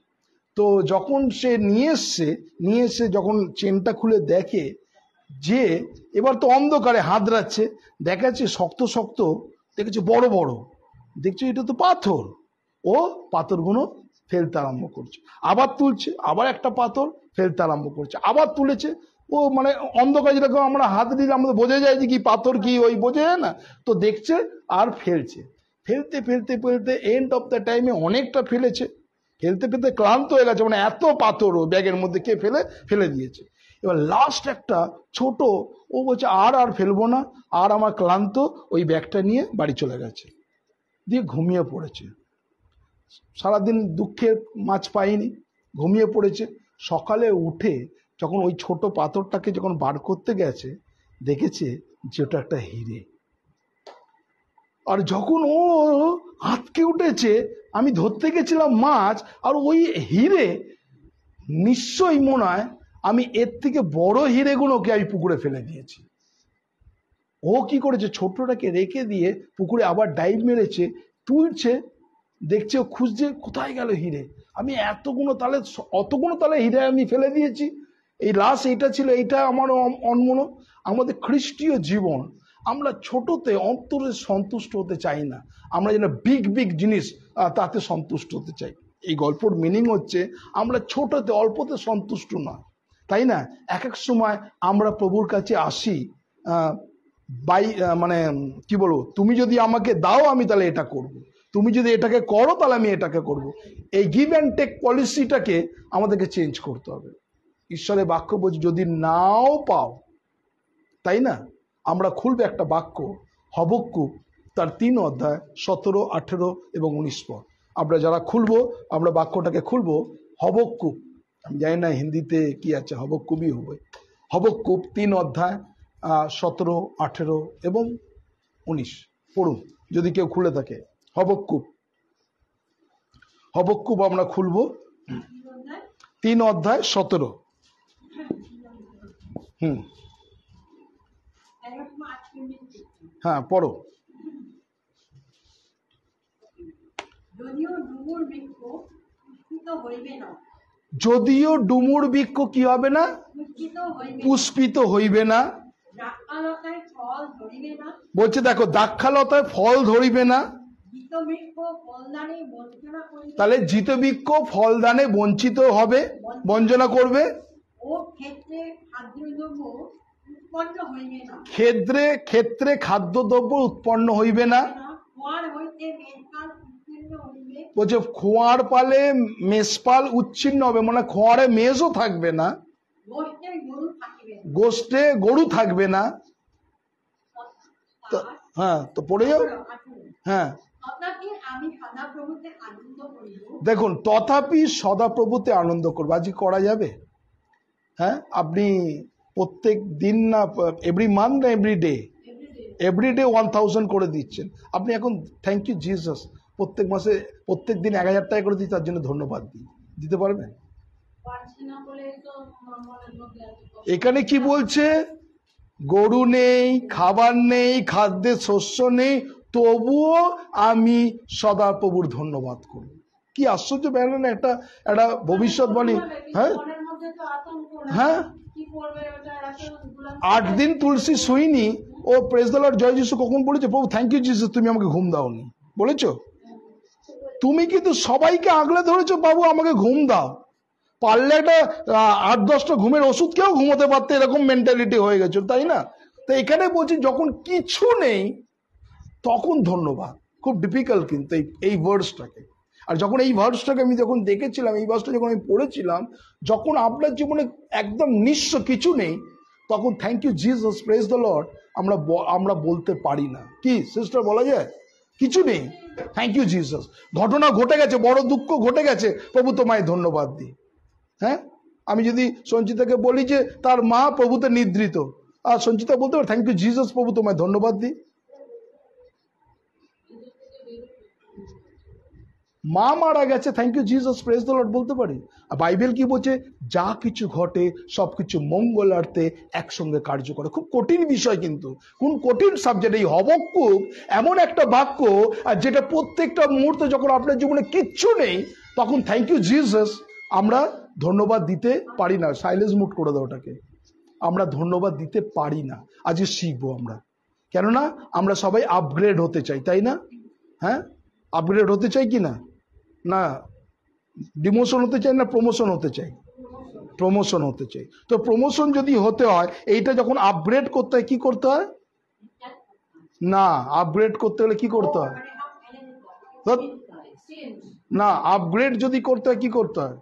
তো যখন সে নিয়ে এসে যখন চেনটা খুলে দেখে যে এবার তো অন্ধকারে হাতড়াচ্ছে, দেখাচ্ছে শক্ত শক্ত, দেখেছে বড় বড়, দেখছে এটা তো পাথর। ও পাথরগুলো ফেলতে আরম্ভ করছে, আবার তুলছে, আবার একটা পাথর ফেলতে আরম্ভ করছে, আবার তুলেছে। ও মানে অন্ধকার যেরকম আমরা হাত দিলে আমাদের বোঝা যায় যে কি পাথর কি, ওই বোঝা যায় না, তো দেখছে আর ফেলছে। ফেলতে ফেলতে ফেলতে এন্ড অফ দ্য টাইমে অনেকটা ফেলেছে, ফেলতে ফেলতে ক্লান্ত হয়ে গেছে, মানে এত পাথর ও ব্যাগের মধ্যে কে ফেলে দিয়েছে। এবার লাস্ট একটা ছোট, ও বলছে আর ফেলবো না, আর আমার ক্লান্ত, ওই ব্যাগটা নিয়ে বাড়ি চলে গেছে, দিয়ে ঘুমিয়ে পড়েছে। সারাদিন দুঃখের মাছ পাইনি, ঘুমিয়ে পড়েছে। সকালে উঠে যখন ওই ছোট পাথরটাকে যখন বার করতে গেছে, দেখেছে যে ওটা একটা হিরে। আর যখন ও আটকে উঠেছে, আমি ধরতে গেছিলাম মাছ, আর ওই হিরে নিশ্চয়ই মনে হয় আমি এর থেকে বড় হিরেগুলোকে আমি পুকুরে ফেলে দিয়েছি। ও কি করেছে, ছোটটাকে রেখে দিয়ে পুকুরে আবার ডাইভ মেরেছে, তুলছে, দেখছে, ও খুঁজছে কোথায় গেল হিরে, আমি অতগুলো তালে হিরে আমি ফেলে দিয়েছি। এই লাস্ট এইটা ছিল, এইটা আমার অনমন। আমাদের খ্রিস্টীয় জীবন, আমরা ছোটতে অন্তরে সন্তুষ্ট হতে চাই না, আমরা যেন বিগ বিগ জিনিস তাতে সন্তুষ্ট হতে চাই। এই গল্পের মিনিং হচ্ছে আমরা ছোটতে অল্পতে সন্তুষ্ট নয়, তাই না? এক এক সময় আমরা প্রভুর কাছে আসি মানে কি বলবো, তুমি যদি আমাকে দাও আমি তাহলে এটা করব, তুমি যদি এটাকে করো তাহলে আমি এটাকে করব। এই গিভ অ্যান্ড টেক পলিসিটাকে আমাদেরকে চেঞ্জ করতে হবে। ঈশ্বরের বাক্য বলছে যদি নাও পাও, তাই না? আমরা খুলবে একটা বাক্য, হবক্কুক তার 3 অধ্যায় 17, 18 এবং 19 পদ। আমরা যারা খুলবো, আমরা বাক্যটাকে খুলবো হবক্কুক, আমি জানি না হিন্দিতে কি আছে, হবক্কুকই হবে। হবক্কুক 3 অধ্যায় 17, 18 এবং 19 পড়ুন যদি কেউ খুলে থাকে। হবক্কুক আমরা খুলবো 3 অধ্যায় 17। হ্যাঁ পড়ো। যদিও ডুমুর বৃক্ষ কি হবে না, পুষ্পিত হইবে না, বলছে দেখো দ্রাক্ষালতায় ফল ধরিবে না, তাহলে জিত বৃক্ষ ফলদানে বঞ্চিত হবে, বঞ্চনা করবে। ক্ষেত্রে খাদ্যদ্রব্য উৎপন্ন হইবে না, বলছে খোয়ার পালে মেষপাল উচ্ছিন্ন হবে, মানে খোয়ারে মেষও থাকবে না, গোষ্ঠে গরু থাকবে না। হ্যাঁ তো পড়ে যাও। হ্যাঁ দেখুন, তথাপি সদাপ্রভুতে আনন্দ করবো। আজকে করা যাবে? হ্যাঁ, আপনি প্রত্যেক দিন না এভরি মান্থ না এভরিডে 1000 করে দিচ্ছেন আপনি। এখন থ্যাংক ইউ জিসাস, প্রত্যেক মাসে প্রত্যেক দিন 1000 টাকা করে দিই, তার জন্য ধন্যবাদ দিই। দিতে পারবেন? এখানে কি বলছে? গরু নেই, খাবার নেই, খাদ্যের শস্য নেই, তবুও আমি সদাপ্রভুর ধন্যবাদ করি। কি আশ্চর্য ব্যাপার না, একটা ভবিষ্যৎবাণী। হ্যাঁ হ্যাঁ, 8 দিন তুলসী শুইনি, ও প্রেজ দ্য লর্ড, জয় যিশু কখন বলেছে? প্রভু থ্যাংক ইউ জিসাস, তুমি আমাকে ঘুম দাওনি, বলেছো? তুমি কিন্তু সবাইকে আগলে ধরেছো, বাবু আমাকে ঘুম দাও। পারলে একটা 8-10টা ঘুমের ওষুধ কেউ ঘুমোতে পারতে, এরকম মেন্টালিটি হয়ে গেছে, তাই না? তো এখানে বলছি যখন কিছু নেই তখন ধন্যবাদ। খুব ডিফিকাল্ট কিন্তু এই ভার্সটাকে। আর যখন এই ভার্সটাকে আমি যখন দেখেছিলাম, এই ভার্সটা যখন আমি পড়েছিলাম, যখন আপনার জীবনে একদম নিঃস্ব কিছু নেই, তখন thank you Jesus, praise the Lord, আমরা বলতে পারি না। কি সিস্টার বলা যায়? কিছু নেই। Thank you Jesus. ঘটনা ঘটে গেছে, বড় দুঃখ ঘটে গেছে, প্রভু তোমায় ধন্যবাদ দিই। হ্যাঁ, আমি যদি সঞ্চিতাকে বলি যে তার মা প্রভুতে নিদ্রিত, আর সঞ্চিতা বলতে পারে থ্যাংক ইউ জিসাস, প্রভু তোমায় ধন্যবাদ দিই। মা মারা গেছে, thank you Jesus, praise the Lord বলতে পারি। আর বাইবেল কি বলছে? যা কিছু ঘটে সবকিছু মঙ্গলার্থে একসঙ্গে কার্য করে। খুব কঠিন বিষয়, কিন্তু কোন কঠিন সাবজেক্ট। এই হবক্কুক এমন একটা বাক্য, আর যেটা প্রত্যেকটা মুহূর্তে যখন আপনার জীবনে কিচ্ছু নেই, তখন থ্যাংক ইউ জিসাস আমরা ধন্যবাদ দিতে পারি না। সাইলেন্স মুট করে দাও ওটাকে। আমরা ধন্যবাদ দিতে পারি না। আজকে শিখবো আমরা, কেননা আমরা সবাই আপগ্রেড হতে চাই, তাই না? হ্যাঁ, আপগ্রেড হতে চাই কি না? না ডিমোশন হতে চাই, না প্রমোশন হতে চাই? প্রমোশন হতে চাই। তো প্রমোশন যদি হতে হয়, এইটা যখন আপগ্রেড করতে হয়, কি করতে হয়? না, আপগ্রেড করতে হলে কি করতে হয়? না, আপগ্রেড যদি করতে হয় কি করতে হয়?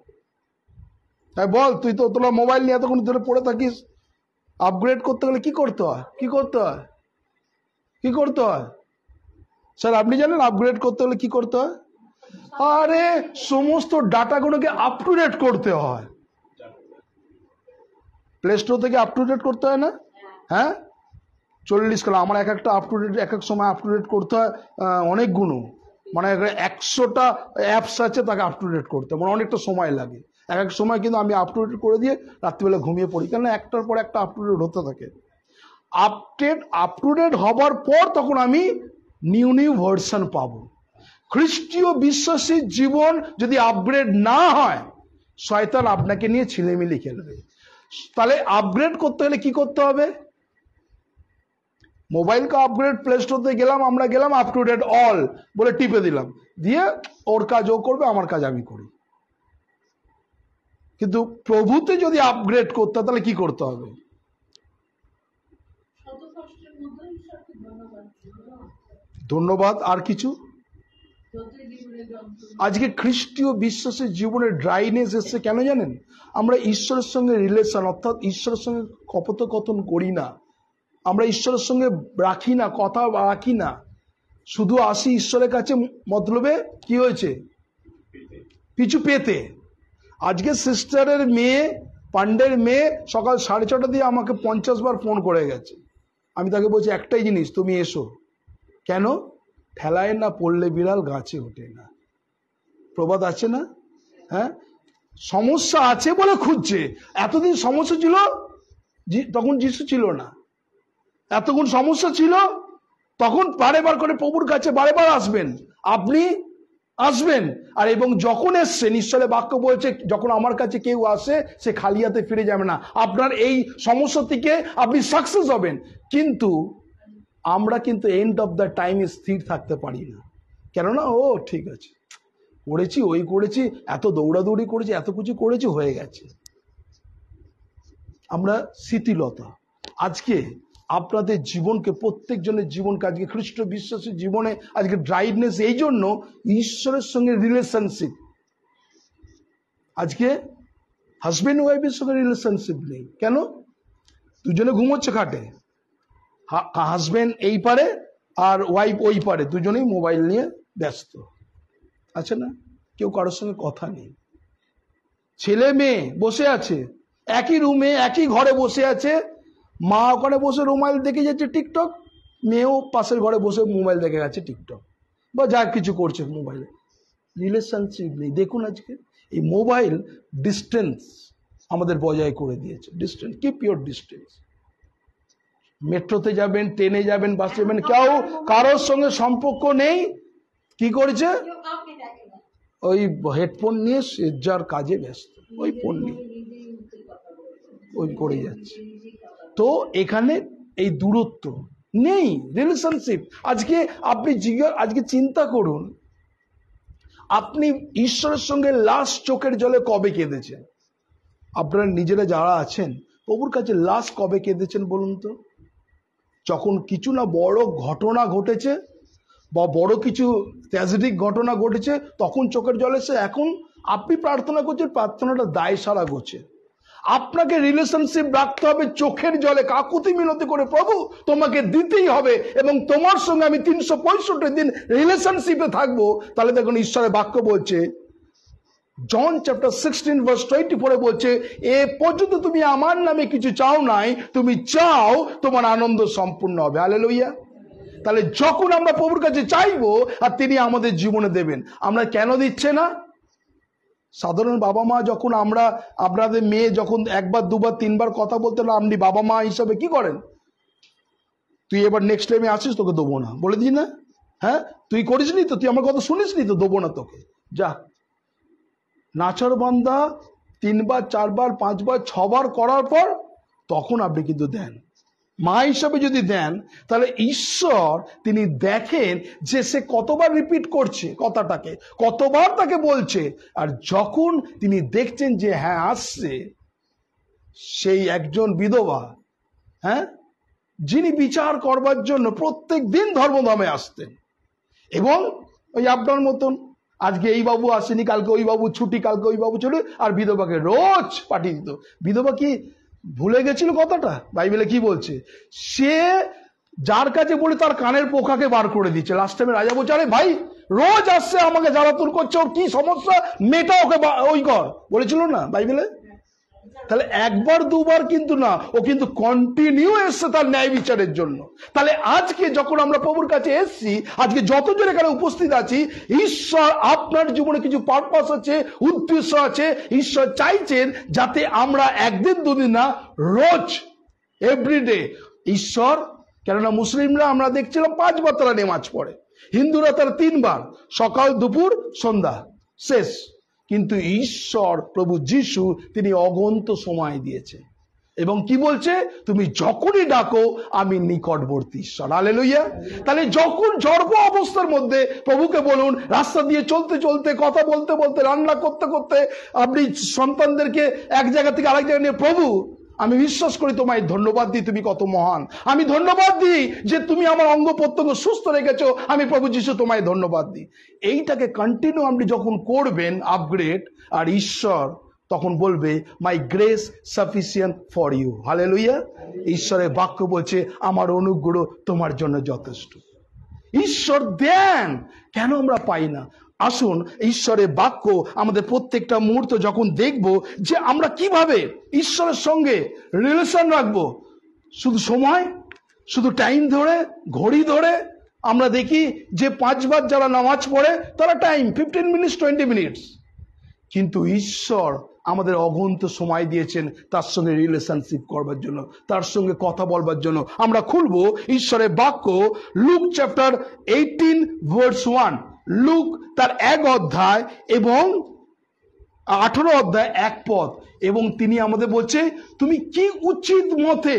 তাই বল, তুই তো তোলা মোবাইল নিয়ে এতক্ষণ ধরে পড়ে থাকিস। আপগ্রেড করতে গেলে কি করতে হয়? কি করতে হয়? কি করতে হয় স্যার? আপনি জানেন আপগ্রেড করতে হলে কি করতে হয়? আরে সমস্ত ডাটাগুলোকে আপ টু ডেট করতে হয়। প্লে স্টোর থেকে আপ টু ডেট করতে হয় না? হ্যাঁ, 40 কালা আমার এক একটা আপ টু ডেট, এক এক সময় আপ টু ডেট করতে হয় অনেক গুণ। মানে 100টা অ্যাপস আছে, তাকে আপ টু ডেট করতে মানে অনেকটা সময় লাগে। এক এক সময় কিন্তু আমি আপ টু ডেট করে দিয়ে রাত্রিবেলা ঘুমিয়ে পড়ি, কেন একটার পর একটা আপ টু ডেট হতে থাকে। আপ টু ডেট হবার পর তখন আমি নিউ ভার্সন পাবো। খ্রিস্টীয় বিশ্বাসী জীবন যদি আপগ্রেড না হয়, শয়তান আপনাকে নিয়ে ছিলেমিলি খেলবে। তাহলে আপগ্রেড করতে হলে কি করতে হবে? মোবাইলকে আপগ্রেড, প্লে স্টোর থেকে গেলাম, আমরা গেলাম আপ টু ডেট অল বলে টিপে দিলাম, দিয়ে ওর কাজ ও করবে, আমার কাজ আমি করি। কিন্তু প্রভুতে যদি আপগ্রেড করতে হয়, তাহলে কি করতে হবে? ধন্যবাদ। আর কিছু? আজকে খ্রিস্টীয় বিশ্বাসের জীবনে ড্রাইনেস এসছে কেন জানেন? আমরা ঈশ্বরের সঙ্গে রিলেশন, অর্থাৎ ঈশ্বরের সঙ্গে কথোপকথন করি না। আমরা ঈশ্বরের সঙ্গে রাখি না, কথা রাখি না, শুধু আসি ঈশ্বরের কাছে মতলবে কি হয়েছে পিছু পেতে। আজকে সিস্টারের মেয়ে, পান্ডের মেয়ে সকাল 6:30 দিয়ে আমাকে 50 বার ফোন করে গেছে। আমি তাকে বলছি একটাই জিনিস, তুমি এসো। কেন? ঠেলায় না পড়লে বিড়াল গাছে ওঠে না, প্রবাদ আছে না? হ্যাঁ, সমস্যা আছে বলে খুঁজছে। এতদিন সমস্যা ছিল, তখন যিশু ছিল না। এতক্ষণ সমস্যা ছিল, তখন বারেবার করে প্রভুর কাছে বারেবার আসবেন, আপনি আসবেন। আর এবং যখন এসছেন, ঈশ্বরের বাক্য বলছে যখন আমার কাছে কেউ আসে সে খালি হাতে ফিরে যাবে না। আপনার এই সমস্যা থেকে আপনি সাকসেস হবেন। কিন্তু আমরা কিন্তু এন্ড অফ দ্য টাইমে স্থির থাকতে পারি না। কেননা ও ঠিক আছে, করেছি, ওই করেছি, এত দৌড়াদৌড়ি করেছি, এত কিছু করেছি, হয়ে গেছে। আমরা শিথিলতা। আজকে আপনাদের জীবনকে, প্রত্যেকজনের জীবনকে, আজকে খ্রিস্ট বিশ্বাসী জীবনে আজকে ড্রাইনেস এই জন্য ঈশ্বরের সঙ্গে রিলেশনশিপ। আজকে হাজবেন্ড ওয়াইফের সঙ্গে রিলেশনশিপ নেই। কেন? দুজনে ঘুমোচ্ছে খাটে, হাজবেন্ড এই পারে আর ওয়াইফ ওই পারে, দুজনেই মোবাইল নিয়ে ব্যস্ত আছে না? কেউ কারোর সঙ্গে কথা নেই। ছেলে মেয়ে বসে আছে একই রুমে, একই ঘরে বসে আছে, মা ওখানে বসে মোবাইল দেখে যাচ্ছে টিকটক, মেয়েও পাশের ঘরে বসে মোবাইল দেখে গেছে টিকটক, বা যা কিছু করছে মোবাইলে। রিলেশনশিপ নেই। দেখুন আজকে এই মোবাইল ডিস্টেন্স আমাদের বজায় করে দিয়েছে। Distance, keep your distance. মেট্রোতে যাবেন, ট্রেনে যাবেন, বাসে যাবেন, কেউ কারোর সঙ্গে সম্পর্ক নেই। কি করছে? ওই হেডফোন নিয়ে যার কাজে ব্যস্ত, ওই ফোন নিয়ে ওই করে যাচ্ছে। তো এখানে এই দূরত্ব নেই, রিলেশনশিপ। আজকে আপনি আজকে চিন্তা করুন, আপনি ঈশ্বরের সঙ্গে লাস্ট চোখের জলে কবে কেঁদেছেন? আপনারা নিজেরা যারা আছেন প্রভুর কাছে লাস্ট কবে কেঁদেছেন বলুন তো? যখন কিছু না বড় ঘটনা ঘটেছে বা বড় কিছু ট্র্যাজেডিক ঘটনা ঘটেছে, তখন চোখের জল এসে। এখন আপনি প্রার্থনা করছেন, প্রার্থনাটা দায় সারা করছে। আপনাকে রিলেশনশিপ রাখতে হবে চোখের জলে কাকুতি মিনতি করে, প্রভু তোমাকে দিতেই হবে এবং তোমার সঙ্গে আমি 365 দিন রিলেশনশিপে থাকবো। তাহলে দেখুন ঈশ্বরের বাক্য বলছে, জন চ্যাপ্টার 16 ভার্স 24 বলছে, এ পর্যন্ত তুমি আমার নামে কিছু চাও নাই, তুমি চাও তোমার আনন্দ সম্পূর্ণ হবে। হালেলুয়া। তাহলে যখন আমরা প্রভুর কাছে চাইবো আর তিনি আমাদের জীবনে দেবেন, আমরা কেন দিচ্ছে না? সাধারণ বাবা মা যখন আমরা আপনাদের মেয়ে যখন একবার দুবার তিনবার কথা বলতে না, আপনি বাবা মা হিসাবে কি করেন? তুই এবার নেক্সট টাইমে আসিস, তোকে দেবো না, বলে দিই না? হ্যাঁ, তুই করিসনি তো, তুই আমার কথা শুনিসনি তো, দেবো না তোকে, যা। নাচর বান্দা 3 বার 4 বার 5 বার 6 বার করার পর তখন আপনি কিন্তু দেন। মা হিসাবে যদি দেন, তাহলে ঈশ্বর তিনি দেখেন যে সে কতবার রিপিট করছে কথাটাকে, কতবার তাকে বলছে। আর যখন তিনি দেখছেন যে হ্যাঁ আসছে, সেই একজন বিধবা, হ্যাঁ, যিনি বিচার করবার জন্য প্রত্যেক দিন ধর্মধামে আসতেন, এবং ওই আপনার মতন আজকে এই বাবু আসেনি, কালকে ওই বাবু ছুটি, কালকে ওই বাবু ছুটি, আর বিধবাকে রোজ পাঠিয়ে দিত। বিধবা কি ভুলে গেছিল কথাটা? বাইবেলে কি বলছে? সে যার কাছে বলে তার কানের পোকাকে বার করে দিচ্ছে। লাস্ট টাইমে রাজা বলছে, আরে ভাই রোজ আসছে আমাকে জ্বালাতন করছে, ওর কি সমস্যা, মেয়েটা ওকে ওই কর, বলেছিল না বাইবেলে? তাহলে একবার দুবার কিন্তু না, ও কিন্তু কন্টিনিউ এসছে তার ন্যায় বিচারের জন্য। তাহলে আজকে যখন আমরা প্রভুর কাছে এসছি, আজকে যতজন এখানে উপস্থিত আছি, ঈশ্বর আপনার জীবনে কিছু পারপাস আছে, উদ্দেশ্য আছে। ঈশ্বর চাইছেন যাতে আমরা একদিন দুদিন না, রোজ, এভরিডে ঈশ্বর, কেননা মুসলিমরা আমরা দেখছিলাম 5 বার তারা নেমাজ পড়ে, হিন্দুরা তারা 3 বার, সকাল দুপুর সন্ধ্যা, শেষ। কিন্তু ঈশ্বর প্রভু যিশু তিনি অগন্ত সময় দিয়েছে এবং কি বলছে, তুমি যখনই ডাকো আমি নিকটবর্তী ঈশ্বর। হালেলুয়া। তাহলে যখন জড়ব অবস্থার মধ্যে প্রভুকে বলুন, রাস্তা দিয়ে চলতে চলতে, কথা বলতে বলতে, রান্না করতে করতে, আপনি সন্তানদেরকে এক জায়গা থেকে আরেক জায়গায় নিয়ে, প্রভু আমি বিশ্বাস করি তোমায় ধন্যবাদ দিই, তুমি কত মহান, আমি ধন্যবাদ দিই যে তুমি আমার অঙ্গ প্রত্যঙ্গ সুস্থ রেখেছো, আমি প্রভু যিশু তোমায় ধন্যবাদ দিই। এইটাকে কন্টিনিউ আপনি যখন করবেন আপগ্রেড, আর ঈশ্বর তখন বলবে my grace sufficient for you. Hallelujah. ঈশ্বরের বাক্য বলছে আমার অনুগ্রহ তোমার জন্য যথেষ্ট। ঈশ্বর দেন, কেন আমরা পাই না? আসুন ঈশ্বরের বাক্য আমাদের প্রত্যেকটা মুহূর্ত যখন দেখব যে আমরা কিভাবে ঈশ্বরের সঙ্গে রিলেশন রাখবো, শুধু সময়, শুধু টাইম ধরে, ঘড়ি ধরে আমরা দেখি যে 5 বার যারা নামাজ পড়ে তারা টাইম 15 মিনিটস 20 মিনিটস, কিন্তু ঈশ্বর আমাদের অগন্ত সময় দিয়েছেন তার সঙ্গে রিলেশনশিপ করবার জন্য, তার সঙ্গে কথা বলবার জন্য। আমরা খুলবো ঈশ্বরের বাক্য, লুক চ্যাপ্টার 18 ভার্স 1, লুক তার 1 অধ্যায় এবং 18 অধ্যায় 1 পদ। এবং তিনি আমাদের বলছে তুমি কি উচিত মতে,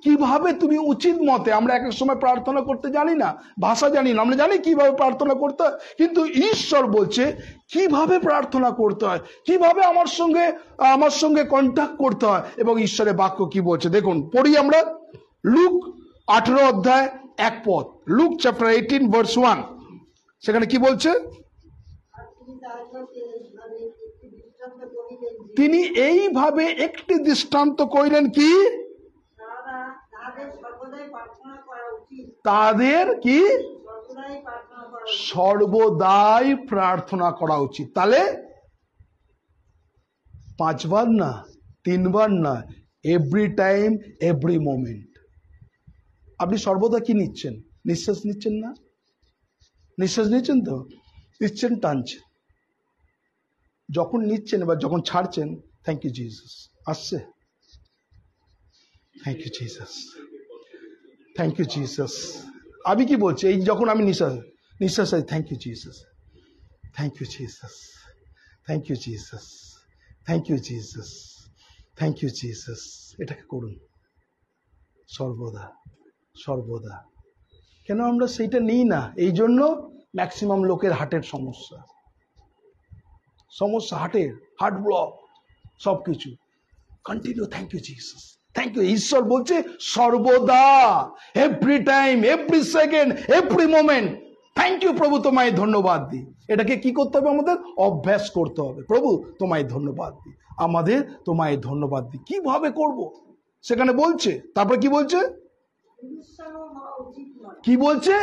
কিভাবে তুমি উচিত মতে, আমরা এক এক সময় প্রার্থনা করতে জানি না, ভাষা জানি না, আমরা জানি কিভাবে প্রার্থনা করতে হয়, কিন্তু ঈশ্বর বলছে কিভাবে প্রার্থনা করতে হয়, কিভাবে আমার সঙ্গে কন্ট্যাক্ট করতে হয়। এবং ঈশ্বরের বাক্য কি বলছে দেখুন, পড়ি আমরা লুক 18 অধ্যায় 1 পদ, লুক চ্যাপ্টার 18 ভার্স 1। সেখানে কি বলছে? তিনি এইভাবে একটি দৃষ্টান্ত কইলেন, কি তাদের কি সর্বদাই প্রার্থনা করা উচিত। তাহলে 5 বার না, 3 বার না, এভরি টাইম, এভরি মোমেন্ট। আপনি সর্বদা কি নিচ্ছেন? নিঃশ্বাস নিচ্ছেন না? নিঃশ্বাস নিচ্ছেন তো? নিচ্ছেন, টানছেন, যখন নিচ্ছেন বা যখন ছাড়ছেন, থ্যাংক ইউ জিসাস, আসছে, thank you Jesus, thank you Jesus. আমি কি বলছি, এই যখন আমি নিঃশ্বাস thank you Jesus, thank you Jesus, thank you Jesus, thank you Jesus, thank you Jesus. এটাকে করুন সর্বদা, সর্বদা। কেন আমরা সেইটা নিই না? এই জন্য ম্যাক্সিমাম লোকের হার্টের সমস্যা, হার্টের, হার্ট ব্লক, সবকিছু। Continue thank you Jesus, thank you. ঈশ্বর বলছে সর্বদা, every time, every second, every moment, thank you প্রভু, তোমায় ধন্যবাদ দিই। এটাকে কি করতে হবে? আমাদের অভ্যাস করতে হবে। প্রভু তোমায় ধন্যবাদ দিই, আমাদের তোমায় ধন্যবাদ দিই। কিভাবে করব? সেখানে বলছে, তারপরে কি বলছে? কি বলছে?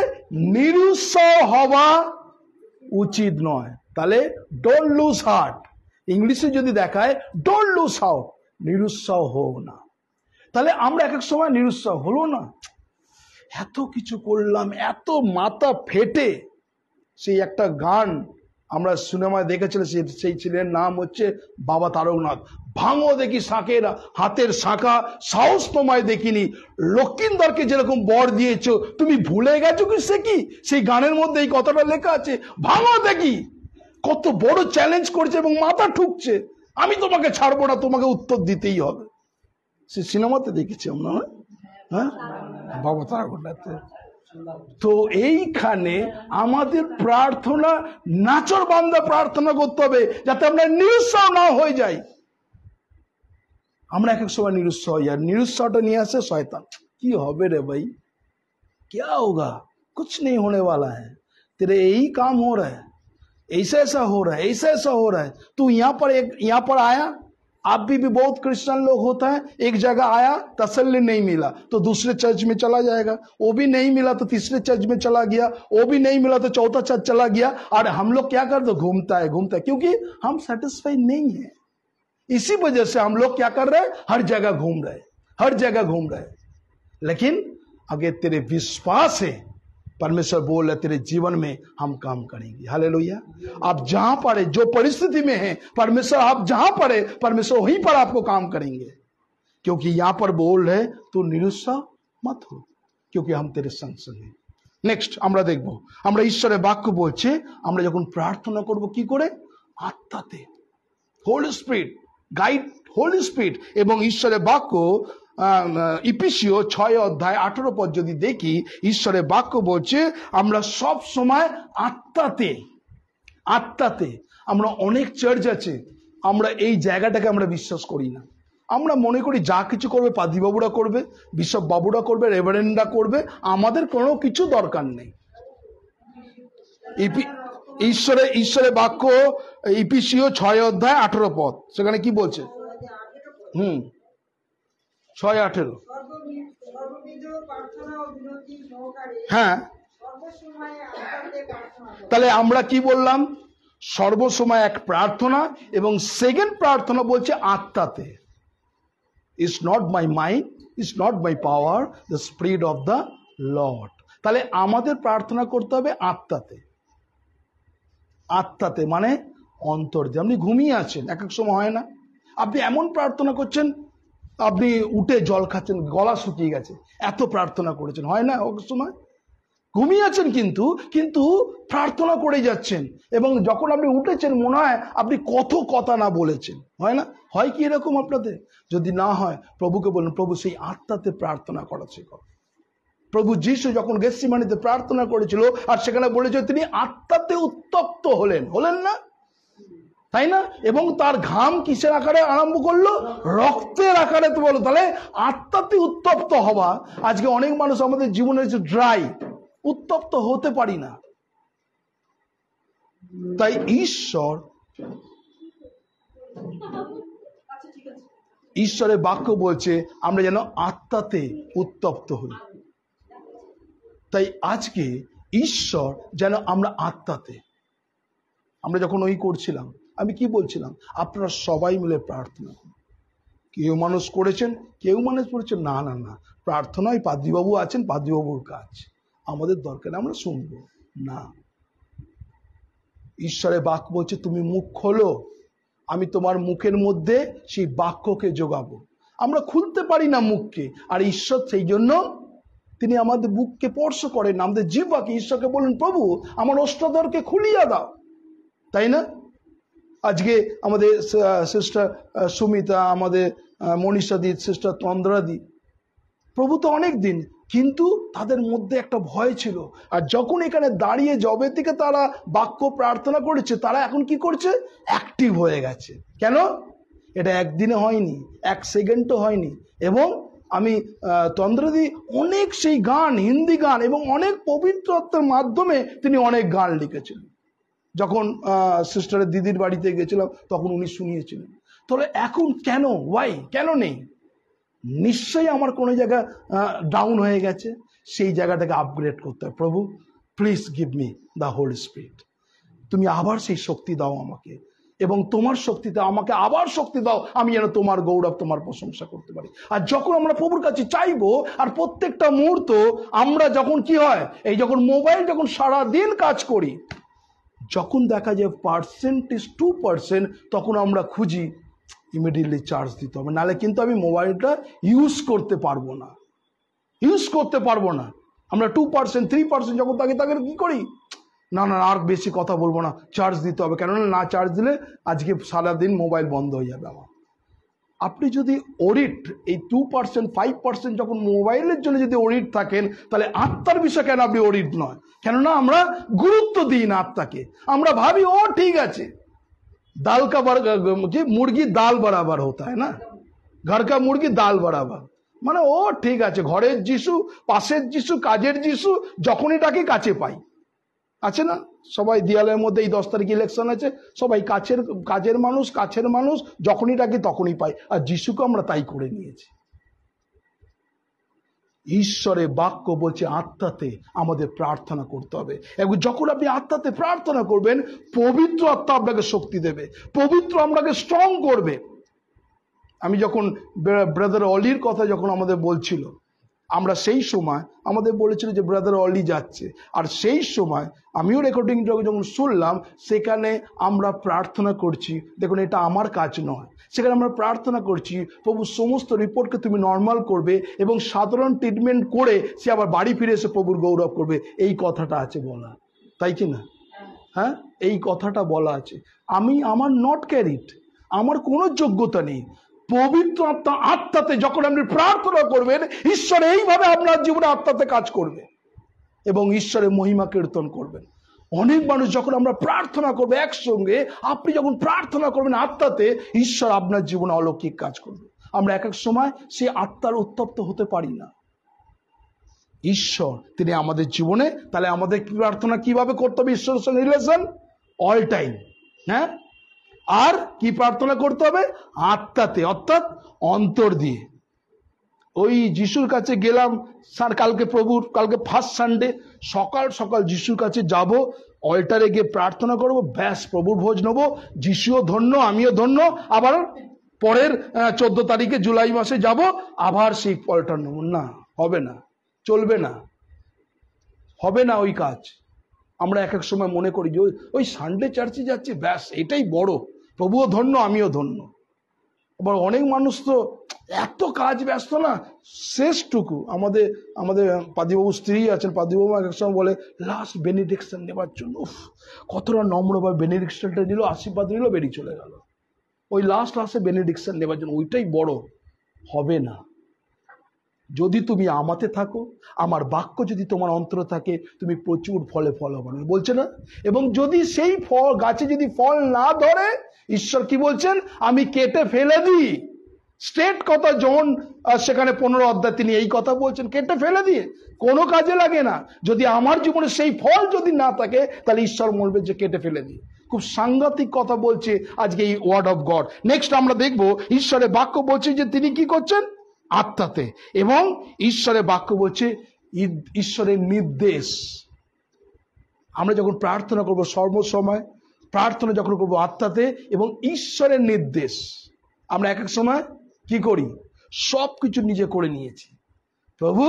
নিরুৎসাহ হওয়া উচিত নয়। তাহলে ডোন্ট লুজ হার্ট, ইংলিশে যদি দেখায় ডোন্ট লুজ হার্ট, নিরুৎসাহ হও না। তাহলে আমরা এক এক সময় নিরুৎসাহ হলো না, এত কিছু করলাম, এত মাথা ফেটে। সেই একটা গান আমরা সিনেমায় দেখেছিলাম, সেই ছেলের নাম হচ্ছে বাবা তারকনাথ। ভাঙো দেখি শাঁখের হাতের শাঁখা, সাহস তোমায় দেখিনি, লক্ষিন্দরকে যেরকম বর দিয়েছো তুমি ভুলে গেছো কি? সে কি সেই গানের মধ্যে এই কথাটা লেখা আছে, ভাঙো দেখি। কত বড় চ্যালেঞ্জ করছে এবং মাথা ঠুকছে, আমি তোমাকে ছাড়বো না, তোমাকে উত্তর দিতেই হবে। সে সিনেমাতে দেখেছি আমরা, হ্যাঁ, বাবা তারকনাথে। তো এইখানে আমাদের প্রার্থনা নাচর বান্দা প্রার্থনা করতে হবে, যাতে আমরা নিরুৎসাহ না হয়ে যাই। আমরা এক এক সময় নিরুৎসাহ হই, আর নিরুৎসাহটা নিয়ে আসে শয়তান। কি হবে রে ভাই, क्या होगा, कुछ नहीं होने वाला है, तेरे यही काम हो रहा है, ऐसा ऐसा हो रहा है, ऐसा ऐसा हो रहा है। तू यहाँ पर आया, आप भी बहुत क्रिश्चियन लोग होता है, एक जगह आया, तसल्ली नहीं मिला तो दूसरे चर्च में चला जाएगा, वो भी नहीं मिला तो तीसरे चर्च में चला गया, वो भी नहीं मिला तो चौथा चर्च चला गया। और हम लोग क्या करते? घूमता है, क्योंकि हम सेटिस्फाई नहीं है। इसी वजह से हम लोग क्या कर रहे हैं? हर जगह घूम रहे, हर जगह घूम रहे। लेकिन अगर तेरे विश्वास है, परमेश्वर बोल रहे तेरे जीवन में हम काम करेंगे। हालेलुया। आप जहां पर है, जो परिस्थिति में है, परमेश्वर आप जहां पर है, परमेश्वर वहीं पर आपको काम करेंगे। क्योंकि यहां पर बोल रहे तू निरुत्साह मत हो, क्योंकि हम तेरे संग संग हैं। नेक्स्ट আমরা দেখব, আমরা ঈশ্বরের বাক্য বলছে আমরা যখন প্রার্থনা করব কি করে? আত্মাতে, Holy Spirit guide, Holy Spirit. এবং ঈশ্বরের বাক্য ইফিসীয় 6:18 পদ যদি দেখি, ঈশ্বরের বাক্য বলছে আমরা সব সময় আত্মাতে, আত্মাতে। আমরা অনেক চার্চ আছে, আমরা এই জায়গাটাকে আমরা বিশ্বাস করি না। আমরা মনে করি যা কিছু করবে পাদ্রীবাবুরা করবে, বিশপ বাবুরা করবে, রেভারেন্ডরা করবে, আমাদের কোনো কিছু দরকার নেই। ঈশ্বরের বাক্য ইফিসীয় 6:18 পদ, সেখানে কি বলছে? 6:18। হ্যাঁ, তাহলে আমরা কি বললাম? সর্বসময় এক প্রার্থনা, এবং সেকেন্ড প্রার্থনা বলছে আত্মাতে। It's not my mind, it's not my power, the spirit of the Lord. তাহলে আমাদের প্রার্থনা করতে হবে আত্মাতে। আত্মাতে মানে অন্তর দিয়ে। আপনি ঘুমিয়ে আছেন, এক এক সময় হয় না, আপনি এমন প্রার্থনা করছেন, আপনি উঠে জল খাচ্ছেন, গলা শুকিয়ে গেছে, এত প্রার্থনা করেছেন, হয় না? এক সময় ঘুমিয়ে আছেন কিন্তু প্রার্থনা করে যাচ্ছেন, এবং যখন আপনি উঠেছেন মনে হয় আপনি কত কথা না বলেছেন, হয় না? হয় কি এরকম আপনাদের? যদি না হয়, প্রভুকে বলুন, প্রভু সেই আত্মাতে প্রার্থনা করা শেখাও। প্রভু যিশু যখন গেতসেমানিতে প্রার্থনা করেছিল, আর সেখানে বলেছে তিনি আত্মাতে উত্তপ্ত হলেন না, তাই না? এবং তার ঘাম কিসের আকারে আরম্ভ করলো? রক্তের আকারে। তো বলো, তাহলে আত্মাতে উত্তপ্ত হওয়া। আজকে অনেক মানুষ আমাদের জীবনে ড্রাই, উত্তপ্ত হতে পারি না। তাই ঈশ্বরের বাক্য বলছে আমরা যেন আত্মাতে উত্তপ্ত হই। তাই আজকে ঈশ্বর যেন আমরা আত্মাতে, আমরা যখন ওই করছিলাম, আমি কি বলছিলাম? আপনারা সবাই মিলে প্রার্থনা করুন। কেউ মানুষ করেছেন, কেউ মানুষ করেছেন, না না না, প্রার্থনায় পাদ্রীবাবু আছেন, পাদ্রীবাবুর কাজ, আমাদের দরকার আমরা শুনব না। ঈশ্বরের বাক্য বলছে তুমি মুখ খোলো, আমি তোমার মুখের মধ্যে সেই বাক্যকে যোগাবো। আমরা খুলতে পারি না মুখকে, আর ঈশ্বর সেই জন্য তিনি আমাদের বুককে স্পর্শ করেন, আমাদের জিহ্বাকে। ঈশ্বরকে বলেন, প্রভু আমার অষ্টদরকে খুলিয়া দাও, তাই না? আজকে আমাদের সিস্টার সুমিতা, আমাদের মনীষা দি, সিস্টার তন্দ্রা দি, প্রভু তো অনেক দিন, কিন্তু তাদের মধ্যে একটা ভয় ছিল। আর যখন এখানে দাঁড়িয়ে জবে থেকে তারা বাক্য প্রার্থনা করেছে, তারা এখন কি করছে? অ্যাক্টিভ হয়ে গেছে। কেন? এটা একদিনে হয়নি, এক সেকেন্ডও হয়নি। এবং আমি তন্দ্রাদি অনেক সেই গান, হিন্দি গান এবং অনেক পবিত্রত্বের মাধ্যমে তিনি অনেক গান লিখেছিলেন। যখন সিস্টারের দিদির বাড়িতে গেছিলাম তখন উনি শুনিয়েছিলেন। তাহলে এখন কেন, ওয়াই, কেন নেই? নিশ্চয়ই আমার কোনো জায়গা ডাউন হয়ে গেছে, সেই জায়গাটাকে আপগ্রেড করতে হবে। প্রভু please give me the Holi spirit, তুমি আবার সেই শক্তি দাও আমাকে, এবং তোমার শক্তিতে আমাকে আবার শক্তি দাও, আমি যেন তোমার গৌরব, তোমার প্রশংসা করতে পারি। আর যখন আমরা প্রভুর কাছে চাইবো, আর প্রত্যেকটা মুহূর্ত আমরা যখন কি হয়, এই যখন মোবাইল যখন সারাদিন কাজ করি, যখন দেখা যায় পার্সেন্টেজ 2%, তখন আমরা খুঁজি ইমিডিয়েটলি চার্জ দিতে হবে, নাহলে কিন্তু আমি মোবাইলটা ইউজ করতে পারবো না, আমরা 2% 3% যখন তাকে কি করি, না আর বেশি কথা বলবো না, চার্জ দিতে হবে, কেননা না চার্জ দিলে আজকে সারাদিন মোবাইল বন্ধ হয়ে যাবে আমার। আপনি যদি অডিট এই 2% 5% যখন মোবাইলের জন্য যদি অডিট থাকেন, তাহলে আত্মার বিষয় কেন আপনি অডিট নয়? কেননা আমরা গুরুত্ব দিই না আত্মাকে, আমরা ভাবি ও ঠিক আছে, দাল কা মুরগি দাল বরাবর হতা হয় না, ঘর কা মুরগি দাল বরাবর, মানে ও ঠিক আছে, ঘরের যিশু, পাশের যিশু, কাজের যিশু, যখনই ডাকি কাছে পাই। আছে না সবাই দেয়ালের মধ্যে, এই 10 তারিখ ইলেকশন আছে, সবাই কাছের মানুষ, যখনই ডাকি তখনই পাই। আর যিশুকে আমরা তাই করে নিয়েছি। ঈশ্বরের বাক্য বলছে আত্মাতে আমাদের প্রার্থনা করতে হবে, এবং যখন আপনি আত্মাতে প্রার্থনা করবেন, পবিত্র আত্মা আপনাকে শক্তি দেবে, পবিত্র আপনাকে স্ট্রং করবে। আমি যখন ব্রাদার অলির কথা যখন আমাদের বলছিল, আমরা সেই সময় আমাদের বলেছিল যে ব্রাদার অলি যাচ্ছে, আর সেই সময় আমিও রেকর্ডিং যখন শুনলাম, সেখানে আমরা প্রার্থনা করছি, দেখুন এটা আমার কাজ নয়, সেখানে আমরা প্রার্থনা করছি প্রভু সমস্ত রিপোর্টকে তুমি নর্মাল করবে, এবং সাধারণ ট্রিটমেন্ট করে সে আবার বাড়ি ফিরে এসে প্রভুর গৌরব করবে, এই কথাটা আছে বলা, তাই কি না? হ্যাঁ, এই কথাটা বলা আছে। আমার নট ক্যারিড, আমার কোনো যোগ্যতা নেই, পবিত্র আত্মাতে যখন আপনি প্রার্থনা করবেন, ঈশ্বর এইভাবে আপনার জীবনে আত্মাতে কাজ করবে এবং ঈশ্বরের মহিমা কীর্তন করবেন। অনেক মানুষ যখন আমরা প্রার্থনা করবো একসঙ্গে, আপনি যখন প্রার্থনা করবেন আত্মাতে, ঈশ্বর আপনার জীবনে অলৌকিক কাজ করবে। আমরা এক এক সময় সেই আত্মার উত্তপ্ত হতে পারি না। ঈশ্বর তিনি আমাদের জীবনে, তাহলে আমাদের প্রার্থনা কিভাবে করতে হবে? ঈশ্বরের সঙ্গে রিলেশন অল টাইম, হ্যাঁ। আর কি প্রার্থনা করতে হবে? আত্মাতে, অর্থাৎ অন্তর দিয়ে। ওই যিশুর কাছে গেলাম কালকে ফার্স্ট সানডে, সকাল সকাল যিশুর কাছে যাব, অল্টারে গিয়ে প্রার্থনা করব, ব্যাস প্রভুর ভোজ নেবো, যিশুও ধন্য, আমিও ধন্য, আবার পরের 14 তারিখে জুলাই মাসে যাব, আবার সেই অল্টার নেব। না, হবে না, চলবে না, হবে না ওই কাজ। আমরা এক এক সময় মনে করি যে ওই সানডে চার্চে যাচ্ছি, ব্যাস এটাই বড়, প্রভুও ধন্য, আমিও ধন্য। আবার অনেক মানুষ তো এত কাজ ব্যস্ত না, শেষটুকু আমাদের পাদিবাবু স্ত্রী আছেন, পাদিবাবু এক সময় বলে লাস্ট বেনিডিকশন নেবার জন্য কতটা নম্রভাবে বেনিডিকশনটা নিল, আশীর্বাদ নিল, বেরিয়ে চলে গেল। ওই লাস্টে বেনিডিকশন নেবার জন্য, ওইটাই বড়। হবে না। যদি তুমি আমাতে থাকো, আমার বাক্য যদি তোমার অন্তরে থাকে, তুমি প্রচুর ফলে ফল হবে, বলছে না? এবং যদি সেই ফল গাছে যদি ফল না ধরে, ঈশ্বর কি বলছেন? আমি কেটে ফেলে দিই। স্ট্রেট কথা, জন সেখানে 15 অধ্যায় তিনি এই কথা বলছেন, কেটে ফেলে দিয়ে কোনো কাজে লাগে না। যদি আমার জীবনে সেই ফল যদি না থাকে, তাহলে ঈশ্বর বলবে যে কেটে ফেলে দিই। খুব সাংঘাতিক কথা বলছে আজকে এই ওয়ার্ড অফ গড। নেক্সট আমরা দেখব ঈশ্বরের বাক্য বলছে যে তিনি কি করছেন আত্মাতে, এবং ঈশ্বরের বাক্য বলছে ঈশ্বরের নির্দেশ। আমরা যখন প্রার্থনা করব, সর্বসময় প্রার্থনা যখন করবো আত্মাতে এবং ঈশ্বরের নির্দেশ, আমরা এক এক সময় কি করি? সব কিছু নিজে করে নিয়েছি। প্রভু,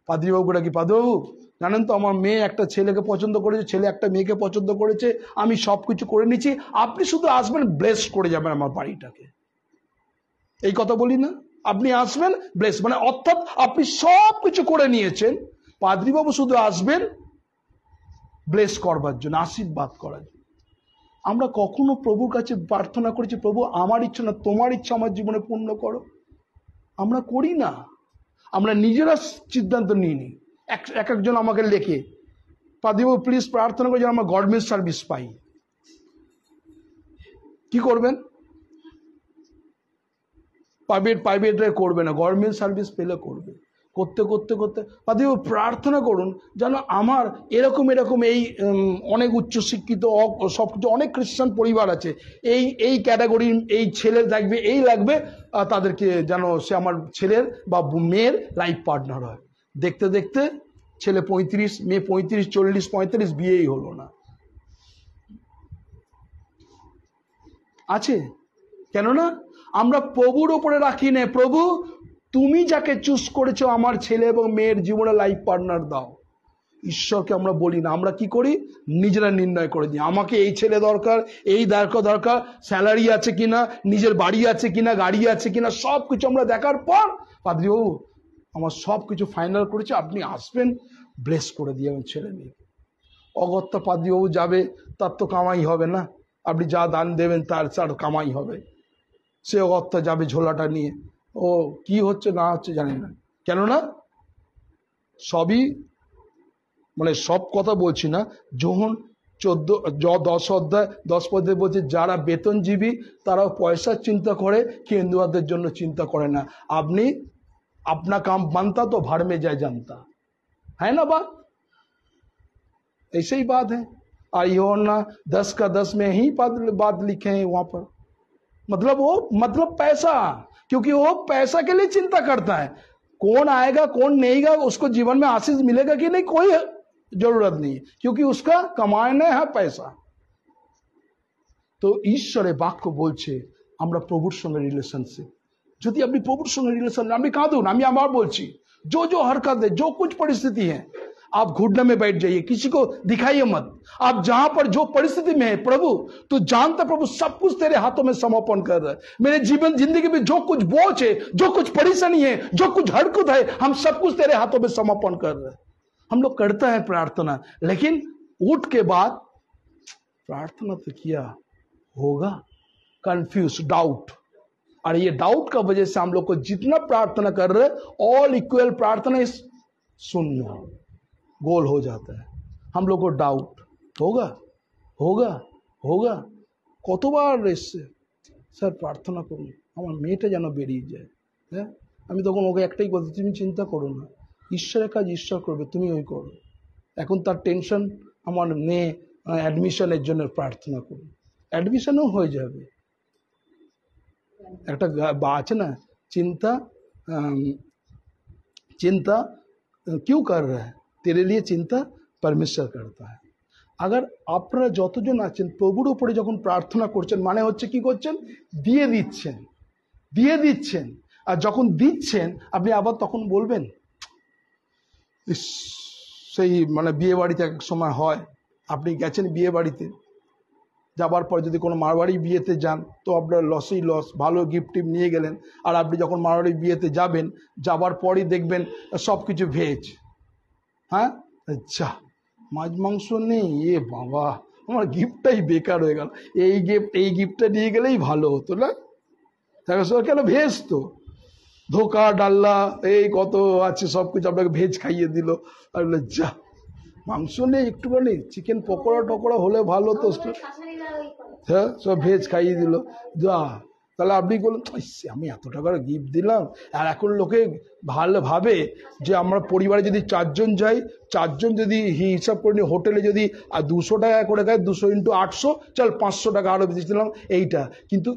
পাদ্রীবাবুরা কি, পাদ্রীবাবু জানেন তো আমার মেয়ে একটা ছেলেকে পছন্দ করেছে, ছেলে একটা মেয়েকে পছন্দ করেছে, আমি সব কিছু করে নিচ্ছি, আপনি শুধু আসবেন, ব্লেস করে যাবেন আমার বাড়িটাকে। এই কথা বলি না? আপনি আসবেন, ব্লেস, মানে অর্থাৎ আপনি সব কিছু করে নিয়েছেন, পাদ্রীবাবু শুধু আসবেন ব্লেস করবার জন্য, আশীর্বাদ করার জন্য। আমরা কখনো প্রভুর কাছে প্রার্থনা করেছি, প্রভু আমার ইচ্ছা না তোমার ইচ্ছা আমার জীবনে পূর্ণ করো? আমরা করি না। আমরা নিজেরা সিদ্ধান্ত নিইনি। এক একজন আমাকে লেখে, পাদ্রীবাবু প্লিজ প্রার্থনা করে যেন আমরা গভর্নমেন্ট সার্ভিস পাই। কি করবেন? প্রাইভেটে করবে না, গভর্নমেন্ট সার্ভিস পেলে করবে। করতে করতে করতে পাদ্রীবাবু প্রার্থনা করুন যেন আমার এরকম এরকম এই অনেক উচ্চশিক্ষিত সব কিছু অনেক খ্রিস্টান পরিবার আছে, এই ক্যাটাগরির এই ছেলে লাগবে, এই লাগবে, তাদেরকে যেন সে আমার ছেলের বা মেয়ের লাইফ পার্টনার হয়। দেখতে দেখতে ছেলে 35, মেয়ে 35, 40, 45, বিয়েই হলো না। আছে কেননা আমরা প্রভুর ওপরে রাখি না, প্রভু তুমি যাকে চুজ করেছো আমার ছেলে এবং মেয়ের জীবনে লাইফ পার্টনার দাও। ঈশ্বরকে আমরা বলি না, আমরা কি করি নিজেরা নির্ণয় করে দিই, আমাকে এই ছেলে দরকার, এই দরকার, স্যালারি আছে কিনা, নিজের বাড়ি আছে কিনা, গাড়ি আছে কিনা, সব কিছু আমরা দেখার পর পাদ্রীবাবু আমার সব কিছু ফাইনাল করেছে, আপনি আসবেন, ব্লেস করে দিয়ে আমার ছেলে মেয়েকে। অগত্যা পাদ্রীবাবু যাবে, তার তো কামাই হবে না, আপনি যা দান দেবেন তার কামাই হবে, সে অগত্যা যাবে ঝোলাটা নিয়ে, ও কি হচ্ছে না হচ্ছে জানি না। কেননা সবই মানে সব কথা বলছি না, যখন 10 অধ্যায় 10 পদে বলছে যারা বেতনজীবী তারাও পয়সার চিন্তা করে, কেন্দুয়াদের জন্য চিন্তা করে না। আপনি अपना काम बनता तो भाड़ में जाए जानता है ना बात, ऐसे ही बात है। और यूहन्ना 10 का 10 में ही बात लिखे हैं वहां पर, मतलब पैसा, क्योंकि वो पैसा के लिए चिंता करता है, कौन आएगा कौन नहीं गा, उसको जीवन में आशीष मिलेगा कि नहीं कोई जरूरत नहीं है, क्योंकि उसका कमाने है पैसा। तो ईश्वरे বাক্য বলছে আমরা প্রভুর সঙ্গে রিলেশনশিপ, যদি আপনি প্রভুর সঙ্গে রিলেশন, আপনি কাঁদুন, আমি আবার বলছি, जो हरकत है, जो कुछ परिस्थिति है, आप घुटने में बैठ जाइए, किसी को दिखाइए मत। आप जहां पर जो परिस्थिति में है, प्रभु तू जानता, प्रभु सब कुछ तेरे हाथों में समर्पण कर रहा है। मेरे जीवन जिंदगी में जो कुछ बोझ है, जो कुछ परेशानी है, जो कुछ हरकत है, हम सब कुछ तेरे हाथों में समर्पण कर रहे हैं। हम लोग करते हैं प्रार्थना, लेकिन उठ के बाद प्रार्थना तो किया होगा, कंफ्यूज, डाउट, और ये डाउट का वजह से हम लोग को जितना प्रार्थना कर रहे ऑल इक्वल प्रार्थना इस शून्य गोल हो जाता है। हम लोग को डाउट होगा होगा होगा কতবার এসছে, স্যার প্রার্থনা করুন আমার মেয়েটা যেন বেরিয়ে যায়। হ্যাঁ, আমি তখন ওকে একটাই বলছি, তুমি চিন্তা করো না, ঈশ্বরের কাজ ঈশ্বর করবে, তুমি ওই করো। এখন তার টেনশন আমার মেয়ে অ্যাডমিশনের জন্য প্রার্থনা করুন, অ্যাডমিশনও হয়ে যাবে। একটা আছে না, চিন্তা চিন্তা क्यों कर रहा है, तेरे लिए चिंता परमेश्वर करता है। अगर আপনারা যতজন আছেন প্রভুর উপরে যখন প্রার্থনা করছেন, মানে হচ্ছে কি করছেন, দিয়ে দিচ্ছেন, আর যখন দিচ্ছেন আপনি আবার তখন বলবেন, সেই মানে বিয়ে বাড়িতে এক সময় হয়, আপনি গেছেন বিয়ে বাড়িতে, যাবার পর যদি কোনো মারবাড়ি বিয়েতে যান তো আপনার লসই লস, ভালো গিফট টিপ নিয়ে গেলেন, আর আপনি যখন মারবাড়ি বিয়েতে যাবেন, যাবার পরই দেখবেন সব কিছু ভেজ। হ্যাঁ, আচ্ছা মাছ মাংস নেই, এ বাবা আমার গিফটটাই বেকার হয়ে গেল, এই গিফটটা নিয়ে গেলেই ভালো হতো না, কেন ভেজ তো, ধোকা ডাল্লা এই কত আছে সব কিছু আপনাকে ভেজ খাইয়ে দিল, আর যা মাংস নেই, একটুখানি চিকেন পকোড়া টকোড়া হলে ভালো তো, হ্যাঁ সব ভেজ খাইয়ে দিল, যা তাহলে আপনি বলুন আমি এত টাকার গিফট দিলাম। আর এখন লোকে ভালো ভাবে যে আমরা পরিবারে যদি 4 জন যাই, 4 জন যদি হিসাব করে নিই, হোটেলে যদি 200 টাকা করে খাই, 200 × 800, চল 500 টাকা আরো বেশি দিলাম, এইটা কিন্তু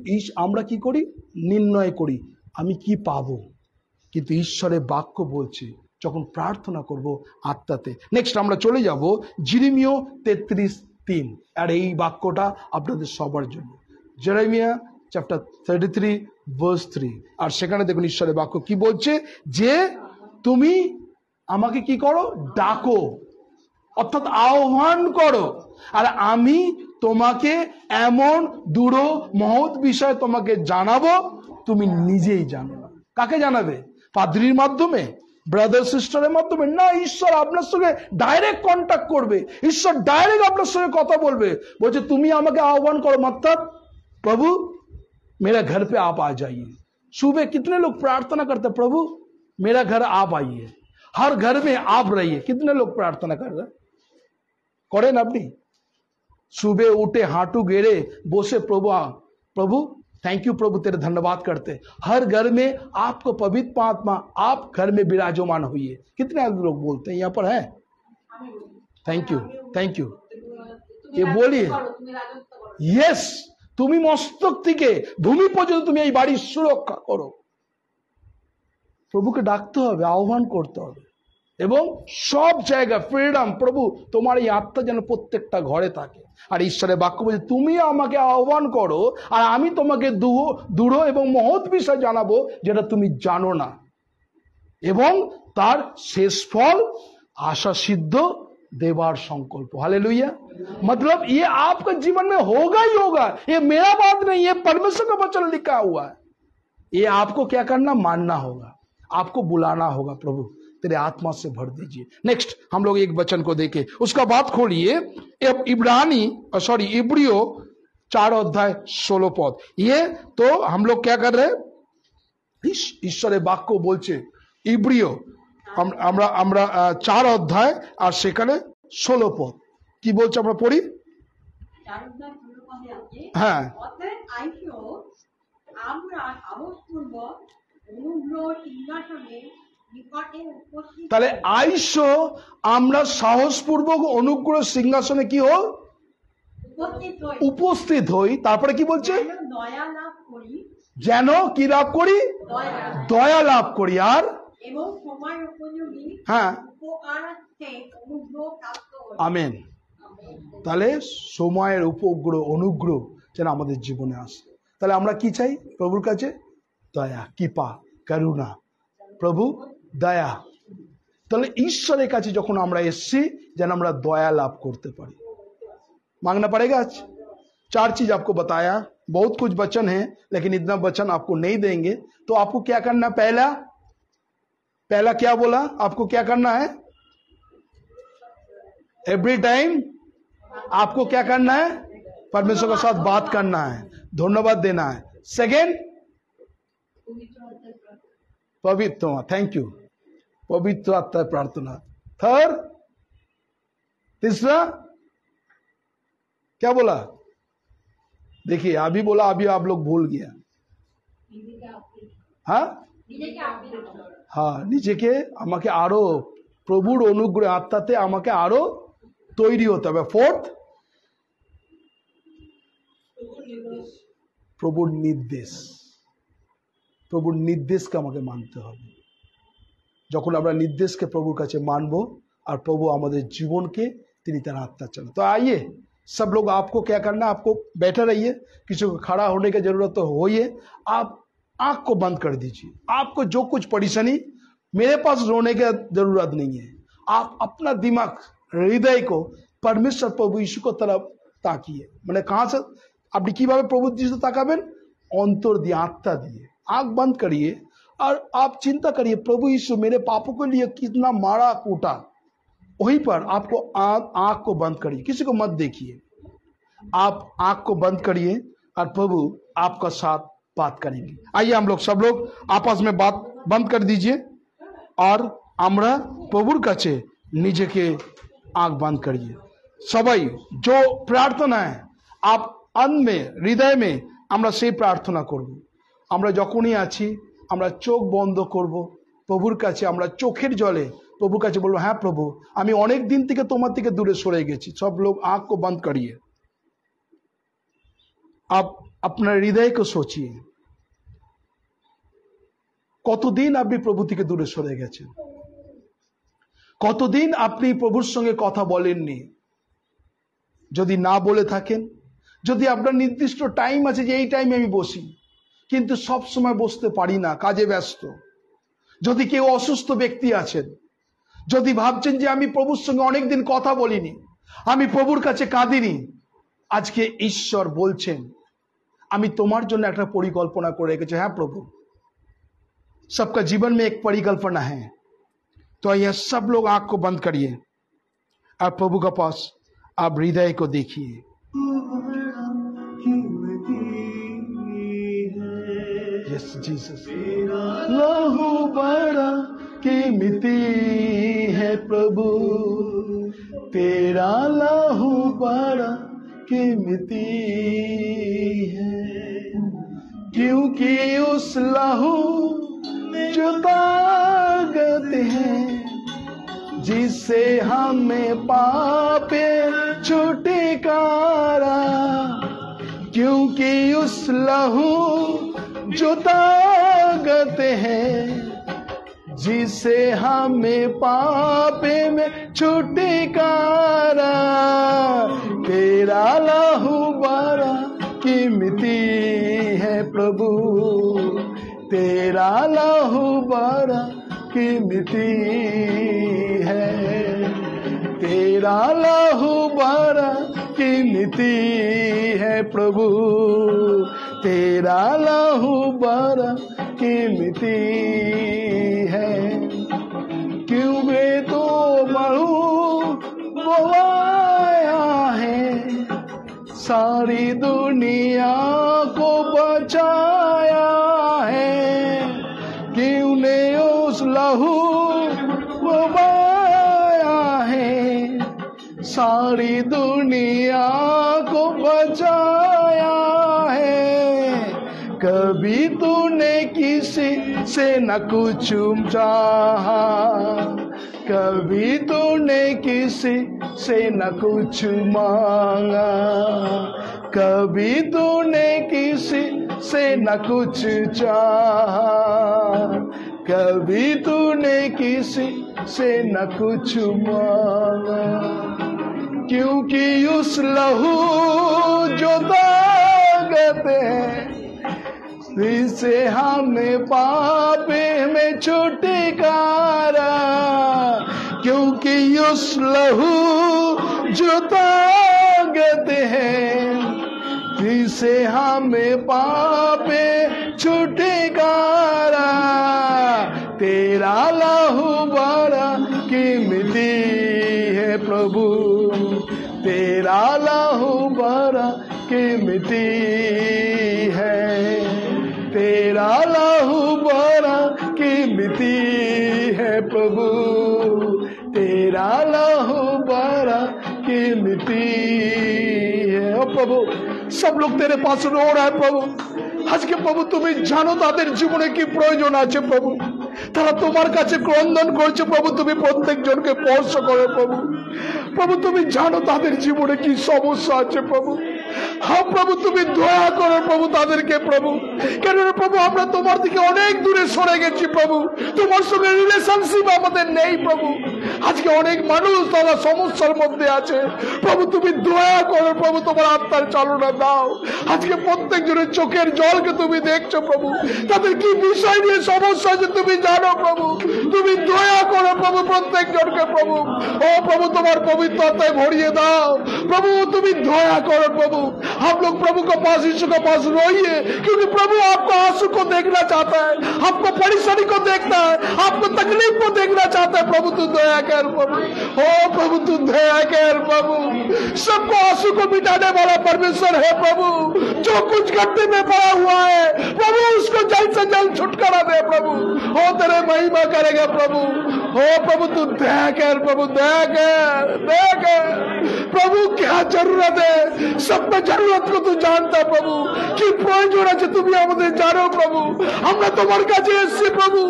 আমরা কি করি, নির্ণয় করি আমি কি পাবো। কিন্তু ঈশ্বরের বাক্য বলছে যখন প্রার্থনা করব আত্মাতে। নেক্সট আমরা চলে যাব জিরেমিয়া 33:3, আর এই বাক্যটা আপনাদের সবার জন্য, জেরেমিয়া চ্যাপ্টার 33 ভার্স 3। আর সেখানে দেখুন ঈশ্বরের বাক্য কি বলছে, যে তুমি আমাকে কি করো, ডাকো, অর্থাৎ আহ্বান করো, আর আমি তোমাকে এমন দূর মহৎ বিষয় তোমাকে জানাবো তুমি নিজেই জানো না। কাকে জানাবে, পাদ্রীর মাধ্যমে, ব্রাদার সিস্টারের মাধ্যমে না, ঈশ্বর আপনার সঙ্গে ডাইরেক্ট কন্ট্যাক্ট করবে, ঈশ্বর ডাইরেক্ট আপনার সঙ্গে কথা বলবে। বলছে তুমি আমাকে আহ্বান করো, मतलब प्रभु मेरा घर पे आप आ जाइए। सुबह कितने लोग प्रार्थना करते, प्रभु मेरा घर आप आइए, हर घर में आप रहिए। कितने लोग प्रार्थना कर रहे करें, अपनी सुबह उठे हांटू गेड़े बसे, प्रभु थैंक यू प्रभु, तेरे धन्यवाद करते। हर घर में आपको पवित्र आत्मा आप घर में विराजमान हुई है। कितने लोग बोलते हैं यहाँ पर है? Thank you, thank you. ये बोलिए यस, তুমি মস্তক থেকে ভূমি পর্যন্ত তুমি এই বাড়ির সুরক্ষা করো। প্রভুকে ডাকতে হবে, আহ্বান করতে হবে এবং সব জায়গা ফ্রিডম। প্রভু তোমার এই আত্মা যেন প্রত্যেকটা ঘরে থাকে। আর ঈশ্বরের বাক্য বলছে তুমি আমাকে আহ্বান করো আর আমি তোমাকে দূঢ় এবং মহৎ বিষয় জানাবো যেটা তুমি জানো না, এবং তার শেষ ফল आशा सिद्ध देवार संकल्प। हालेलुया। मतलब ये आपका जीवन में होगा ही होगा, ये मेरा बात नहीं, ये परमेश्वर का वचन लिखा हुआ है। ये आपको क्या करना, मानना होगा, आपको बुलाना होगा। प्रभु तेरे आत्मा से भर दीजिए। नेक्स्ट हम लोग एक वचन को देखें, उसका बात खोलिए इब्रियो 4 अध्याय 16 पद। ये तो हम लोग क्या कर रहे हैं, ঈশ্বরের বাক্য বলছে ইব্রিয় আমরা 4 অধ্যায় আর সেখানে 16 পদ কি বলছে আমরা পড়ি। হ্যাঁ, তাহলে আইসো আমরা সাহসপূর্বক অনুগ্রহ সিংহাসনে কি হোক, উপস্থিত হই। তারপরে কি বলছে, যেন কি লাভ করি, দয়া লাভ করি, আর হ্যাঁ আমেন। তাহলে সময়ের উপগ্রহ অনুগ্রহ যেন আমাদের জীবনে আসে। তাহলে আমরা কি চাই প্রভুর কাছে, দয়া, কৃপা, করুণা, প্রভু দয়া। তাহলে ঈশ্বরের কাছে যখন আমরা এসছি যেন আমরা দয়া লাভ करते পারি। मांगना पड़ेगा। 4 चीज आपको बताया, बहुत कुछ वचन है लेकिन इतना वचन आपको नहीं देंगे, तो आपको क्या करना, पहला क्या बोला, आपको क्या करना है, एवरी टाइम आपको क्या करना है, परमेश्वर के साथ बात करना है, धन्यवाद देना है। सेकेंड पवित्र, थैंक यू, पवित्र आत्मा प्रार्थना। थर्ड, तीसरा क्या बोला, देखिए अभी बोला, अभी आप लोग भूल गया। हाँ हाँ, নিজেকে আমাকে আরো প্রভুর অনুগ্রহ আত্মাতে আমাকে আরো তৈরি হতে হবে। ফোর্থ, প্রভুর নির্দেশ, প্রভুর নির্দেশকে আমাকে মানতে হবে। যখন আমরা নির্দেশকে প্রভুর কাছে মানবো আর প্রভু আমাদের জীবনকে তিনি তার আত্মা চালান। तो आइए सब लोग, आपको क्या करना, आपको बैठे रहिए, किसी को खड़ा होने की जरूरत तो होइए, आप आंख को बंद कर दीजिए। आपको जो कुछ परेशानी, मेरे पास रोने की जरूरत नहीं है, आप अपना दिमाग हृदय को परमेश्वर प्रभु यीशु को तरफ ताकिए। मैंने कहा से আপনি কিভাবে প্রভু যিশু তাকাবেন, অন্তর দিয়ে, আত্মা দিয়ে। आंख बंद करिए और आप चिंता करिए, प्रभु यीशु मेरे पापों के लिए कितना मारा कूटा। वहीं पर आपको आंख को बंद करिए, किसी को मत देखिए, आप आंख को बंद करिए और प्रभु आपका साथ बात करेंगे। आइए हम लोग सब लोग आपस में बात बंद कर दीजिए और আমরা প্রভুর কাছে নিজেকে आंख बंद करिए। সবাই जो प्रार्थना है आप अन में हृदय में আমরা সেই প্রার্থনা করব। আমরা যখনই আছি আমরা চোখ বন্ধ করব, প্রভুর কাছে আমরা চোখের জলে প্রভুর কাছে বলবো, হ্যাঁ প্রভু আমি অনেক দিন থেকে তোমার থেকে দূরে সরে গেছি। सब लोग आंख को बंद करिए, आप अपना हृदय को सोचिए, কতদিন আপনি প্রভু থেকে দূরে সরে গেছেন, কতদিন আপনি প্রভুর সঙ্গে কথা বলেননি। যদি না বলে থাকেন, যদি আপনার নির্দিষ্ট টাইম আছে যে এই টাইমে আমি বসি, কিন্তু সব সময় বসতে পারি না, কাজে ব্যস্ত। যদি কেউ অসুস্থ ব্যক্তি আছেন, যদি ভাবছেন যে আমি প্রভুর সঙ্গে অনেকদিন কথা বলিনি, আমি প্রভুর কাছে কাঁদিনি, আজকে ঈশ্বর বলছেন আমি তোমার জন্য একটা পরিকল্পনা করে রেখেছি। হ্যাঁ প্রভু, सबका जीवन में एक परिकल्पना है। तो यह सब लोग आंख को बंद करिए और प्रभु के पास आप हृदय को देखिए। यस जीसस, लहू बड़ा कीमती है प्रभु, तेरा लहू बड़ा कीमती है, क्योंकि उस लहू जो ताकत है जिससे हमें पापे छुटकारा, क्योंकि उस लहू जो ताकत है जिससे हमें पापे में छुटकारा, तेरा लहू बड़ा कीमती है प्रभु, तेरा लहू बड़ा कीमती है, तेरा लहू बड़ा कीमती है प्रभु, तेरा लहू बड़ा कीमती है। क्यों वे तो मरू गवाया है, सारी दुनिया को बचाया है, क्यों ने उस लहू गवाया है, सारी दुनिया को बचाया है। कभी तूने किसी से न कुछ चाहा, कभी तूने किसी से न कुछ मांगा, कभी तूने किसी से न कुछ चाहा, कभी तूने किसी से न कुछ मांगा, क्योंकि उस लहू जो ताकत है जिससे हमें पापे में छुटकारा, क्योंकि उस लहू जो ताकत है जिससे हमें पापे छुटकारा, तेरा लहू बड़ा कीमती है प्रभु, तेरा लहू बड़ा कीमती है, तेरा लहू बड़ा कीमती है प्रभु, तेरा लहू बड़ा कीमती है। ओ प्रभु, सब लोग तेरे पास रो रहा है प्रभु, আজকে প্রভু তুমি জানো তাদের জীবনে কি প্রয়োজন আছে প্রভু, তারা তোমার কাছে ক্রন্দন করছে প্রভু, তুমি প্রত্যেকজনকে স্পর্শ করো প্রভু, প্রভু তুমি জানো তাদের জীবনে কি সমস্যা আছে প্রভু, হ্যাঁ প্রভু তুমি দয়া করো প্রভু তাদেরকে প্রভু, কেন প্রভু আমরা তোমার দিকে অনেক দূরে সরে গেছি প্রভু, তোমার সঙ্গে রিলেশনশিপ আমাদের নেই প্রভু, আজকে অনেক মানুষ তারা সমস্যার মধ্যে আছে প্রভু, তুমি দয়া করো প্রভু, তোমার আত্মার চালনা দাও, আজকে প্রত্যেকজনের চোখের জলকে তুমি দেখছো প্রভু, তাদের কি বিষয় নিয়ে সমস্যা আছে তুমি জানো প্রভু, তুমি দয়া করো প্রভু প্রত্যেকজনকে প্রভু, ও প্রভু তোমার पवित्र आत्माएं भरिए दाओ प्रभु, तुम दया करो प्रभु, हम लोग प्रभु के पास यीशु के पास रोइए, क्योंकि प्रभु आपको आंसू को देखना चाहता है, आपको परेशानी को देखता है, आपको तकलीफ को देखना चाहता है प्रभु, तू दया कर प्रभु, ओ प्रभु तू दया कर प्रभु, सबको आंसू को मिटाने वाला परमेश्वर है प्रभु, जो कुछ गड्ढे में पड़ा हुआ है प्रभु उसको जल्द से जल्द छुटकारा दे प्रभु, हो तेरे महिमा करेगा प्रभु, हो प्रभु तू दया कर प्रभु, दया कर प्रभु, क्या जरूरत है, सब में जरूरत को तू जानता प्रभु, কি প্রয়োজন আছে তুমি আমাদের জানো প্রভু, আমরা তোমার কাছে এসেছি প্রভু,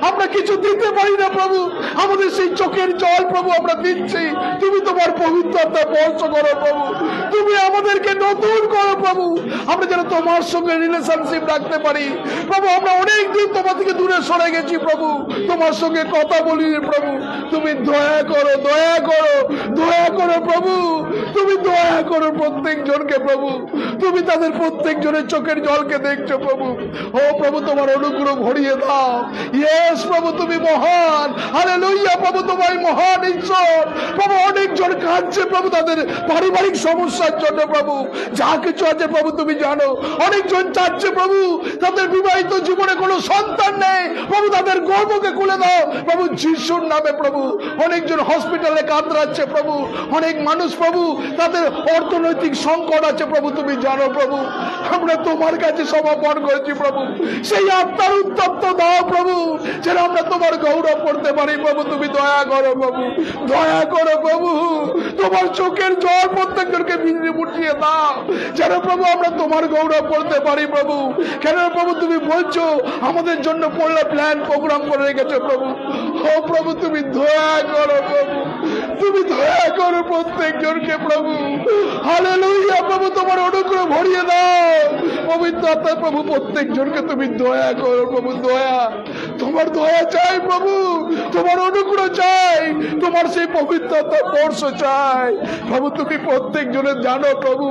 আমরা কিছু দিতে পারি না প্রভু, আমাদের সেই চোখের জল প্রভু আমরা দিচ্ছি, তুমি তোমার পবিত্র আত্মা স্পর্শ করো প্রভু, তুমি আমাদেরকে নতুন করো প্রভু, আমরা যেন তোমার সঙ্গে রিলেশনশিপ রাখতে পারি প্রভু, আমরা অনেক দিন তোমার থেকে দূরে সরে গেছি প্রভু, তোমার সঙ্গে কথা বলি প্রভু, তুমি দয়া করো, দয়া করো, দয়া করো প্রভু, তুমি দয়া করো প্রত্যেক জনকে প্রভু, তুমি তাদের প্রত্যেক জনের চোখের জলকে দেখছো প্রভু, ও প্রভু তোমার অনুগ্রহ ভরিয়ে দাও, ইয়েস প্রভু তুমি মহান, হালেলুয়া প্রভু তোমার মহান ঈশ্বর প্রভু, অনেকজন কাঁদছে প্রভু তাদের পারিবারিক সমস্যার জন্য প্রভু, যা কিছু আছে প্রভু তুমি জানো, অনেকজন চাচ্ছে প্রভু তাদের বিবাহিত জীবনে কোনো সন্তান নেই প্রভু, তাদের গর্ভকে খুলে দাও প্রভু যিশুর নামে প্রভু, অনেকজন হসপিটালে কাতরাচ্ছে প্রভু, অনেক মানুষ প্রভু তাদের অর্থনৈতিক সংকট আছে প্রভু তুমি জানো প্রভু, আমরা তোমার কাছে সমর্পণ করেছি প্রভু, সেই আত্মার উত্তপ্ত দাও প্রভু, যেন আমরা তোমার গৌরব করতে পারি প্রভু। তুমি দয়া করো প্রভু, দয়া করো প্রভু, তোমার চোখের জল প্রত্যেকজনকে মুটিয়ে দাও যেন প্রভু আমরা তোমার গৌরব করতে পারি প্রভু। কেন প্রভু তুমি বলছো আমাদের জন্য পড়লে প্ল্যান প্রোগ্রাম করে রেখেছো প্রভু। ও প্রভু তুমি দয়া করো প্রভু, তুমি দয়া করো প্রত্যেকজনকে প্রভু। হালেলুয়া প্রভু, তোমার অনুগ্রহ ভরিয়ে দাও পবিত্র আত্মা প্রভু। প্রত্যেকজনকে তুমি দয়া করো প্রভু, দয়া, তোমার দয়া চাই প্রভু, তোমার অনুগ্রহ চাই, তোমার সেই পবিত্র আত্মার স্পর্শ চাই প্রভু। তুমি প্রত্যেকজনের জানো প্রভু,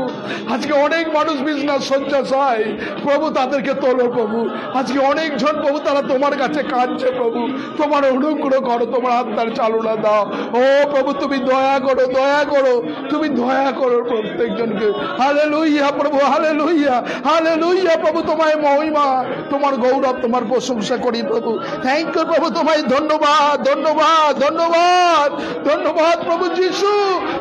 আজকে অনেক মানুষ বিছানা শয্যা চায় প্রভু, তাদেরকে তোলো প্রভু। আজকে অনেকজন প্রভু তারা তোমার কাছে কাঁদছে প্রভু, তোমার অনুগ্রহ করো, তোমার আত্মার চালনা দাও। ও প্রভু তুমি দয়া করো, দয়া করো, তুমি দয়া করো প্রত্যেকজনকে। হালেলুয়া প্রভু, হালেলুয়া, হালেলুয়া প্রভু, তোমায় মহিমা, তোমার গৌরব, তোমার প্রশংসা করি প্রভু। থ্যাংক ইউ প্রভু, তোমায় ধন্যবাদ, ধন্যবাদ, ধন্যবাদ, ধন্যবাদ প্রভু যিশু,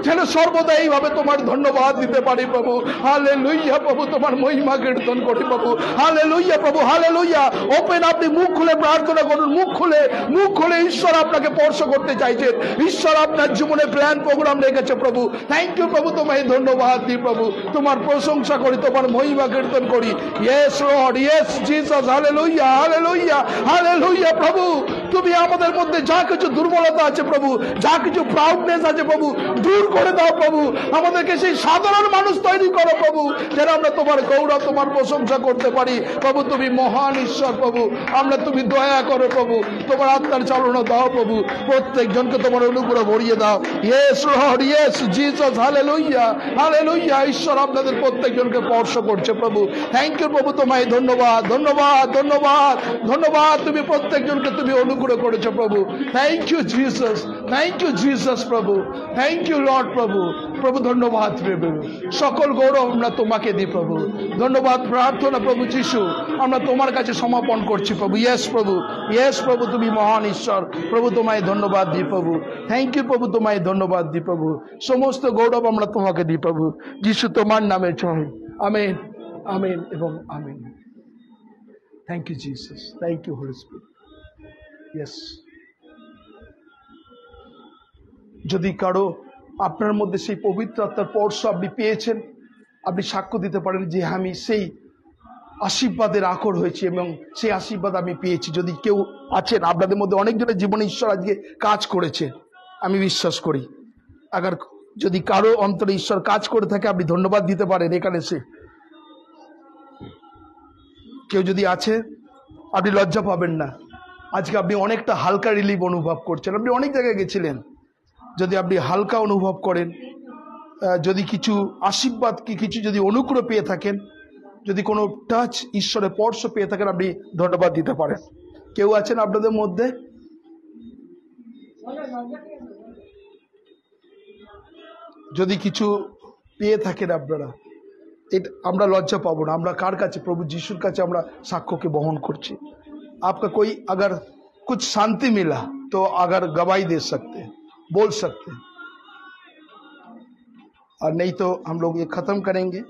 যেন সর্বদা এইভাবে তোমার ধন্যবাদ দিতে পারি প্রভু। হালেলুয়া প্রভু, তোমার মহিমা কীর্তন করি প্রভু। হালেলুয়া প্রভু, হালেলুয়া। ওপেন, আপনি মুখ খুলে প্রার্থনা করুন, মুখ খুলে ঈশ্বর আপনাকে স্পর্শ করতে চাইছেন। ঈশ্বর আপনার জীবনে প্ল্যান প্রোগ্রাম রেখেছে প্রভু। থ্যাংক ইউ প্রভু, তোমায় ধন্যবাদ দিই প্রভু, তোমার প্রশংসা করি, তোমার মহিমা কীর্তন করি। Yes Lord, yes Jesus, hallelujah, hallelujah, hallelujah প্রভু। তুমি আমাদের মধ্যে যা কিছু দুর্বলতা আছে প্রভু, যা কিছু প্রাউডনেস আছে প্রভু, দূর করে দাও প্রভু। আমাদেরকে সেই সাধারণ মানুষ তৈরি করো প্রভু, যেন আমরা তোমার গৌরব, তোমার প্রশংসা করতে পারি প্রভু। তুমি মহান ঈশ্বর প্রভু, আমরা তুমি দয়া করো প্রভু, তোমার আত্মার চালনা দাও প্রভু। প্রত্যেকজনকে তোমার অনুগ্রহ ভরিয়ে দাও। Yes Lord, yes Jesus, hallelujah, hallelujah. ঈশ্বর আপনাদের প্রত্যেকজনকে স্পর্শ করছে প্রভু। থ্যাংক ইউ প্রভু, তোমায় ধন্যবাদ, ধন্যবাদ, ধন্যবাদ, ধন্যবাদ। তুমি প্রত্যেকজনকে তুমি অনুগ্রহ করেছো প্রভু। Thank you Jesus, thank you Jesus প্রভু, থ্যাংক ইউ লর্ড প্রভু। প্রভু ধন্যবাদ প্রভু, সকল গৌরব আমরা তোমাকে দিই প্রভু। ধন্যবাদ প্রার্থনা প্রভু যিশু আমরা তোমার কাছে সমাপন করছি প্রভু। ইয়েস প্রভু, ইয়েস প্রভু, তুমি মহান ঈশ্বর প্রভু, তোমায় ধন্যবাদ দিই প্রভু। থ্যাংক ইউ প্রভু, তোমায় ধন্যবাদ দিই প্রভু। সমস্ত গৌরব আমরা তোমাকে দিই প্রভু যিশু, তোমার নামে জয়। আমেন, আমেন এবং amen. Thank you Jesus, thank you Holy Spirit. Yes, যদি কারো আপনার মধ্যে সেই পবিত্র আত্মার স্পর্শ আপনি পেয়েছেন, আপনি সাক্ষ্য দিতে পারেন যে আমি সেই আশীর্বাদের আকর হয়েছি এবং সেই আশীর্বাদ আমি পেয়েছি। যদি কেউ আছেন আপনাদের মধ্যে, অনেকজনের জীবনে ঈশ্বর আজকে কাজ করেছে আমি বিশ্বাস করি। আবার যদি কারো অন্তরে ঈশ্বর কাজ করে থাকে আপনি ধন্যবাদ দিতে পারেন এখানে এসে। কেউ যদি আছে, আপনি লজ্জা পাবেন না। আজকে আপনি অনেকটা হালকা রিলিফ অনুভব করছেন, আপনি অনেক জায়গায় গেছিলেন। যদি আপনি হালকা অনুভব করেন, যদি কিছু আশীর্বাদ কি কিছু যদি অনুগ্রহ পেয়ে থাকেন, যদি কোনো টাচ ঈশ্বরের স্পর্শ পেয়ে থাকেন, আপনি ধন্যবাদ দিতে পারেন। কেউ আছেন আপনাদের মধ্যে? যদি কিছু পেয়ে থাকেন আপনারা, এটা আমরা লজ্জা পাবো না। আমরা কার কাছে? প্রভু যিশুর কাছে আমরা সাক্ষ্যকে বহন করছি। आपका कोई अगर कुछ शांति मिला तो अगर गवाही दे सकते हैं, बोल सकते हैं, और नहीं तो हम लोग ये खत्म करेंगे।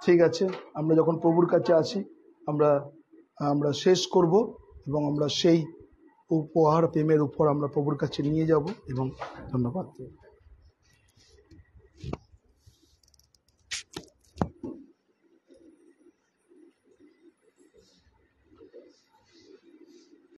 ঠিক আছে, আমরা যখন প্রভুর কাছে আসি আমরা শেষ করব এবং আমরা সেই উপহার প্রেমের উপর আমরা প্রভুর কাছে নিয়ে যাব এবং ধন্যবাদ দেব।